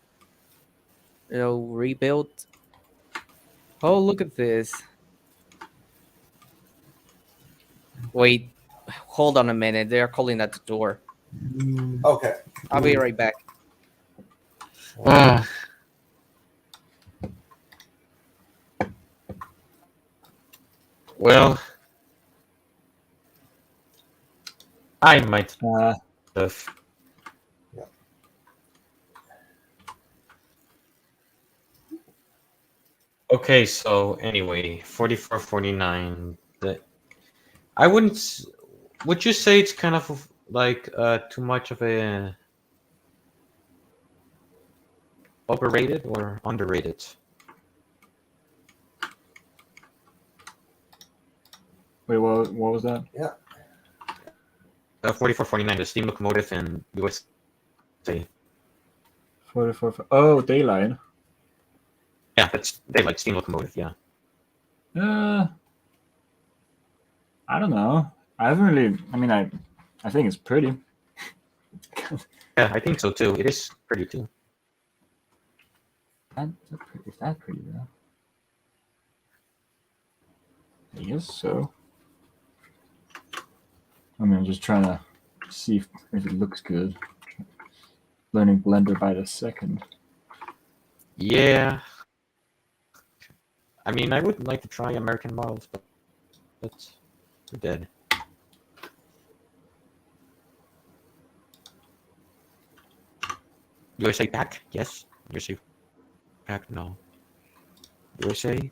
Rebuilt. Oh, look at this. Wait, hold on a minute. They are calling at the door. Okay. I'll be right back. Well, I might have. Okay, so anyway, 44, 49. I wouldn't. Would you say it's kind of like too much of a overrated or underrated? Wait, what was that? Yeah. 44, 49, the steam locomotive in USA. 44. Oh, Daylight. Yeah, they like steam locomotive. Yeah. I don't know. I haven't really. I mean, I think it's pretty. Yeah, I think so too. It is pretty too. Is that pretty though? I guess so. I mean, I'm just trying to see if it looks good. Learning Blender by the second. Yeah. I mean, I would like to try American models, but we're dead. USA pack? Yes. USA pack? No. USA?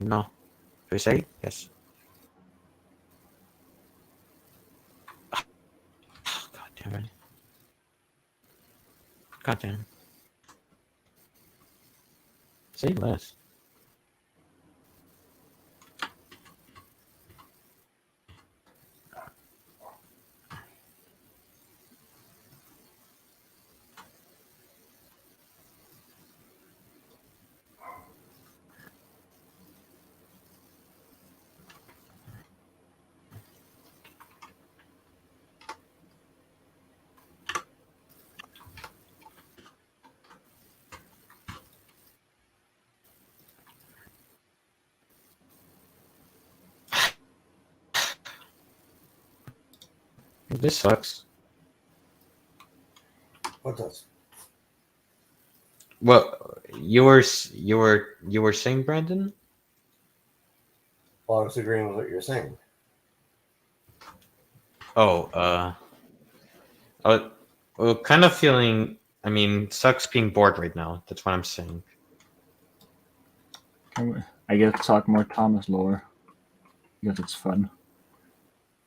No. USA? Yes. God damn it. God damn. Say less. This sucks. What does? Well, you were saying, Brandon? Well, I was agreeing with what you're saying. Oh, well, kind of feeling. I mean, sucks being bored right now. That's what I'm saying. I get to talk more Thomas lore because it's fun.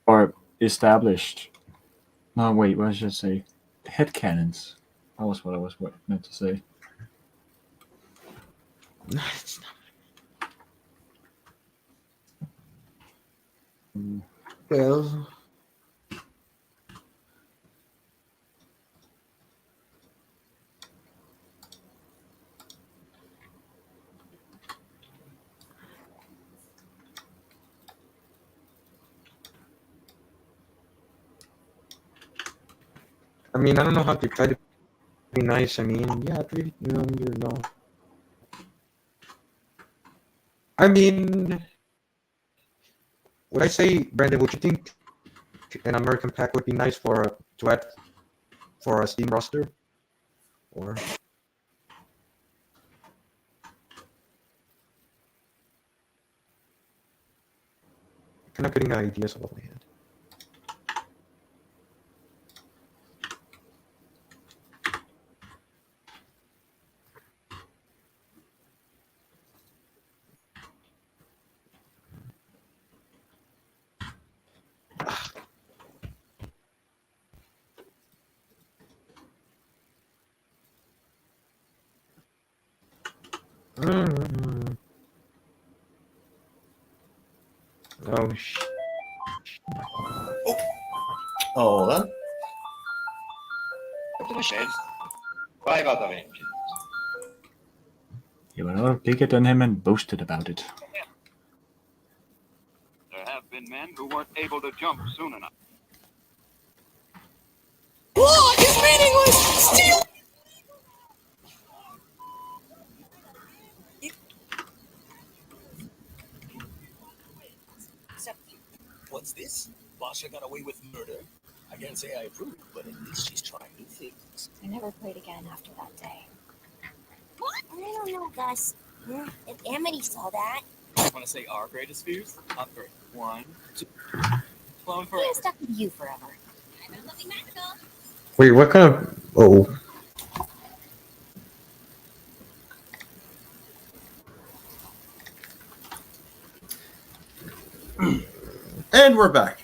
Or established. No, wait, what should I say? Headcanons. That was what I was meant to say. It's not. Well, I mean, I don't know how to try to be nice. I mean, yeah, really, you know. I mean, would I say, Brandon? Would you think an American pack would be nice to add for a Steam roster, or? Kind of getting ideas above my head. Mm. Oh sh. Oh, that. He went out bigger than him and boasted about it. There have been men who weren't able to jump soon enough. What is meaningless? Steal. What's this? Basha got away with murder? I can't say I approve, but at least she's trying new things. I never played again after that day. What? I don't know, Gus. If Amity saw that. Want to say our greatest fears? On three. 1, 2. Clone He forever. is stuck with you forever. Wait, what kind of? Oh. And we're back.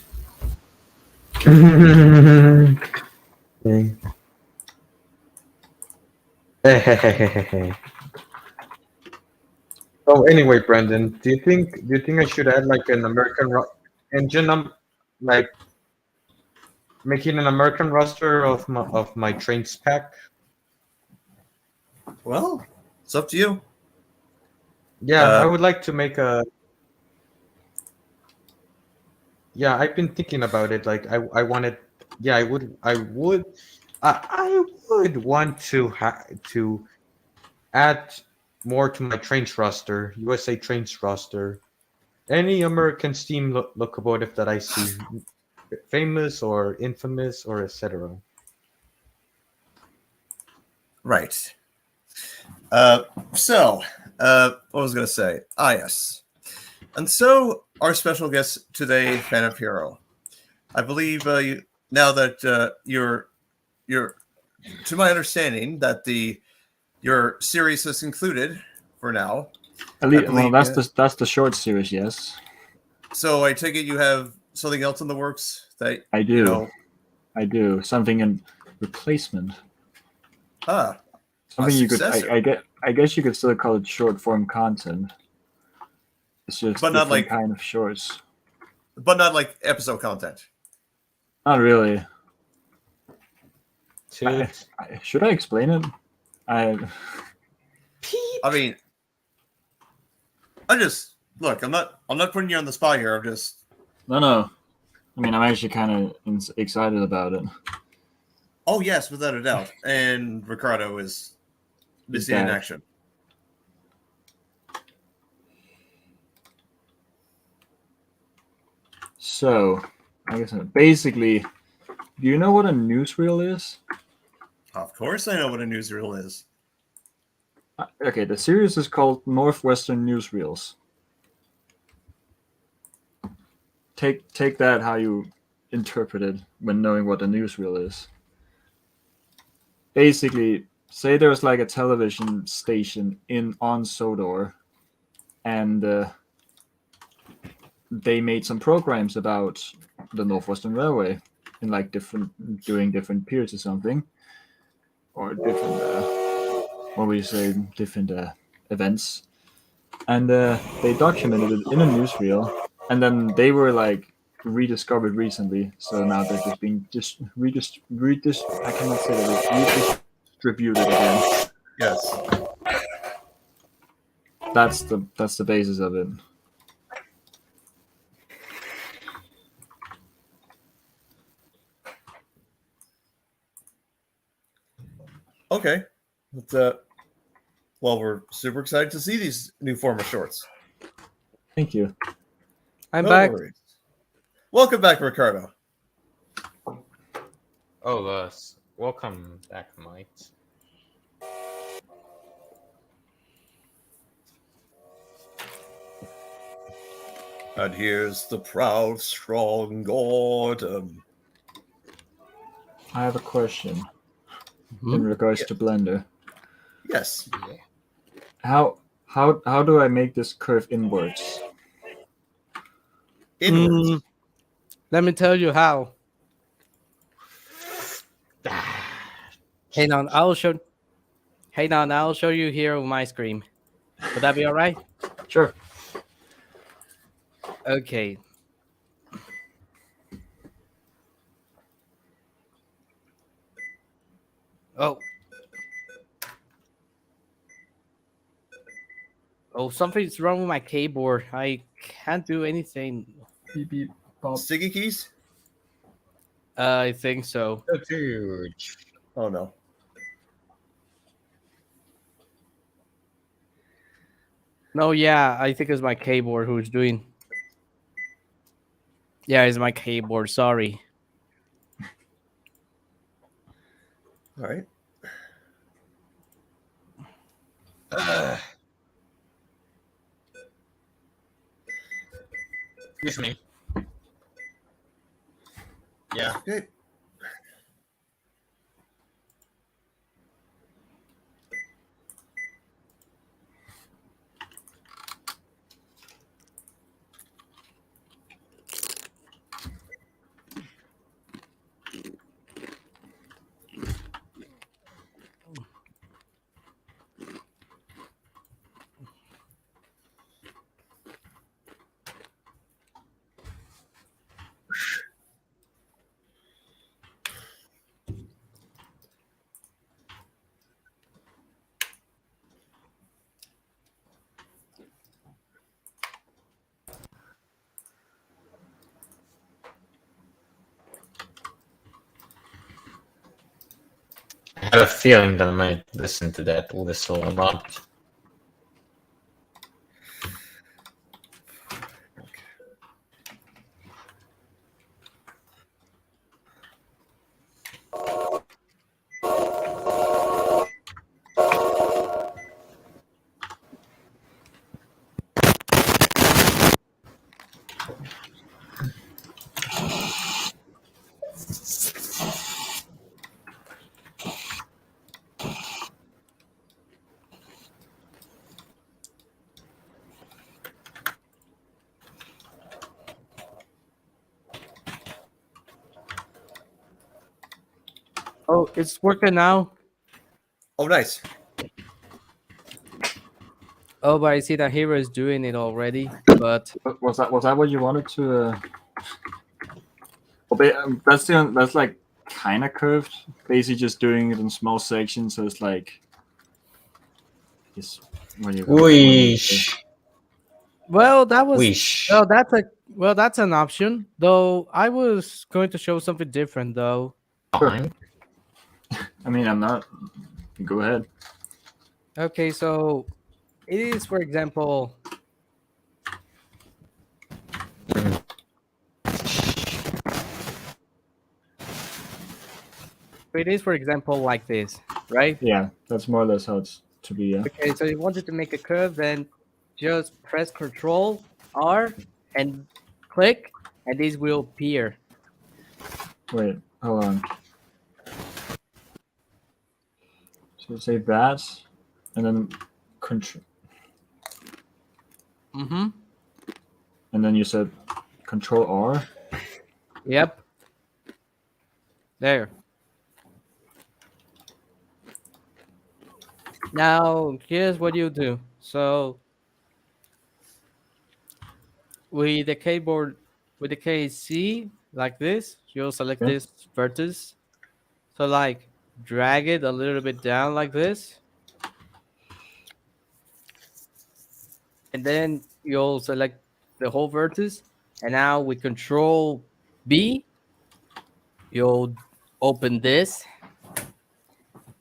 Oh, anyway, Brandon, do you think I should add like an American engine, like making an American roster of my trains pack? Well, it's up to you. Yeah, I would like to make a. Yeah, I've been thinking about it. Like, I wanted. Yeah, I would want to add more to my trains roster, USA trains roster. Any American Steam locomotive that I see, famous or infamous or etc. Right. So, what was I going to say? Ah, yes. And so, our special guest today, Fan of Hero. I believe now that you're, to my understanding, that your series is concluded for now. At least, well, believe, that's the short series, yes. So I take it you have something else in the works that I do. You know, I do something in replacement. Something you could. successor. I guess you could still call it short form content. It's just But not different like- kind of shorts. but not like episode content. Not really. Toot. Should I explain it? I mean, I'm not putting you on the spot here. I'm just. No. I mean, I'm actually kind of excited about it. Oh yes, without a doubt. And Ricardo is missing in back. action. So, I guess basically, do you know what a newsreel is? Of course, I know what a newsreel is. Okay, the series is called Northwestern Newsreels. Take that how you interpret it when knowing what a newsreel is. Basically, say there's like a television station on Sodor, and they made some programs about the Northwestern Railway in like during different periods or something, or different different events, and they documented it in a newsreel, and then they were like rediscovered recently, so now they're just being I cannot say that, redistributed again. Yes. That's the basis of it. Okay. But, well, we're super excited to see these new former shorts. Thank you. I'm No back. worries. Welcome back, Ricardo. Oh, welcome back, Mike. And here's the proud, strong autumn. I have a question in regards to Blender. Yes. How do I make this curve inwards? Inwards. Let me tell you how. Hang on, I'll show you here on my screen. Would that be all right? Sure. Okay. Oh. Oh, something's wrong with my keyboard. I can't do anything. Beep, beep, pop. Sticky keys? I think so. So huge. Oh, no. No, yeah, I think it's my keyboard who's doing. Yeah, it's my keyboard. Sorry. All right. Excuse me. Yeah. Okay. I had a feeling that I might listen to that whistle a lot. Oh, it's working now. Oh, nice. Oh, but I see that Hero is doing it already. But Was that what you wanted to? That's like kind of curved. Basically, just doing it in small sections. So it's like, what do you call it? Wish. well, that was Wish. that's an option. Though I was going to show something different though. Fine. I mean, I'm not. Go ahead. Okay, so it is, for example, like this, right? Yeah, that's more or less how it's to be. Yeah. Okay, so you wanted to make a curve, then just press Control R and click, and this will appear. Wait, hold on. So say that, and then control, Mm-hmm. and then you said Control R. Yep. There. Now, here's what you do. So, with the keyboard, with the KC, like this, you'll select Okay. this vertex. So, like, drag it a little bit down like this. And then you'll select the whole vertex. And now with Control B, you'll open this.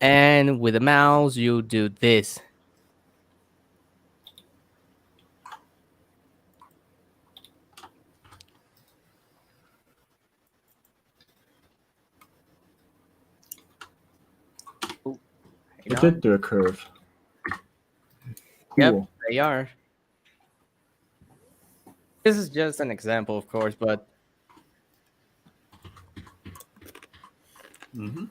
And with the mouse, you do this. You did do a curve. Yep, Cool. they are. This is just an example, of course, but Mm-hmm.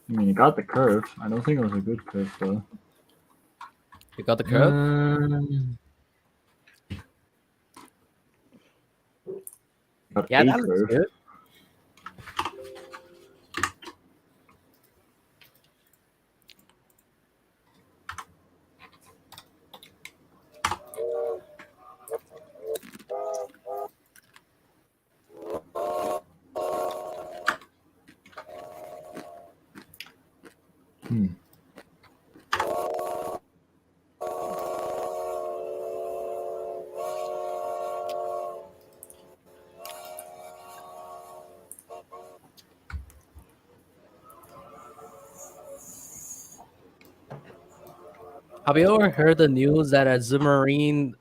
I mean, you got the curve. I don't think it was a good curve though. you got the curve. Got Yeah, a that looks curve. good. Have you ever heard the news that a submarine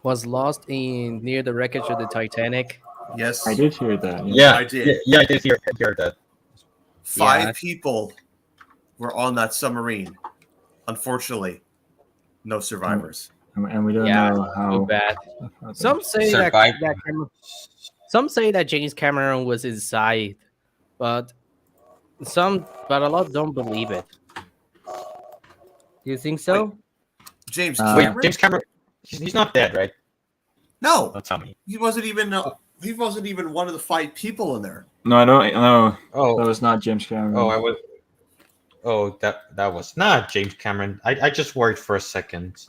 was lost in near the wreckage of the Titanic? Yes. I did hear that. Yeah, I did. Yeah, I did hear that. 5 Yeah. people were on that submarine. Unfortunately, no survivors. And we don't Yeah, know too how. bad. Some say that, Survive. some say that James Cameron was inside, but a lot don't believe it. Do you think so? James Uh, Wait, Cameron? James Cameron, he's not dead, right? No, Don't tell me. he wasn't even. He wasn't even one of the 5 people in there. No, I don't. No, Oh, that was not James Cameron. oh, I was. Oh, that was not James Cameron. I just worried for a second.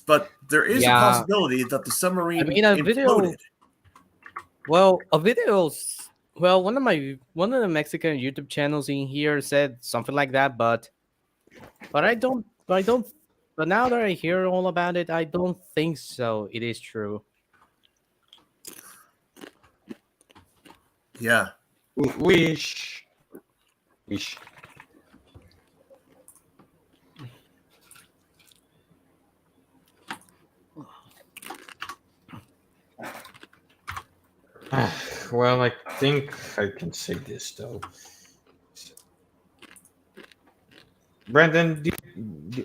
But there is Yeah. a possibility that the submarine I mean, a video. imploded. Well, one of the Mexican YouTube channels in here said something like that, but I don't, but now that I hear all about it, I don't think so. It is true. Yeah. Wish. Well, I think I can say this though. Brandon,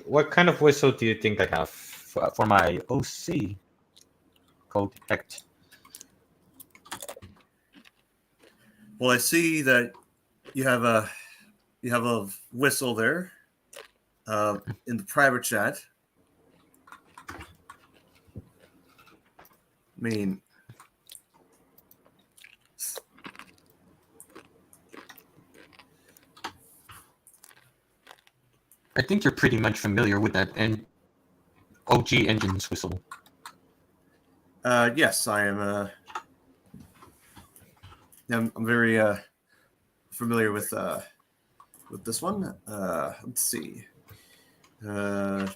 what kind of whistle do you think I have for my OC code detect? Well, I see that you have a whistle there in the private chat. I mean, I think you're pretty much familiar with that and OG engine's whistle. Yes, I am. I'm very familiar with this one. Let's see. Let's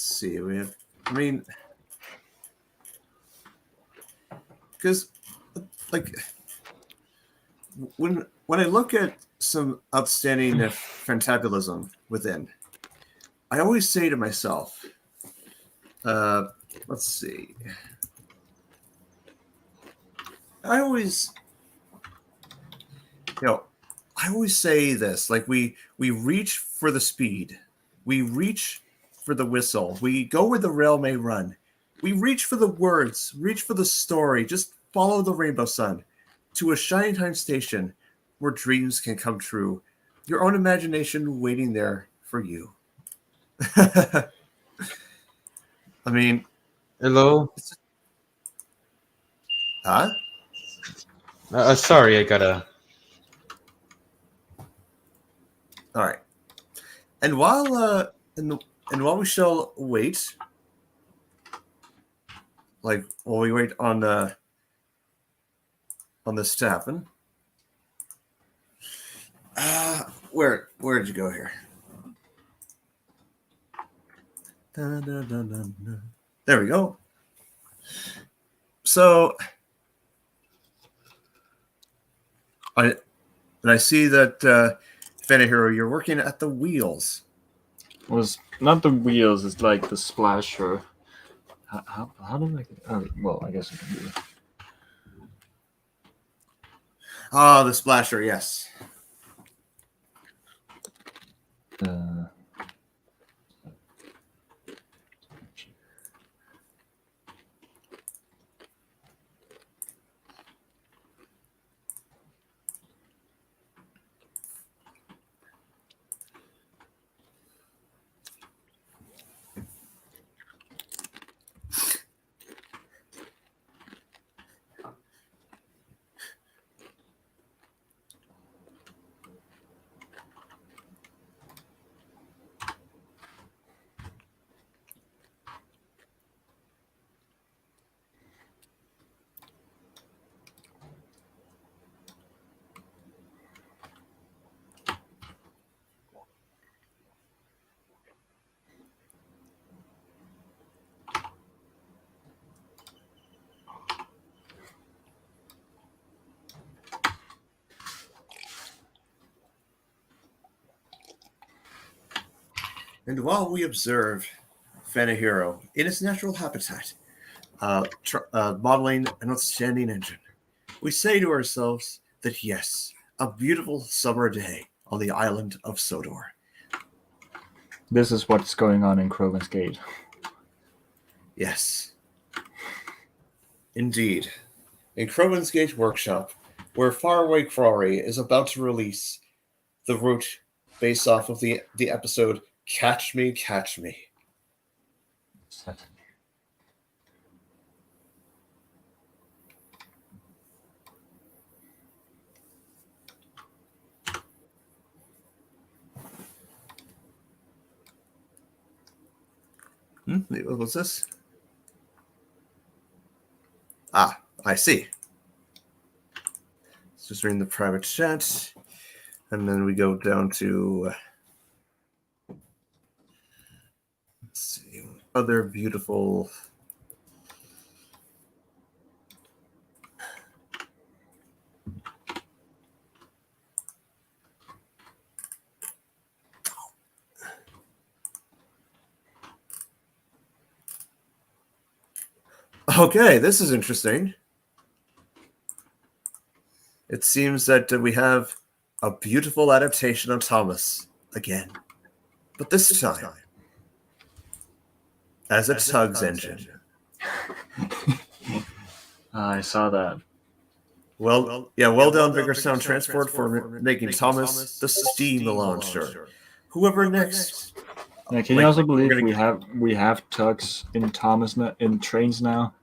see. We have. I mean, because like when I look at some outstanding fantabulism within, I always say to myself, let's see. I always say this, like we reach for the speed, we reach for the whistle, we go where the rail may run, we reach for the words, reach for the story, just follow the rainbow sun to a shining time station where dreams can come true, your own imagination waiting there for you. I mean, Hello? huh? Sorry, I gotta... All right. And while while we shall wait, like while we wait on this to happen, where did you go here? Dun, dun, dun, dun, dun. There we go. So I see that Hero, you're working at the wheels. Was not the wheels. It's like the splasher. How do I? Oh, well, I guess I can do it. Ah, the splasher. Yes. And while we observe Hero in its natural habitat, modeling an outstanding engine, we say to ourselves that yes, a beautiful summer day on the island of Sodor. This is what's going on in Krogan's Gate. Yes. Indeed. In Krogan's Gate Workshop, where Faraway Quarry is about to release the route based off of the episode Catch Me, Catch Me. What was this? Ah, I see. Let's just read the private chat. And then we go down to let's see, other beautiful. Okay, this is interesting. It seems that we have a beautiful adaptation of Thomas again, but this time as a Tugs engine. I saw that. Well done, Bigger Sound Transport, for making Thomas the steam launcher. Whoever next. Yeah, can you also believe we have tugs in Thomas in trains now?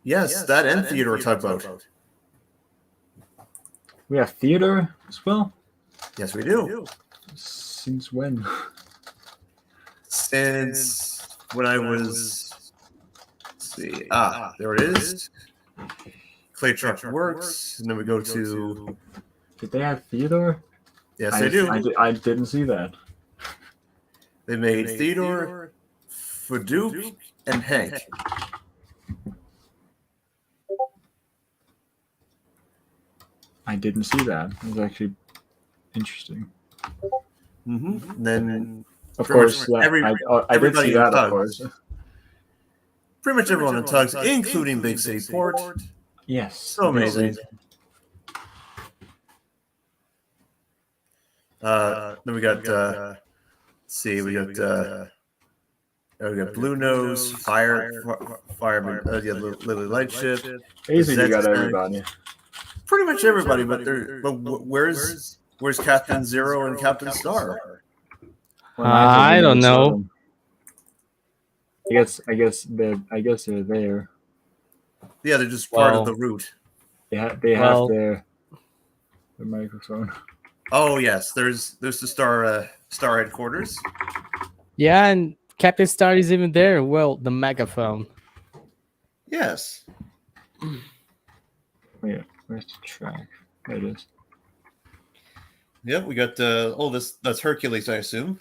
Yes, that and Theodore Tugboat. We have theater as well. Yes, we do. Since when? Since when I was, let's see, there it is. Clay Truck Works, and then we go to. Did they have Theodore? Yes, they do. I didn't see that. They made Theodore, Fadouk, and Hank. I didn't see that. It was actually interesting. Mm-hmm. And then, Of Pretty course, much I did everybody see in that. Of Tugs. course, pretty much everyone in Tugs, including Big City Port. yes. So amazing. Then we got, let's see, we got Blue Nose, Fireman, Lily Lightship. Basically, you got Zed everybody. Pretty much everybody, but where's Captain Zero and Captain Star? Well, mine's I in don't know. Minnesota. I guess they're there. Yeah, they're just part of Well, the route. They have Well- their microphone. Oh yes, there's the Star headquarters. Yeah, and Captain Star is even there. Well, the megaphone. Yes. Wait, where's the track? There it is. Yep, we got that's Hercules, I assume.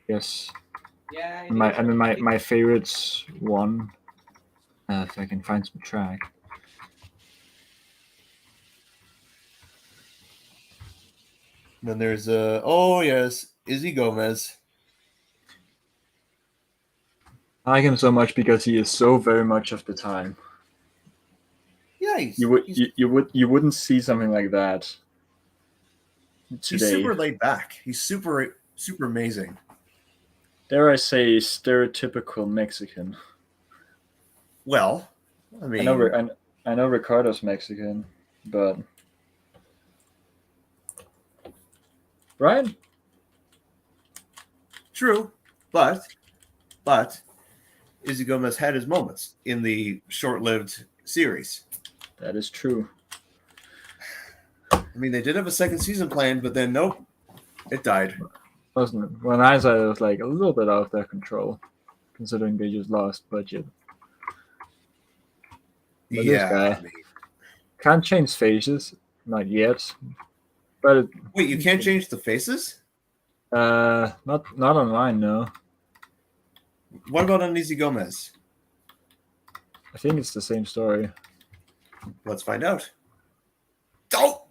Yes. Yeah. My favorites one. If I can find some track. And then there's oh yes, Izzy Gomez. I like him so much because he is so very much of the time. Yeah, You wouldn't see something like that he's today. super laid back. He's super amazing. Dare I say, stereotypical Mexican. Well, I mean, I know Ricardo's Mexican, but right? true, but Izzy Gomez had his moments in the short-lived series. That is true. I mean, they did have a second season planned, but then nope, it died. Wasn't it? When I said it was like a little bit out of their control, considering they just lost budget. But this guy I mean, can't change faces, not yet. But wait, you can't change the faces? not online, no. What about on Izzy Gomez? I think it's the same story. Let's find out. Oh,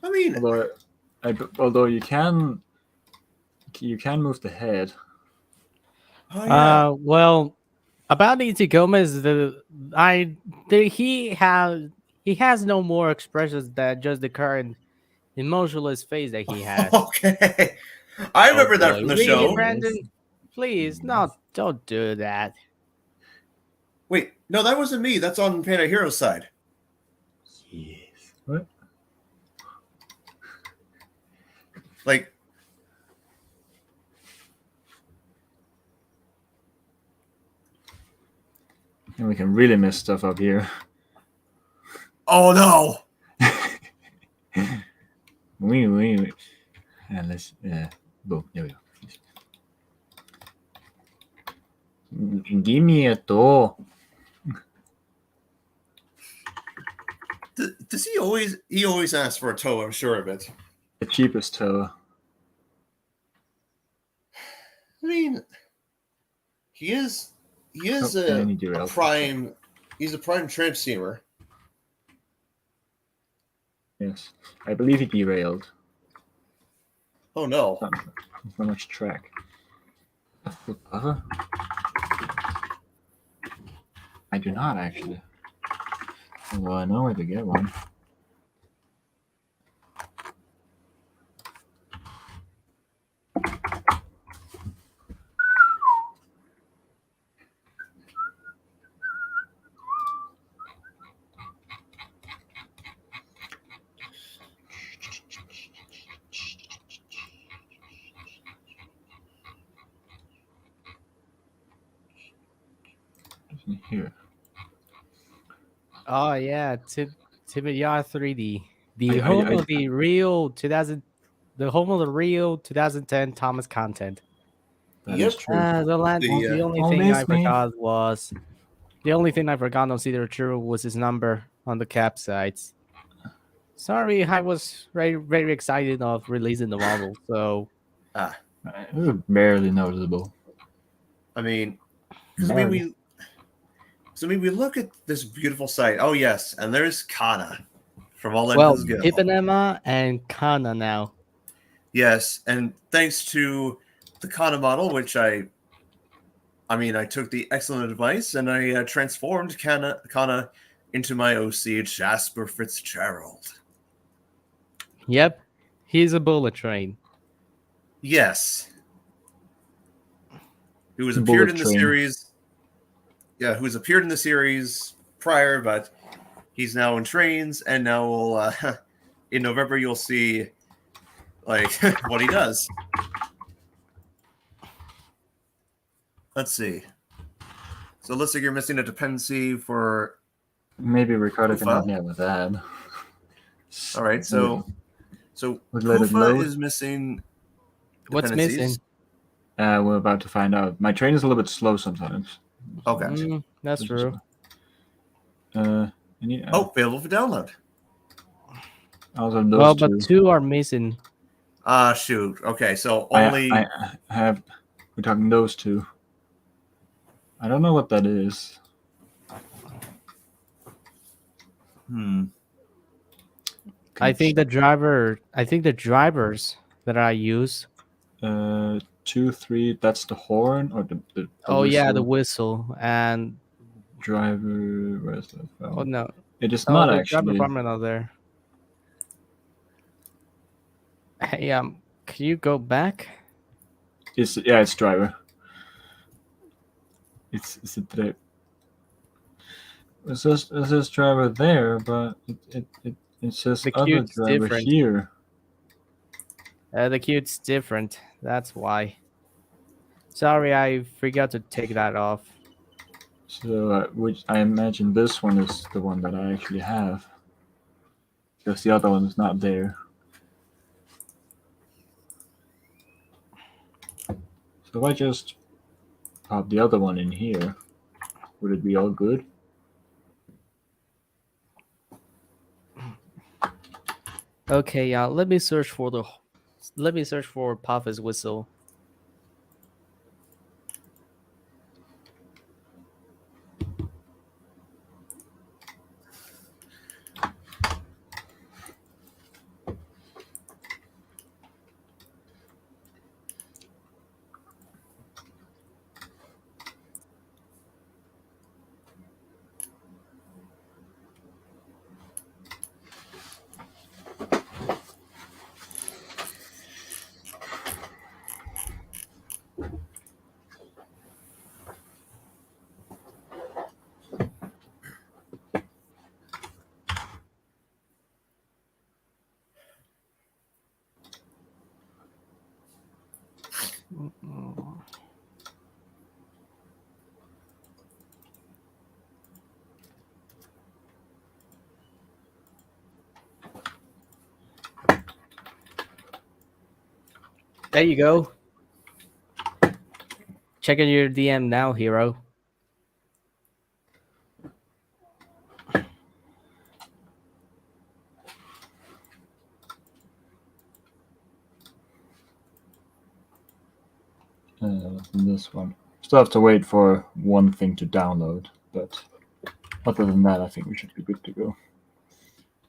I mean, Although you can move the head. oh, yeah. Well, about Izzy Gomez, he has no more expressions than just the current emotionless face that he has. Okay, I remember that boy. from the Really, show. Brandon, please, don't do that. Wait, no, that wasn't me. That's on Panda Hero's side. Yes. What? Like, And we can really mess stuff up here. oh no. Wait. And let's boom, there we go. Give me a toe. Does he always ask for a toe? I'm sure of it. The cheapest toe. I mean, he is Oh, I need your a help. prime. He's a prime transceiver. Yes. I believe he derailed. Oh no. There's not much track. A foot buffer? I do not actually. Well, I know where to get one. Here. Oh yeah, Tibet Yard 3D. The I- home I- of the real 2000, the home of the real 2010 Thomas content. That Yep. is true. The only Oh, thing I miss me. forgot was the only thing I forgot on Cedar True was his number on the cap sites. Sorry, I was very excited of releasing the model. So It was barely noticeable. I mean, because we look at this beautiful site. Oh yes, and there's Kana from All well, Engines Go. Pip and Emma and Kana now. Yes, and thanks to the Kana model, which I took the excellent advice and I transformed Kana into my OC Jasper Fitzgerald. Yep, he's a bullet train. Yes, who has Bullet appeared in the train. series. Yeah, who's appeared in the series prior, but he's now in trains, and now we'll in November you'll see like what he does. Let's see. So it looks like you're missing a dependency for. Maybe Ricardo can Ufa? help me out with that. All right, so Would let it Kufa load? is missing. What's dependencies. missing? We're about to find out. My train is a little bit slow sometimes. Okay. That's true. I need, Available for download. Also, those Well, two. but two are missing. Shoot. Okay, so I only. have. We're talking those two. I don't know what that is. I think the drivers that I use. 2, 3. That's the horn or the Oh yeah, the whistle. whistle and Driver. Where's the phone? oh no, It is oh not the driver actually. department out there. Hey, can you go back? It's driver. It's a driver. It says driver there, but it says The other cute's driver different. here. The cute's different. That's why. Sorry, I forgot to take that off. So, which I imagine this one is the one that I actually have, because the other one is not there. So if I just pop the other one in here, would it be all good? Okay, let me search for Puff's whistle. There you go. Checking your DM now, hero. This one. Still have to wait for one thing to download, but other than that, I think we should be good to go.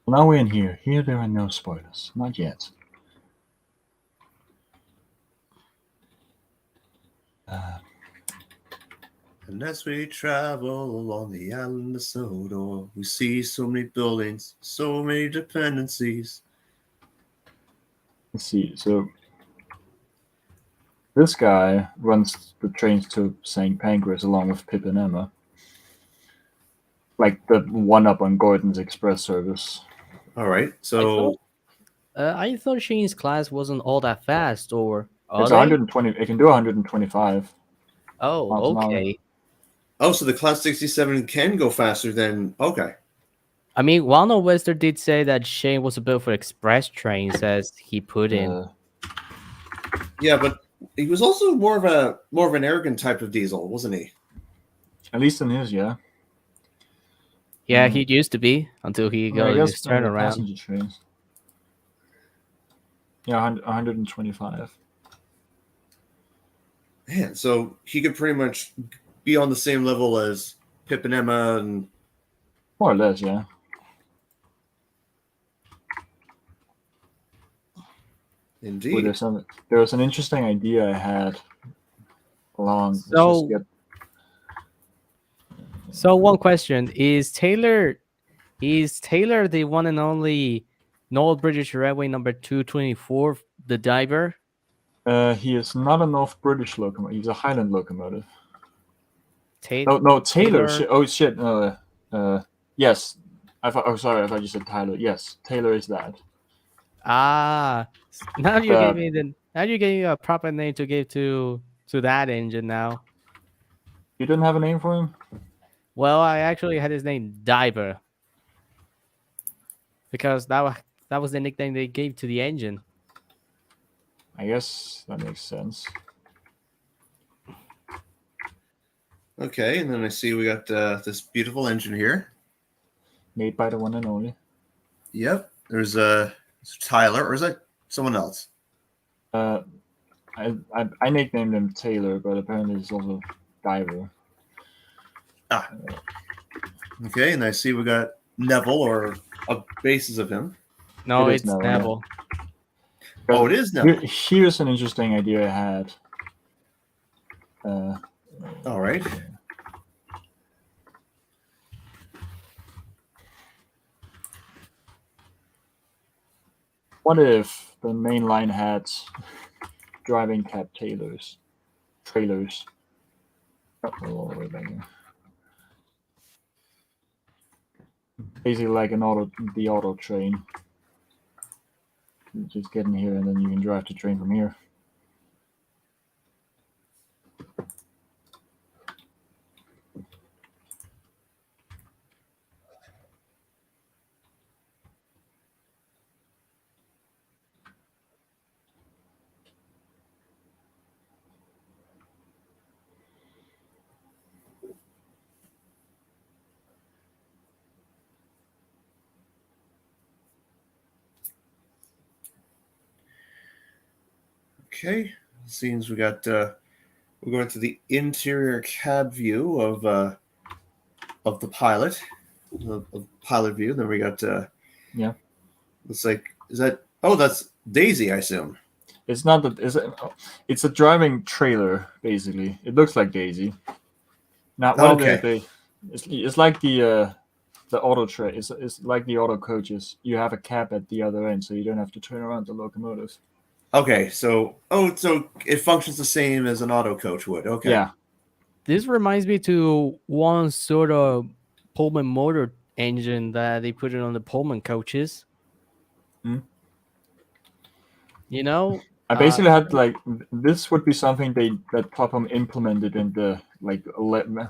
Now we're in here. Here there are no spoilers. Not yet. And as we travel along the island of Sodor, we see so many buildings, so many dependencies. Let's see. So this guy runs the trains to St. Pancras along with Pip and Emma. Like the one up on Gordon's Express service. All right, so I thought Shane's class wasn't all that fast, or It's 120. It can do 125. Oh, miles an hour. okay. so the Class 67 can go faster than okay. I mean, Walnut Wester did say that Shane was built for express trains, as he put in. Yeah, but he was also more of an arrogant type of diesel, wasn't he? At least in his, yeah. Yeah, he used to be until he I got guess his turnaround. passenger trains. Yeah, 125. Man, so he could pretty much be on the same level as Pip and Emma, and More or less, yeah. indeed. There was an interesting idea I had along. So one question is Taylor the one and only North British Railway number 224, the diver? He is not a North British locomotive. He's a Highland locomotive. Taylor. No, Taylor. Oh shit. Yes. Sorry. I thought you said Tyler. Yes, Taylor is that. Now you gave me a proper name to give to that engine now. You didn't have a name for him? Well, I actually had his name Diver because that was the nickname they gave to the engine. I guess that makes sense. Okay, and then I see we got this beautiful engine here. Made by the one and only. Yep. There's Tyler, or is that someone else? I nicknamed him Taylor, but apparently he's also Diver. Okay, and I see we got Neville, or a basis of him. No, It is it's Neville. Neville. Oh, it is Neville. Here's an interesting idea I had. All right. What if the main line had driving cab trailers? Oh, all the way back here. Basically like the auto train. You just get in here and then you can drive the train from here. Okay. Seems we got we're going to the interior cab view of the pilot, of pilot view. Then we got Yeah. Looks like that's Daisy, I assume. It's not it's a driving trailer basically. It looks like Daisy. Now, Okay. It's like the auto tray. It's like the auto coaches. You have a cab at the other end, so you don't have to turn around the locomotives. Okay, so it functions the same as an auto coach would. Okay. Yeah. This reminds me to one sort of Pullman motor engine that they put it on the Pullman coaches. Hmm. You know, I basically had this would be something that Topham implemented in the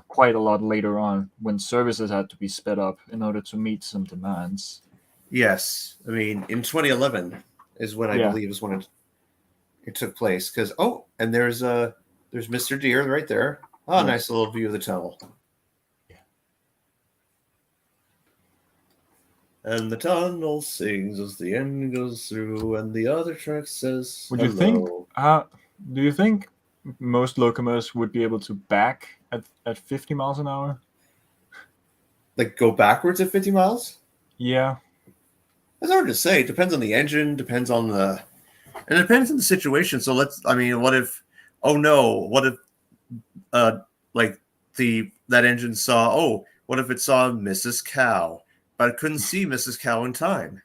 quite a lot later on when services had to be sped up in order to meet some demands. Yes, I mean in 2011 is when I believe is when it took place. Because and there's Mr. Deere right there. Oh, nice little view of the tunnel. Yeah. And the tunnel sings as the end goes through, and the other track says, Would you think? Do you think most locomotives would be able to back at 50 miles an hour? Like go backwards at 50 miles? Yeah. It's hard to say. It depends on the engine. Depends on it depends on the situation. So what if? Oh no! What if? That engine saw. Oh, what if it saw Mrs. Cow, but it couldn't see Mrs. Cow in time?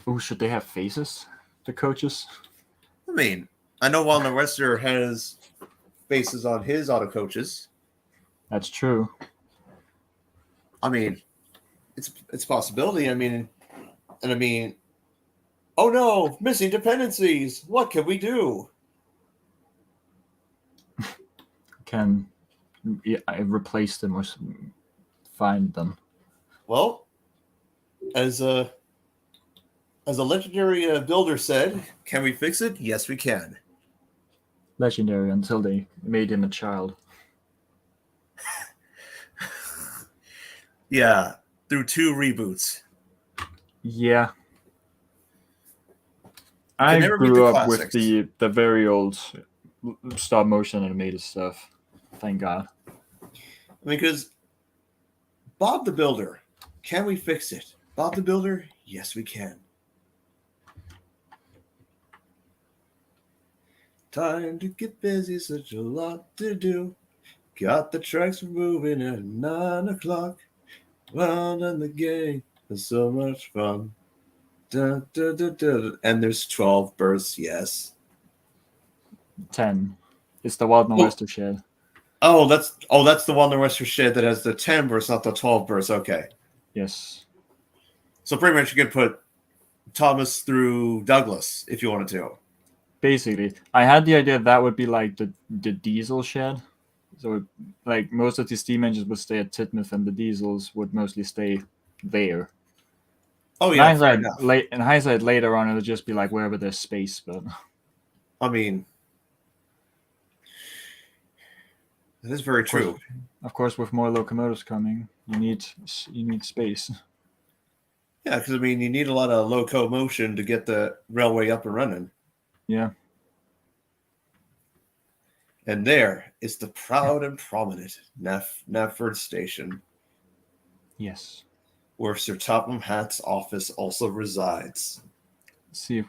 Oh, should they have faces? The coaches? I mean, I know Walnut Wester has faces on his auto coaches. That's true. I mean, it's a possibility. I mean, oh no, missing dependencies. What can we do? Can replace them or find them. Well, as a legendary builder said, can we fix it? Yes, we can. Legendary until they made him a child. Yeah, through 2 reboots. Yeah. can I never beat grew the up with classics. the very old stop motion animated stuff. Thank God. I mean, because Bob the Builder, can we fix it? Bob the Builder, yes, we can. Time to get busy, such a lot to do. Got the tracks moving at 9 o'clock. Well done, the game was so much fun. Da, da, da, da. And there's 12 bursts, yes. 10. It's the Wild Western shed. Oh, that's the one the Western shed that has the 10 bursts, not the 12 bursts. Okay. Yes. So pretty much you could put Thomas through Douglas if you wanted to. Basically, I had the idea that would be like the diesel shed. So, like, most of the steam engines would stay at Titmuth, and the diesels would mostly stay there. Oh In yeah, hindsight, later on, it'll just be like wherever there's space. But I mean, that is very true. Of course, with more locomotives coming, you need space. Yeah, because I mean, you need a lot of locomotion to get the railway up and running. Yeah. And there is the proud and prominent Knapford Station. Yes. Where Sir Topham Hatt's office also resides. Let's see if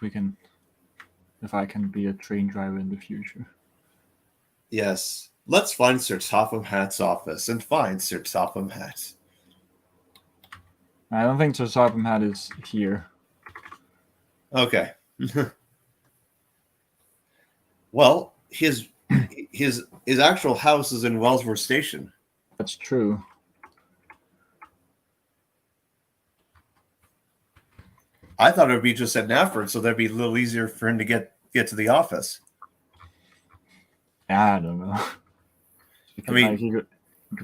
I can be a train driver in the future. Yes. Let's find Sir Topham Hatt's office and find Sir Topham Hatt. I don't think Sir Topham Hatt is here. Okay. Well, his actual house is in Wellsworth Station. That's true. I thought it would be just at Knapford, so that'd be a little easier for him to get to the office. I don't know. I mean, like, he could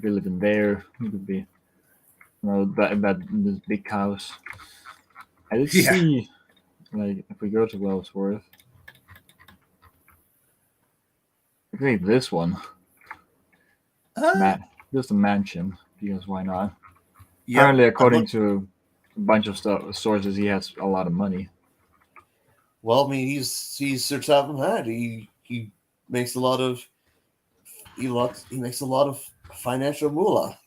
be living there. He could be, that this big house. I did see, like, if we go to Wellsworth, I think this one, just a mansion, because why not? Yep. Apparently, according to a bunch of sources, he has a lot of money. Well, I mean, he's Sir Topham Hatt. He makes a lot of financial moolah.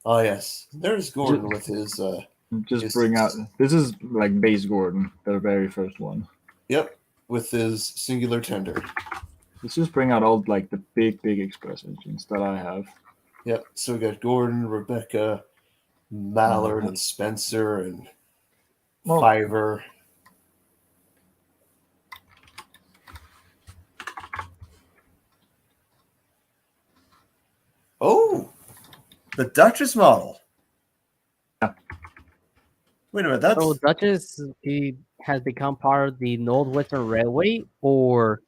Oh yes, there's Gordon with his. Bring out. This is like base Gordon, the very first one. Yep, with his singular tender. Let's just bring out all like the big express engines that I have. Yep. So we got Gordon, Rebecca, Mallard, and Spencer, and Fiver. Oh, the Duchess model. Yeah. Wait a minute. That's so Duchess. He has become part of the Northwestern Railway, or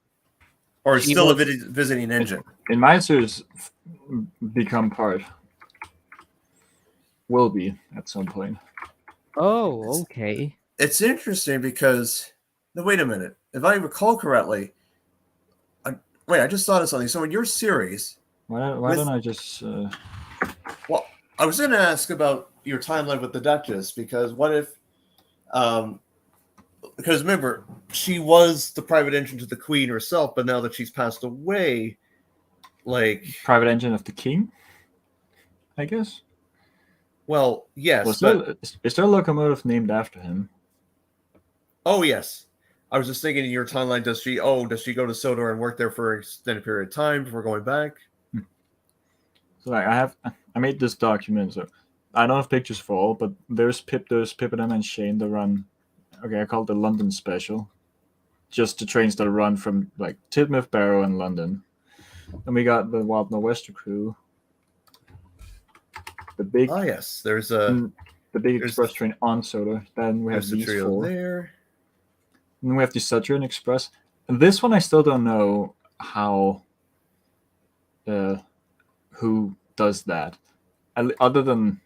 it's still a visiting engine. In my series, become part. Will be at some point. Oh, okay. It's interesting because wait a minute. If I recall correctly, I just thought of something. So in your series, why don't I just? Well, I was going to ask about your timeline with the Duchess, because what if, because remember, she was the private engine to the Queen herself, but now that she's passed away, like private engine of the King, I guess. Well, yes. Is there a locomotive named after him? Oh, yes. I was just thinking in your timeline, does she go to Sodor and work there for an extended period of time before going back? So like, I made this document, so I don't have pictures for all, but there's Pippin and Shane that run. Okay, I call it the London Special. Just the trains that run from like Titmuth, Barrow, and London. And we got the Wild Northwester crew. The big there's the big express train on Sodor. Then we have these four there. And then we have the Southern Express. And this one I still don't know how who does that, other than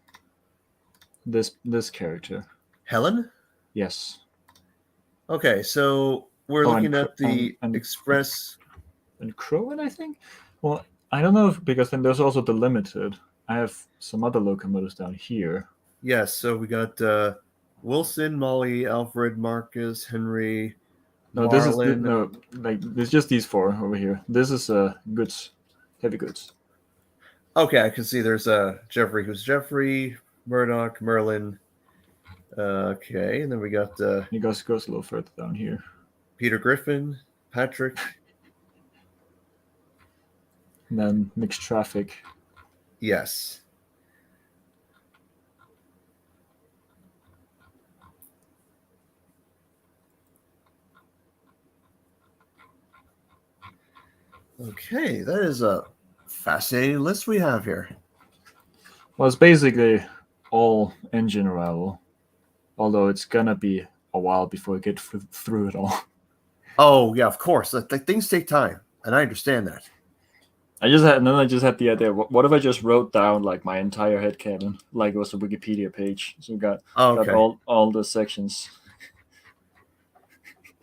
this character. Helen? Yes. Okay, so we're Oh, looking at the and Express. and Crowan, I think. Well, I don't know because then there's also the Limited. I have some other locomotives down here. Yes, so we got Wilson, Molly, Alfred, Marcus, Henry, No, Marlin. there's just these four over here. This is goods, heavy goods. Okay, I can see there's Jeffrey, who's Jeffrey, Murdoch, Merlin. Okay, and then we got He goes a little further down here. Peter Griffin, Patrick. And then mixed traffic. Yes. Okay, that is a fascinating list we have here. Well, it's basically all engine arrival, although it's gonna be a while before we get through it all. Oh yeah, of course. Things take time, and I understand that. I just had the idea. What if I just wrote down like my entire headcanon, like it was a Wikipedia page? So we got all the sections.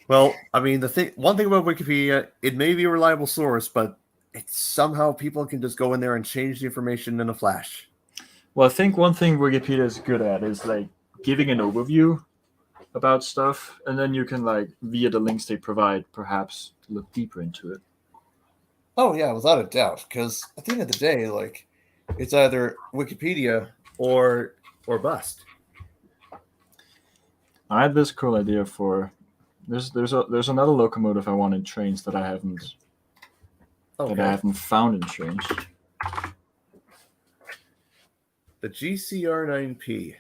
Well, I mean, one thing about Wikipedia, it may be a reliable source, but it's somehow people can just go in there and change the information in a flash. Well, I think one thing Wikipedia is good at is like giving an overview about stuff, and then you can like via the links they provide, perhaps look deeper into it. Oh yeah, without a doubt. Because at the end of the day, like, it's either Wikipedia or bust. I had this cool idea for there's another locomotive I want in trains that I haven't found in trains. The GCR9P.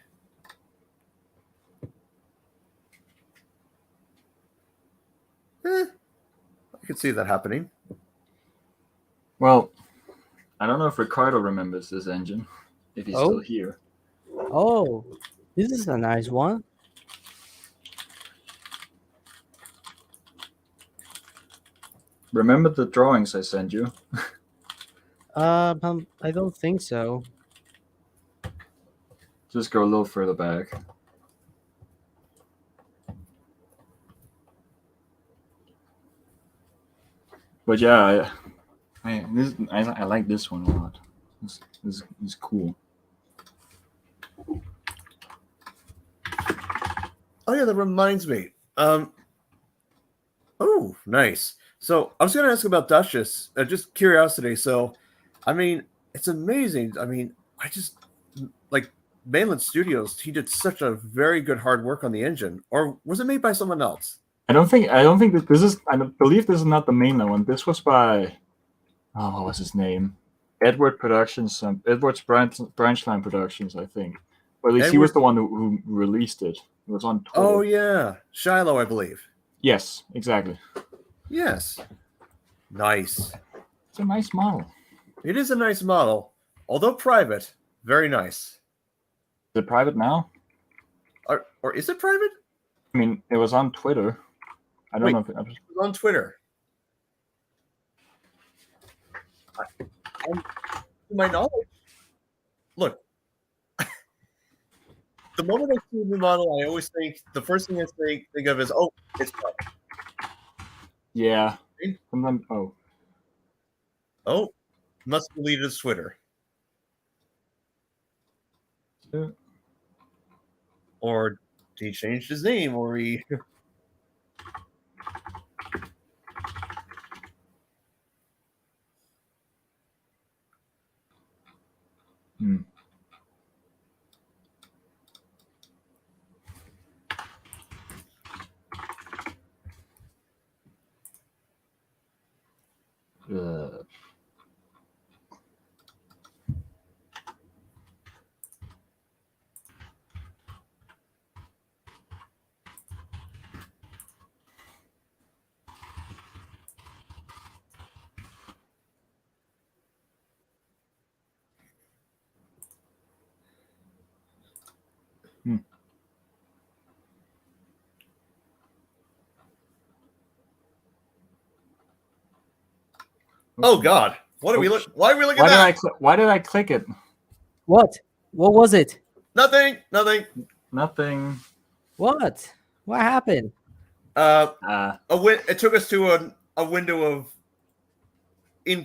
I could see that happening. Well, I don't know if Ricardo remembers this engine, if he's still here. Oh, this is a nice one. Remember the drawings I sent you? I don't think so. Just go a little further back. But yeah, I like this one a lot. This is cool. Oh yeah, that reminds me. Oh, nice. So I was going to ask about Duchess. Just curiosity. So, I mean, it's amazing. I mean, I just like Mainland Studios. He did such a very good hard work on the engine, or was it made by someone else? I don't think that this is. I believe this is not the mainland one. This was by, what was his name? Edward Productions. Edward's Branchline Productions, I think. Or at least he was the one who released it. It was on Twitter. Oh yeah, Shiloh, I believe. Yes, exactly. Yes. Nice. It's a nice model. It is a nice model, although private. Very nice. Is it private now? Or is it private? I mean, it was on Twitter. I don't know if it was on Twitter. To my knowledge, look. The moment I see a new model, I always think the first thing I think of is, it's private. Yeah. Must delete his Twitter. Yeah. Or he changed his name, or he. Oh God! What are we look? Why are we looking Why at did that? why did I click it? What? What was it? Nothing. Nothing. Nothing. What? What happened? It took us to a window of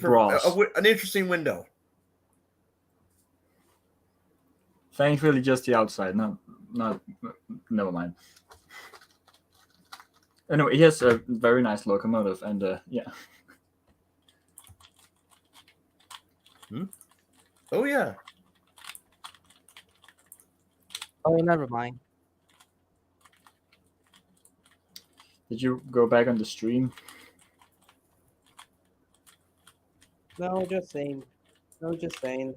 Bras. an interesting window. Thankfully, just the outside. Not. Never mind. Anyway, he has a very nice locomotive, and yeah. Oh yeah. Oh, never mind. Did you go back on the stream? No, just saying. No, just saying.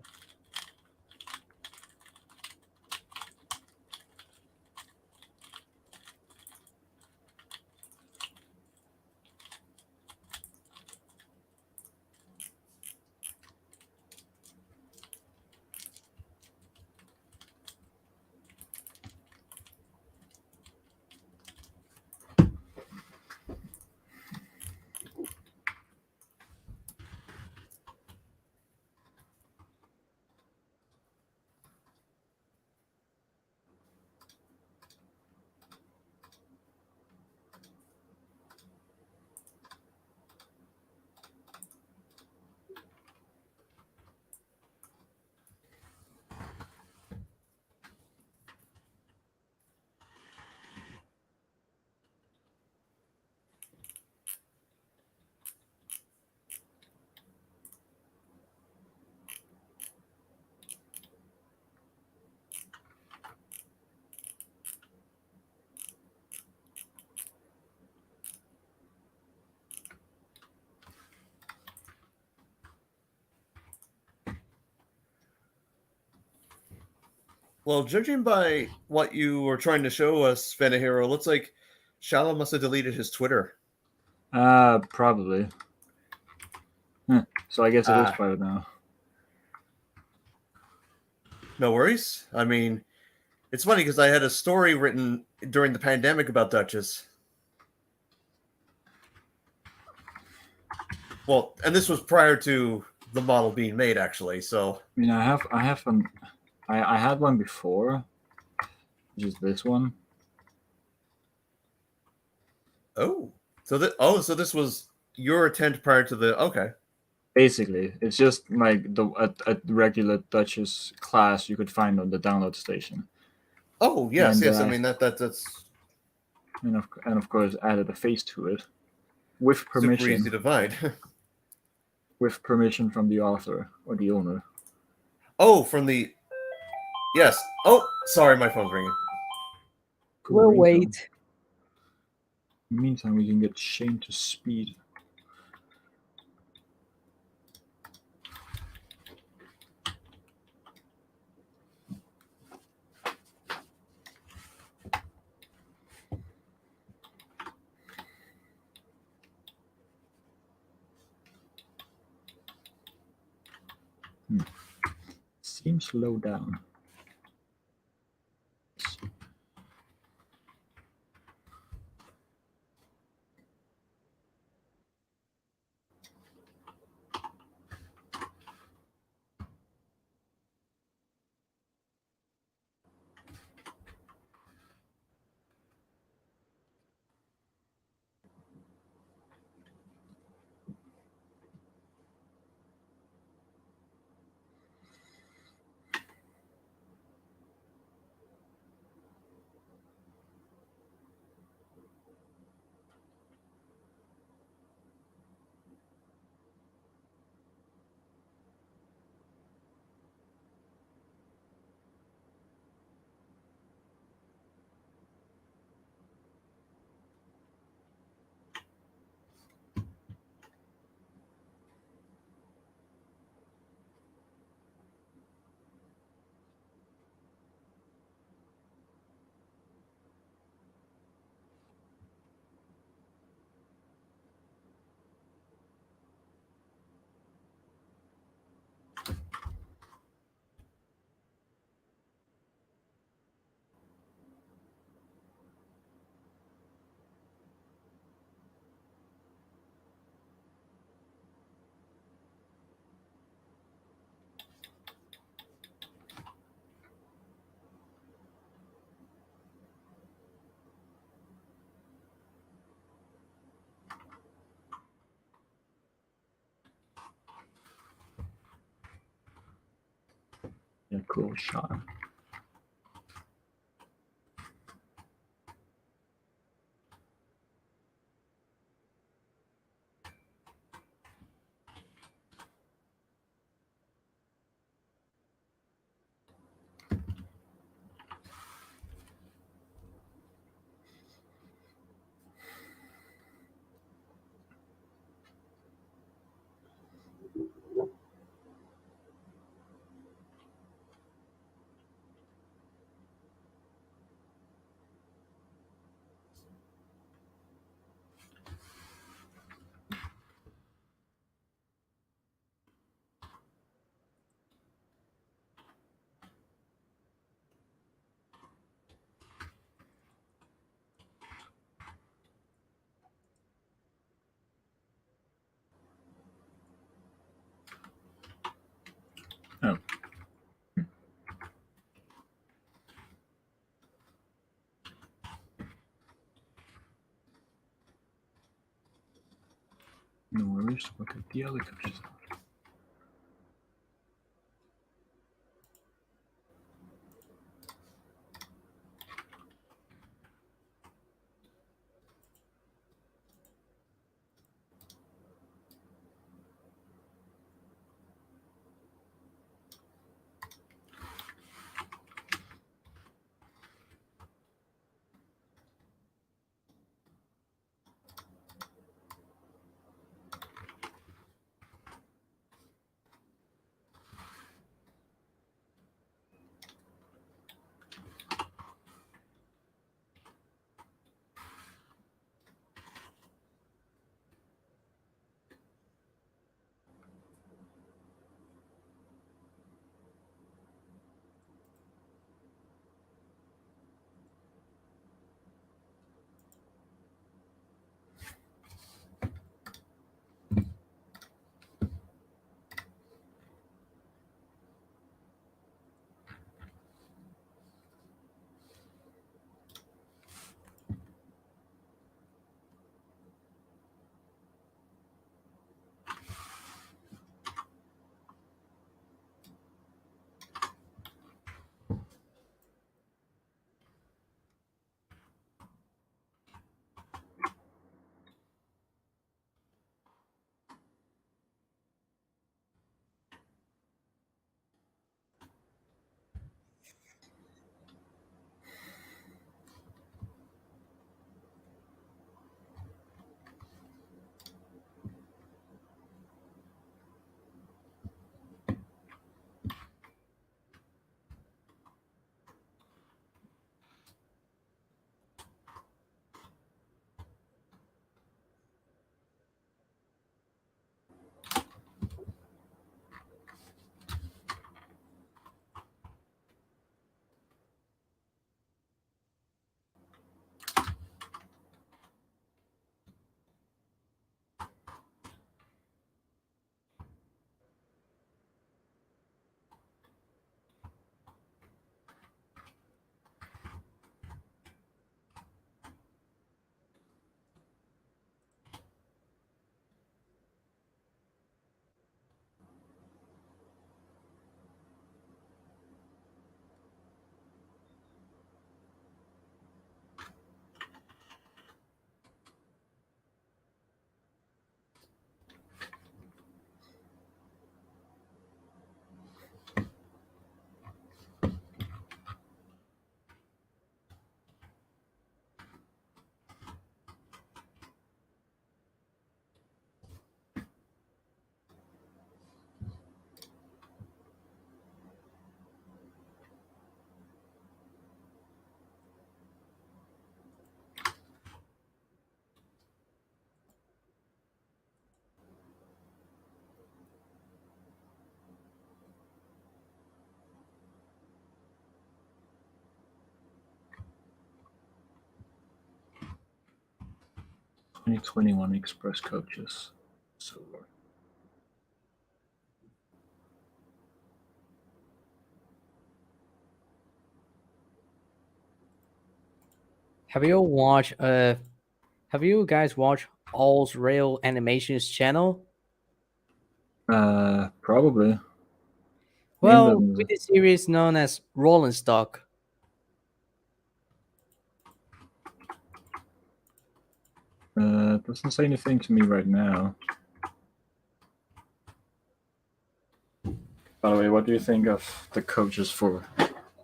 Well, judging by what you were trying to show us, Hero, looks like Shallow must have deleted his Twitter. Probably. So I guess it is private now. No worries. I mean, it's funny because I had a story written during the pandemic about Duchess. Well, and this was prior to the model being made, actually. So I mean, I had one before, which is this one. so this was your attempt prior to the Basically, it's just like a regular Duchess class you could find on the download station. Oh yes, And, yes. I mean that's and of course added a face to it, with super permission. easy to find. With permission from the author or the owner. Oh, from the yes. Oh, sorry, my phone's ringing. Cool We'll ringtone. wait. In the meantime, we can get Shane to speed. Seems low down. Yeah, cool shot. Oh. No worries. Look at the other coaches. "2021 Express Coaches." Silver. Have you watched? Have you guys watched All's Rail Animations channel? Probably. Well, them. with the series known as Rolling Stock. Doesn't say anything to me right now. By the way, what do you think of the coaches for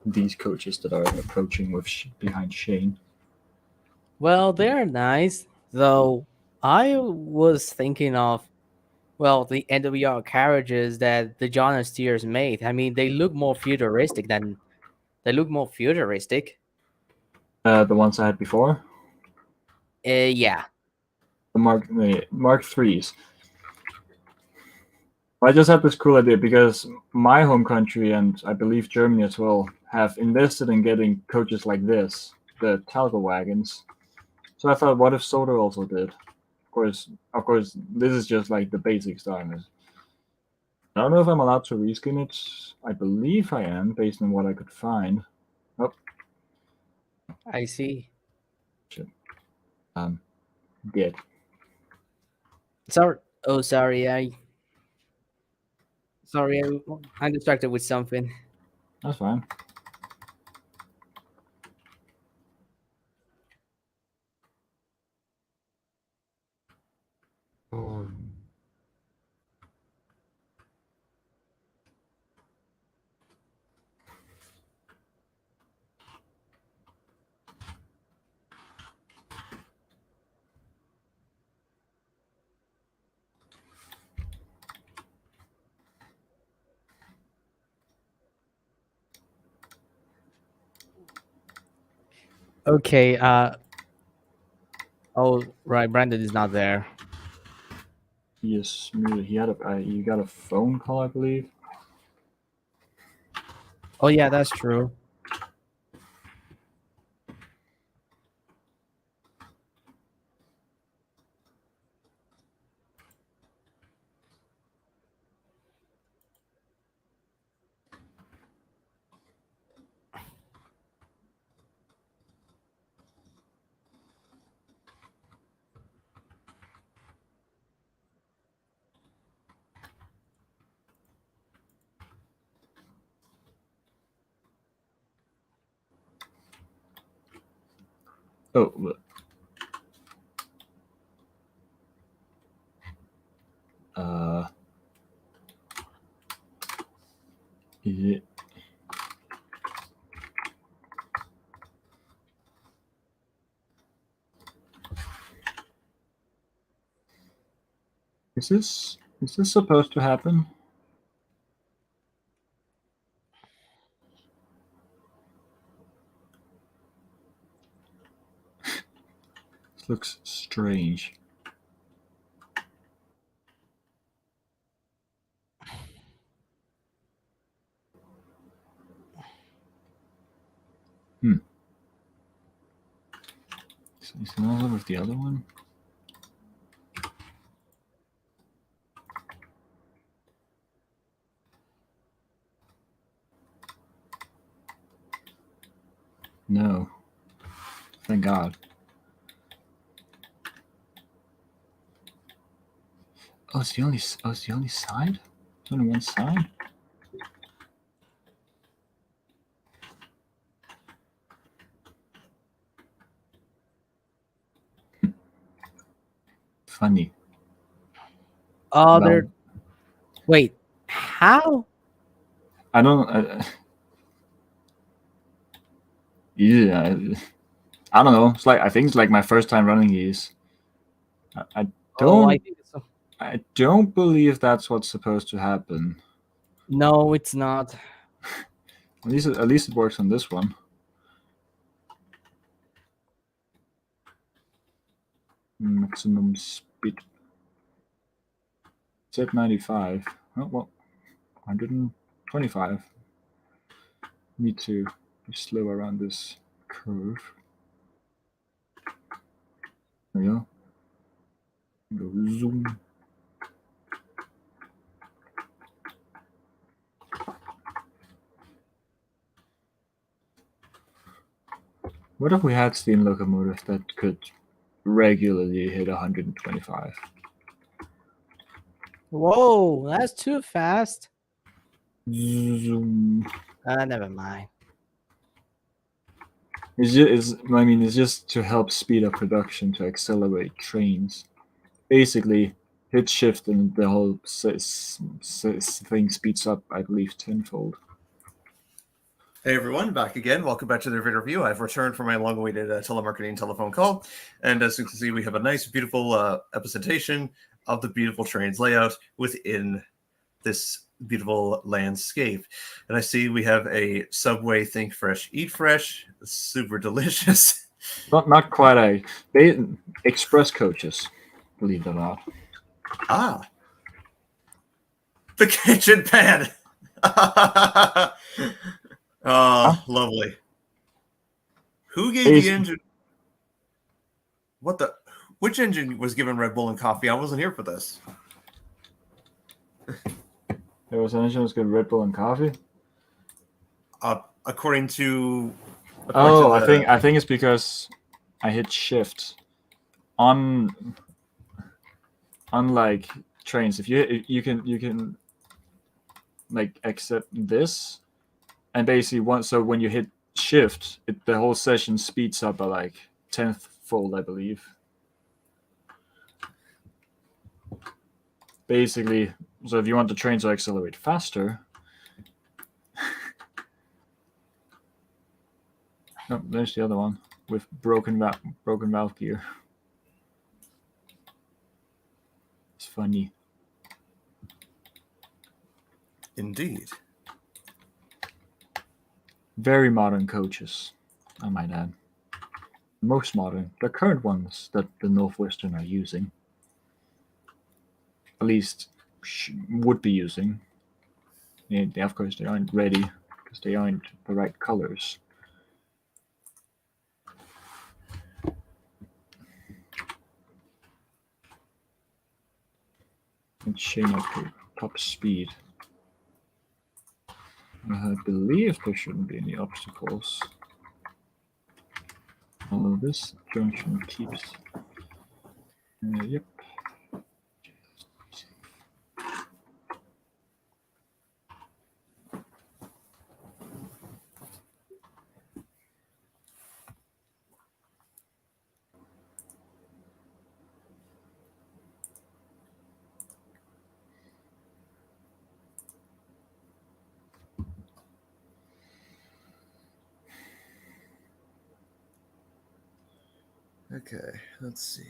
these coaches that are approaching with behind Shane? Well, they're nice, though. I was thinking of, well, the NWR carriages that the John Steers made. I mean, they look more futuristic than they look more futuristic. The ones I had before, Yeah. the Mark threes. I just had this cool idea because my home country and I believe Germany as well have invested in getting coaches like this, the Talgo wagons. So I thought, what if Soda also did? Of course, this is just like the basic style. I don't know if I'm allowed to reskin it. I believe I am, based on what I could find. Oh, I see. shit. Dead. Sorry. Oh, sorry. Sorry. I'm distracted with something. That's fine. Okay. Oh, right. Brandon is not there. Yes, he had you got a phone call, I believe. Oh, yeah, that's true. Oh, look. Yeah. Is this supposed to happen? This looks strange. Is it not with the other one? No. Thank God. Oh, it's the only side? It's only one side? Funny. Oh, Well, they're. Wait. How? I don't. Yeah, I don't know. It's like I think it's like my first time running these. I Oh, I don't. think so. I don't believe that's what's supposed to happen. No, it's not. At least it works on this one. Maximum speed. It's at 95. Oh well, 125. Need to be slow around this curve. There we go. Go zoom. What if we had steam locomotive that could regularly hit 125? Whoa, that's too fast. Zoom. Never mind. It's just to help speed up production, to accelerate trains. Basically, hit shift and the whole thing speeds up, I believe, tenfold. Hey everyone, back again. Welcome back to the review. I've returned from my long-awaited telemarketing telephone call, and as you can see, we have a nice, beautiful representation of the beautiful trains layout within this beautiful landscape. And I see we have a Subway Think Fresh, Eat Fresh, super delicious. Not quite express coaches, believe it or not. Ah, the kitchen pan. Oh, lovely. Who gave the engine? What the? Which engine was given Red Bull and coffee? I wasn't here for this. There was an engine that was good Red Bull and coffee. According to. I think it's because I hit shift on. Unlike trains, if you can like accept this, and basically when you hit shift, the whole session speeds up by like 10th fold, I believe. Basically, so if you want the train to accelerate faster, no, there's the other one with broken valve gear. It's funny. Indeed. Very modern coaches, I might add. Most modern, the current ones that the Northwestern are using, at least would be using. Of course, they aren't ready because they aren't the right colors. And chain up to top speed. I believe there shouldn't be any obstacles. Although this junction keeps. Yep. Okay, let's see.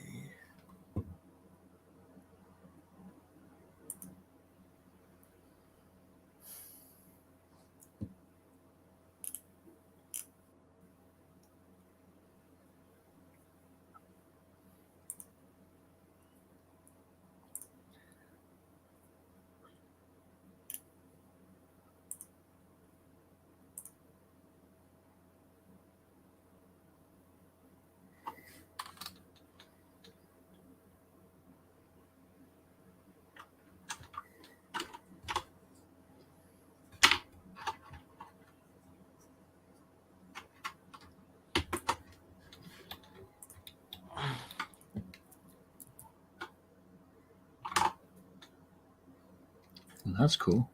Well, that's cool.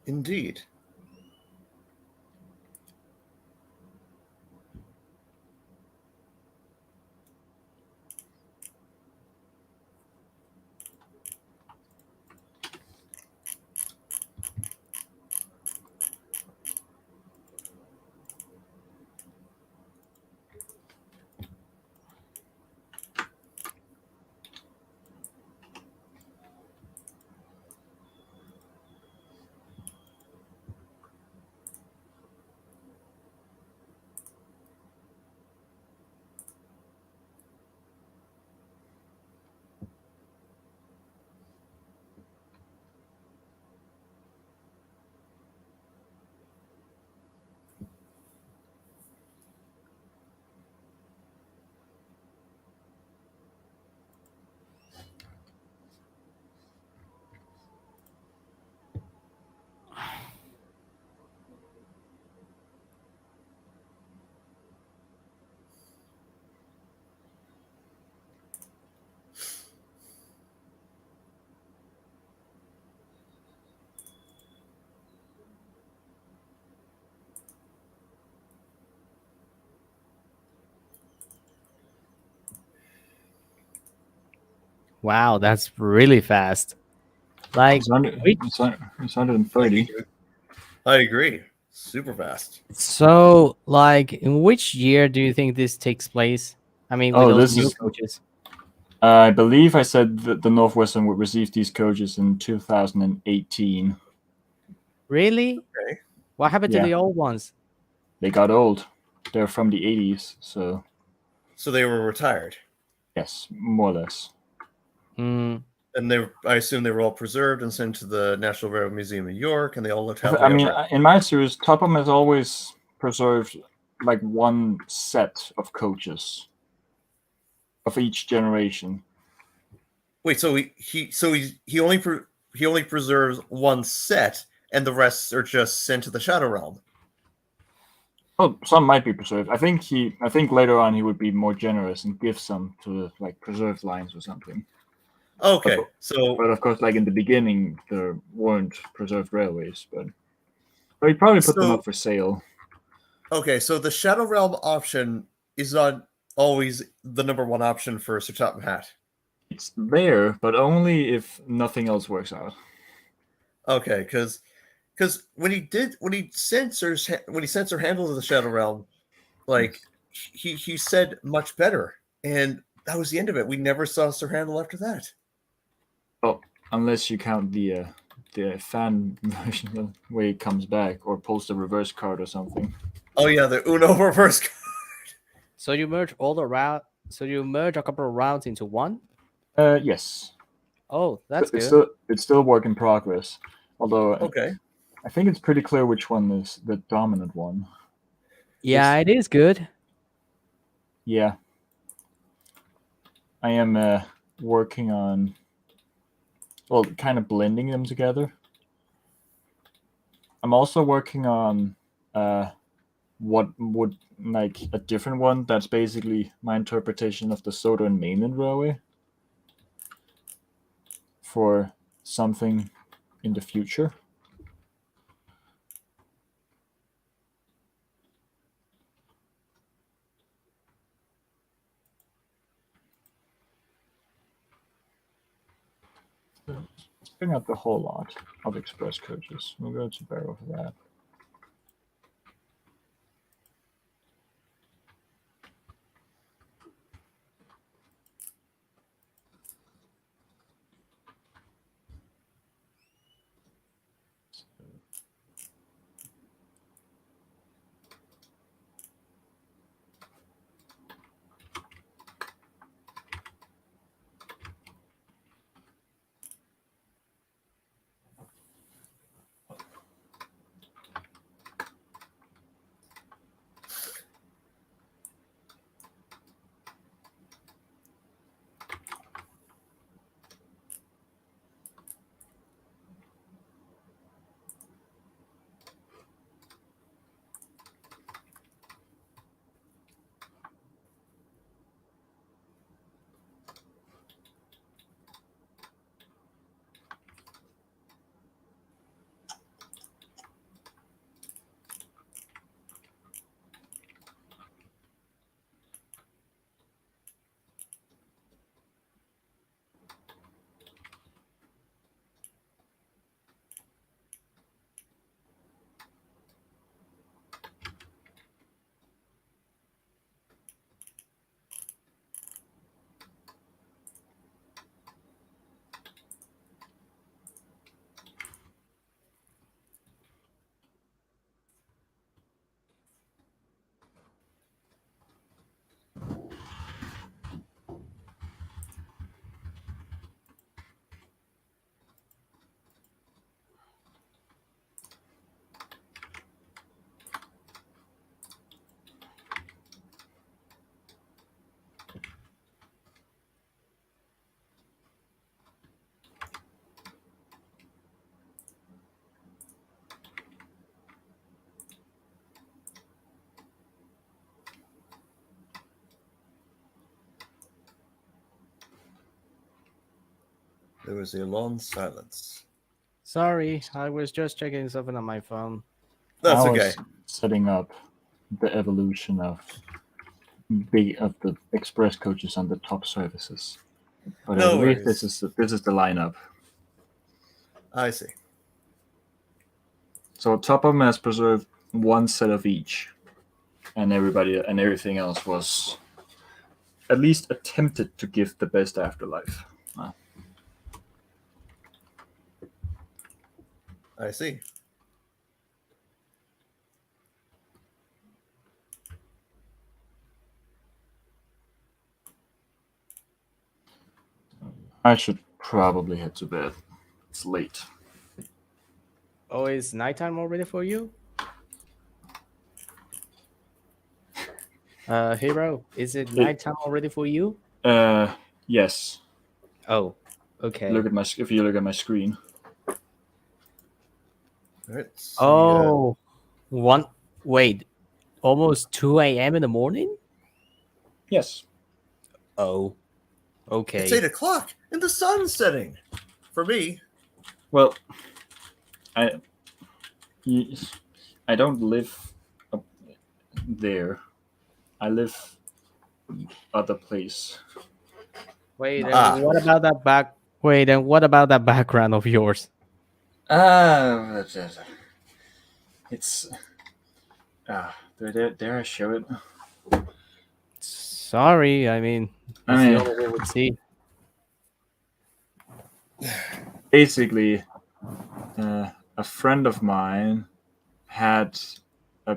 Indeed. Wow, that's really fast. Like, It's under, wait, it's, under, it's 130. I agree. Super fast. so like, in which year do you think this takes place? I mean, with Oh, those this new is. coaches. I believe I said that the Northwestern would receive these coaches in 2018. Really? Okay. What happened to Yeah. the old ones? They got old. They're from the 80s, so So they were retired, yes, more or less. Hmm. and I assume they were all preserved and sent to the National Railroad Museum in York, and they all looked happily I mean, ever. in my series, Topham has always preserved like one set of coaches of each generation. Wait, so he only preserves one set, and the rest are just sent to the Shadow Realm. Oh, some might be preserved. I think later on he would be more generous and give some to like preserved lines or something. Okay, But so of course, like in the beginning, there weren't preserved railways, but he probably put them So- up for sale. so the Shadow Realm option is not always the number one option for Sir Topham Hatt. It's there, but only if nothing else works out. Okay, because when he sent Sir Handle to the Shadow Realm, like he said much better, and that was the end of it. We never saw Sir Handle after that. Oh, unless you count the fan version where he comes back or pulls the reverse card or something. Oh yeah, the Uno reverse. So you merge all the route. So you merge a couple of routes into one. Yes. Oh, that's it's good. still work in progress. Although Okay. I think it's pretty clear which one is the dominant one. Yeah, it is good. Yeah. I am working on, well, kind of blending them together. I'm also working on what would like a different one that's basically my interpretation of the Southern Mainland Railway for something in the future. Let's bring up the whole lot of express coaches. We'll go to Barrow for that. There was a long silence. Sorry, I was just checking something on my phone. That's I okay. was setting up the evolution of the express coaches on the top services. But No I believe worries. this is the lineup. I see. So Topham has preserved one set of each, and everything else was at least attempted to give the best afterlife. I see. I should probably head to bed. It's late. Oh, it's nighttime already for you? Hero, is it nighttime already for you? Yes. Oh, okay. If you look at my screen. All right. See, Oh, wait, almost 2 a.m. in the morning? Yes. Oh, okay. it's 8 o'clock and the sun's setting. For me, Well, I don't live up there. I live other place. Wait, and Ah. what about that Wait, and what about that background of yours? It's dare I show it? Sorry, I mean, that's the only way we'd see. Basically, a friend of mine had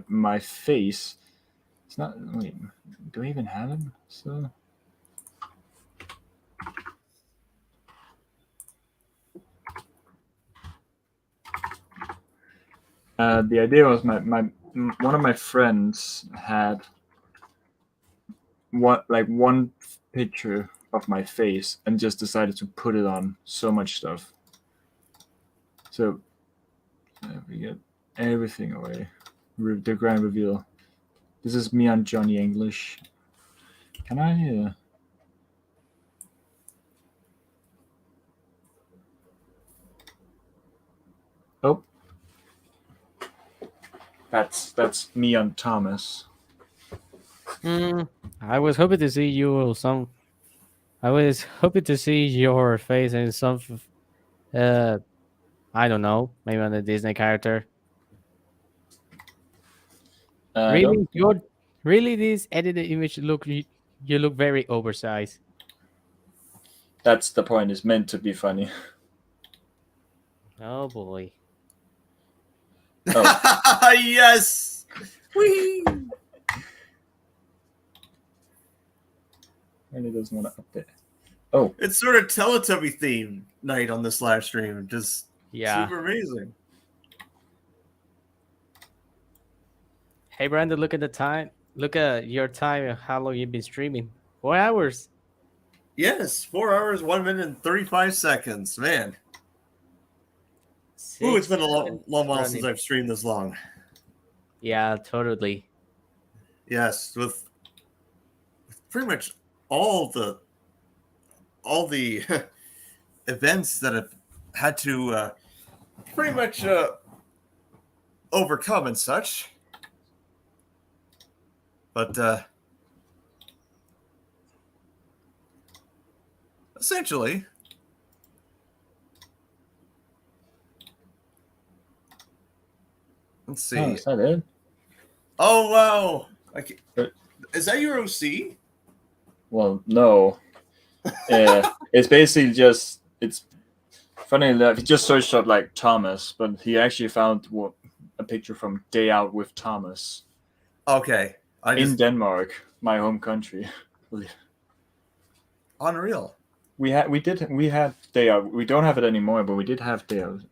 my face. It's not. Wait, do I even have him? So. The idea was one of my friends had one picture of my face and just decided to put it on so much stuff. So we get everything away. The grand reveal. This is me on Johnny English. Can I? Oh. That's me on Thomas. I was hoping to see you I was hoping to see your face in some, I don't know, maybe on a Disney character. Really, this edited image you look very oversized. That's the point. It's meant to be funny. Oh boy. Oh. Yes. Whee! And he doesn't want to update. Oh, It's sort of Teletubby theme night on this live stream. Just super amazing. Hey Brandon, look at the time. Look at your time and how long you've been streaming. 4 hours. Yes, 4 hours, 1 minute, and 35 seconds. Man. Ooh, it's been a long while since I've streamed this long. Yeah, totally. Yes, with pretty much all the events that have had to pretty much overcome and such. But essentially, let's see. is that it? Oh wow! Is that your OC? Well, no. It's basically just it's funny enough. He just searched up like Thomas, but he actually found a picture from Day Out with Thomas. Okay, in Denmark, my home country. Unreal. We had Day Out. We don't have it anymore, but we did have Day Out.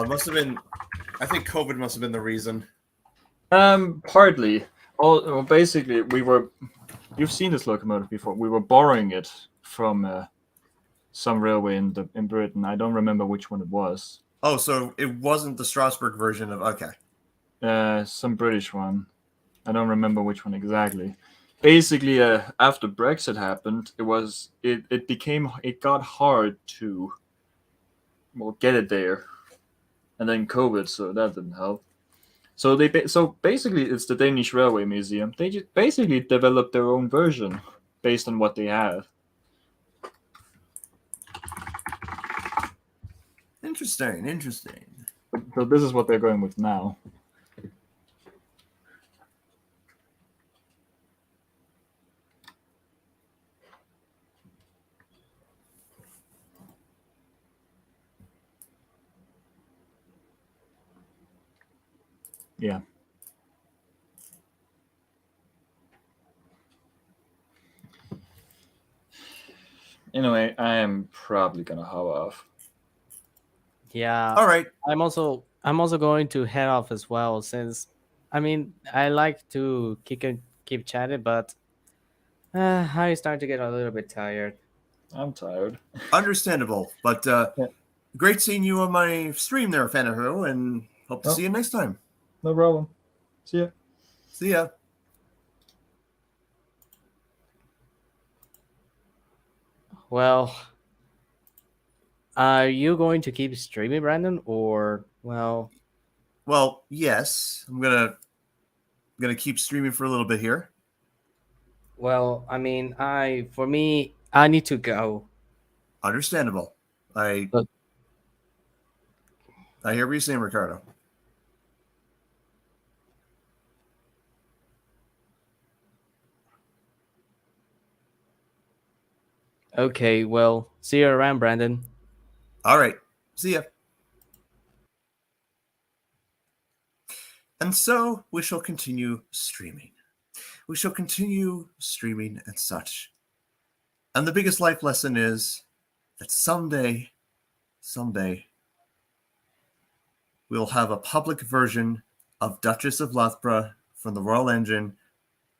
Must have been. I think COVID must have been the reason. Partly. Well, basically, you've seen this locomotive before. We were borrowing it from some railway in Britain. I don't remember which one it was. Oh, so it wasn't the Strasbourg version of some British one. I don't remember which one exactly. Basically, after Brexit happened, it got hard to get it there, and then COVID, so that didn't help. So basically, it's the Danish Railway Museum. They just basically developed their own version based on what they have. Interesting. So this is what they're going with now. Yeah. Anyway, I am probably gonna hop off. Yeah. All right. I'm also going to head off as well, since I mean I like to keep chatting, but I start to get a little bit tired. I'm tired. Understandable. But Yeah. great seeing you on my stream there, Fanahu, and hope to Oh. see you next time. No problem. See ya. See ya. Well, are you going to keep streaming, Brandon, or well? Well, yes. I'm gonna keep streaming for a little bit here. Well, I mean, for me, I need to go. Understandable. I But- hear what you're saying, Ricardo. Okay, well, see you around, Brandon. All right. See ya. And so we shall continue streaming. We shall continue streaming and such. And the biggest life lesson is that someday, we'll have a public version of Duchess of Loughborough from the Royal Engine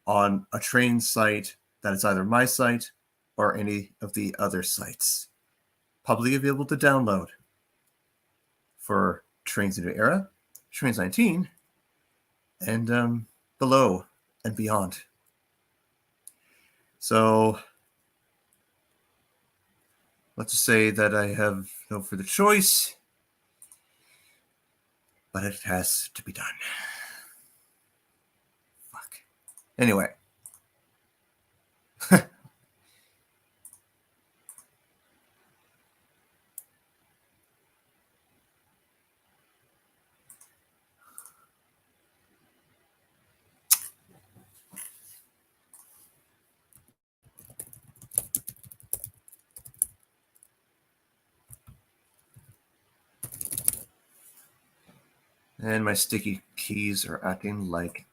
on a train site that is either my site or any of the other sites. Publicly available to download for Trains Into Era, Trains 19, and below and beyond. So let's just say that I have no further choice, but it has to be done. Fuck. Anyway. And my sticky keys are acting like...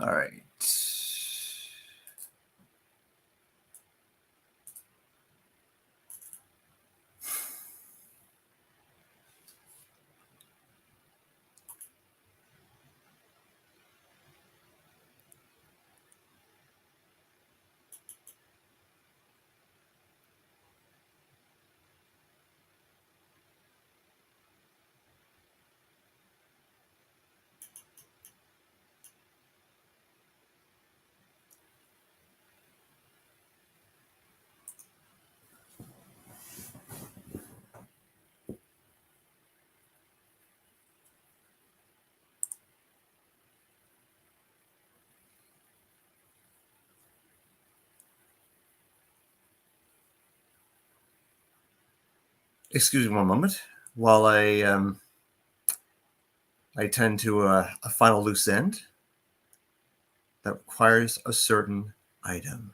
All right. Excuse me one moment while I tend to a final loose end that requires a certain item.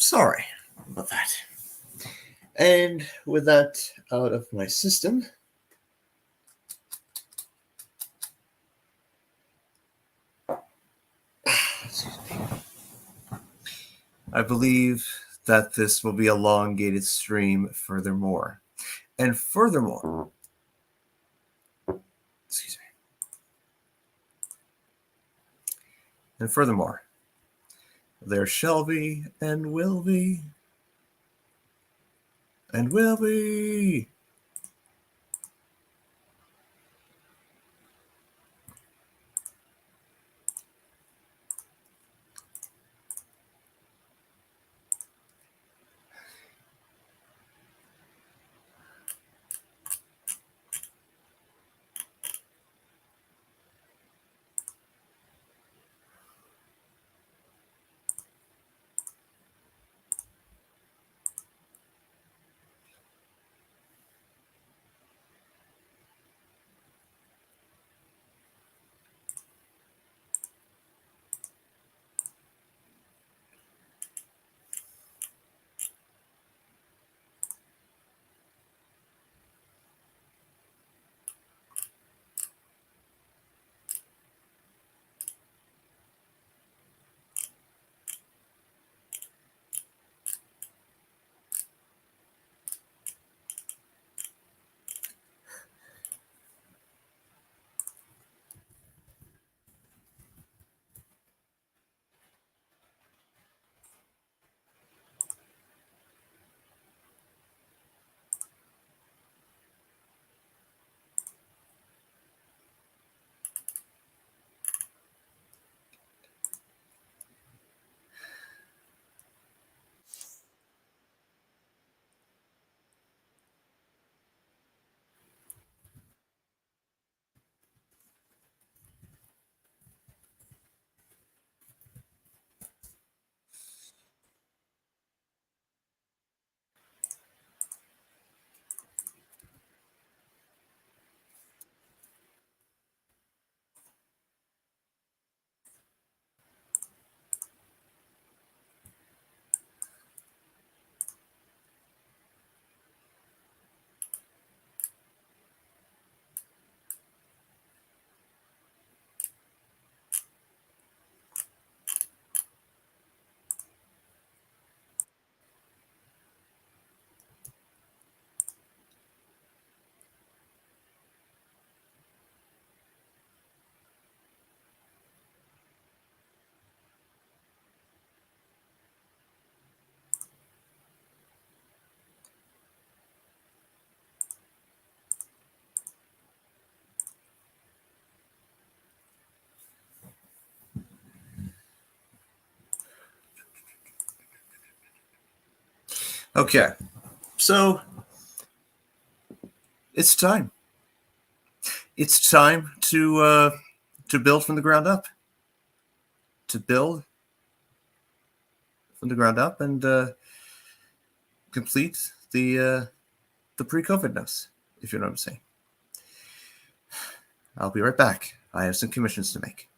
Sorry about that. And with that out of my system, I believe that this will be a elongated stream furthermore. And furthermore, excuse me. And furthermore, there shall be and will be and will be. Okay, so it's time. It's time to build from the ground up. To build from the ground up and complete the pre-COVIDness, if you know what I'm saying. I'll be right back. I have some commissions to make.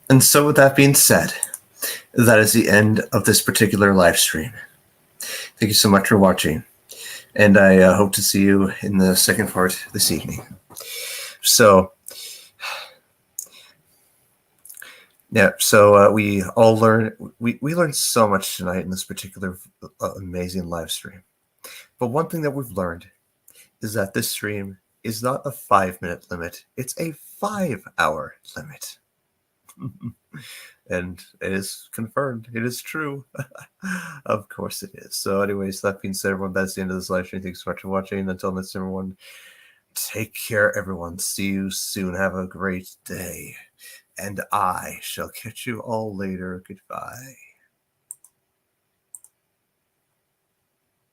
And so with that being said, that is the end of this particular live stream. Thank you so much for watching. And I hope to see you in the second part this evening. So, yeah, so we all learned, we learned so much tonight in this particular amazing live stream. But one thing that we've learned is that this stream is not a 5-minute limit. It's a 5-hour limit. And it is confirmed. It is true. Of course it is. So anyways, that being said, everyone, that's the end of this live stream. Thanks so much for watching. Until next time, everyone, take care, everyone. See you soon. Have a great day. And I shall catch you all later. Goodbye.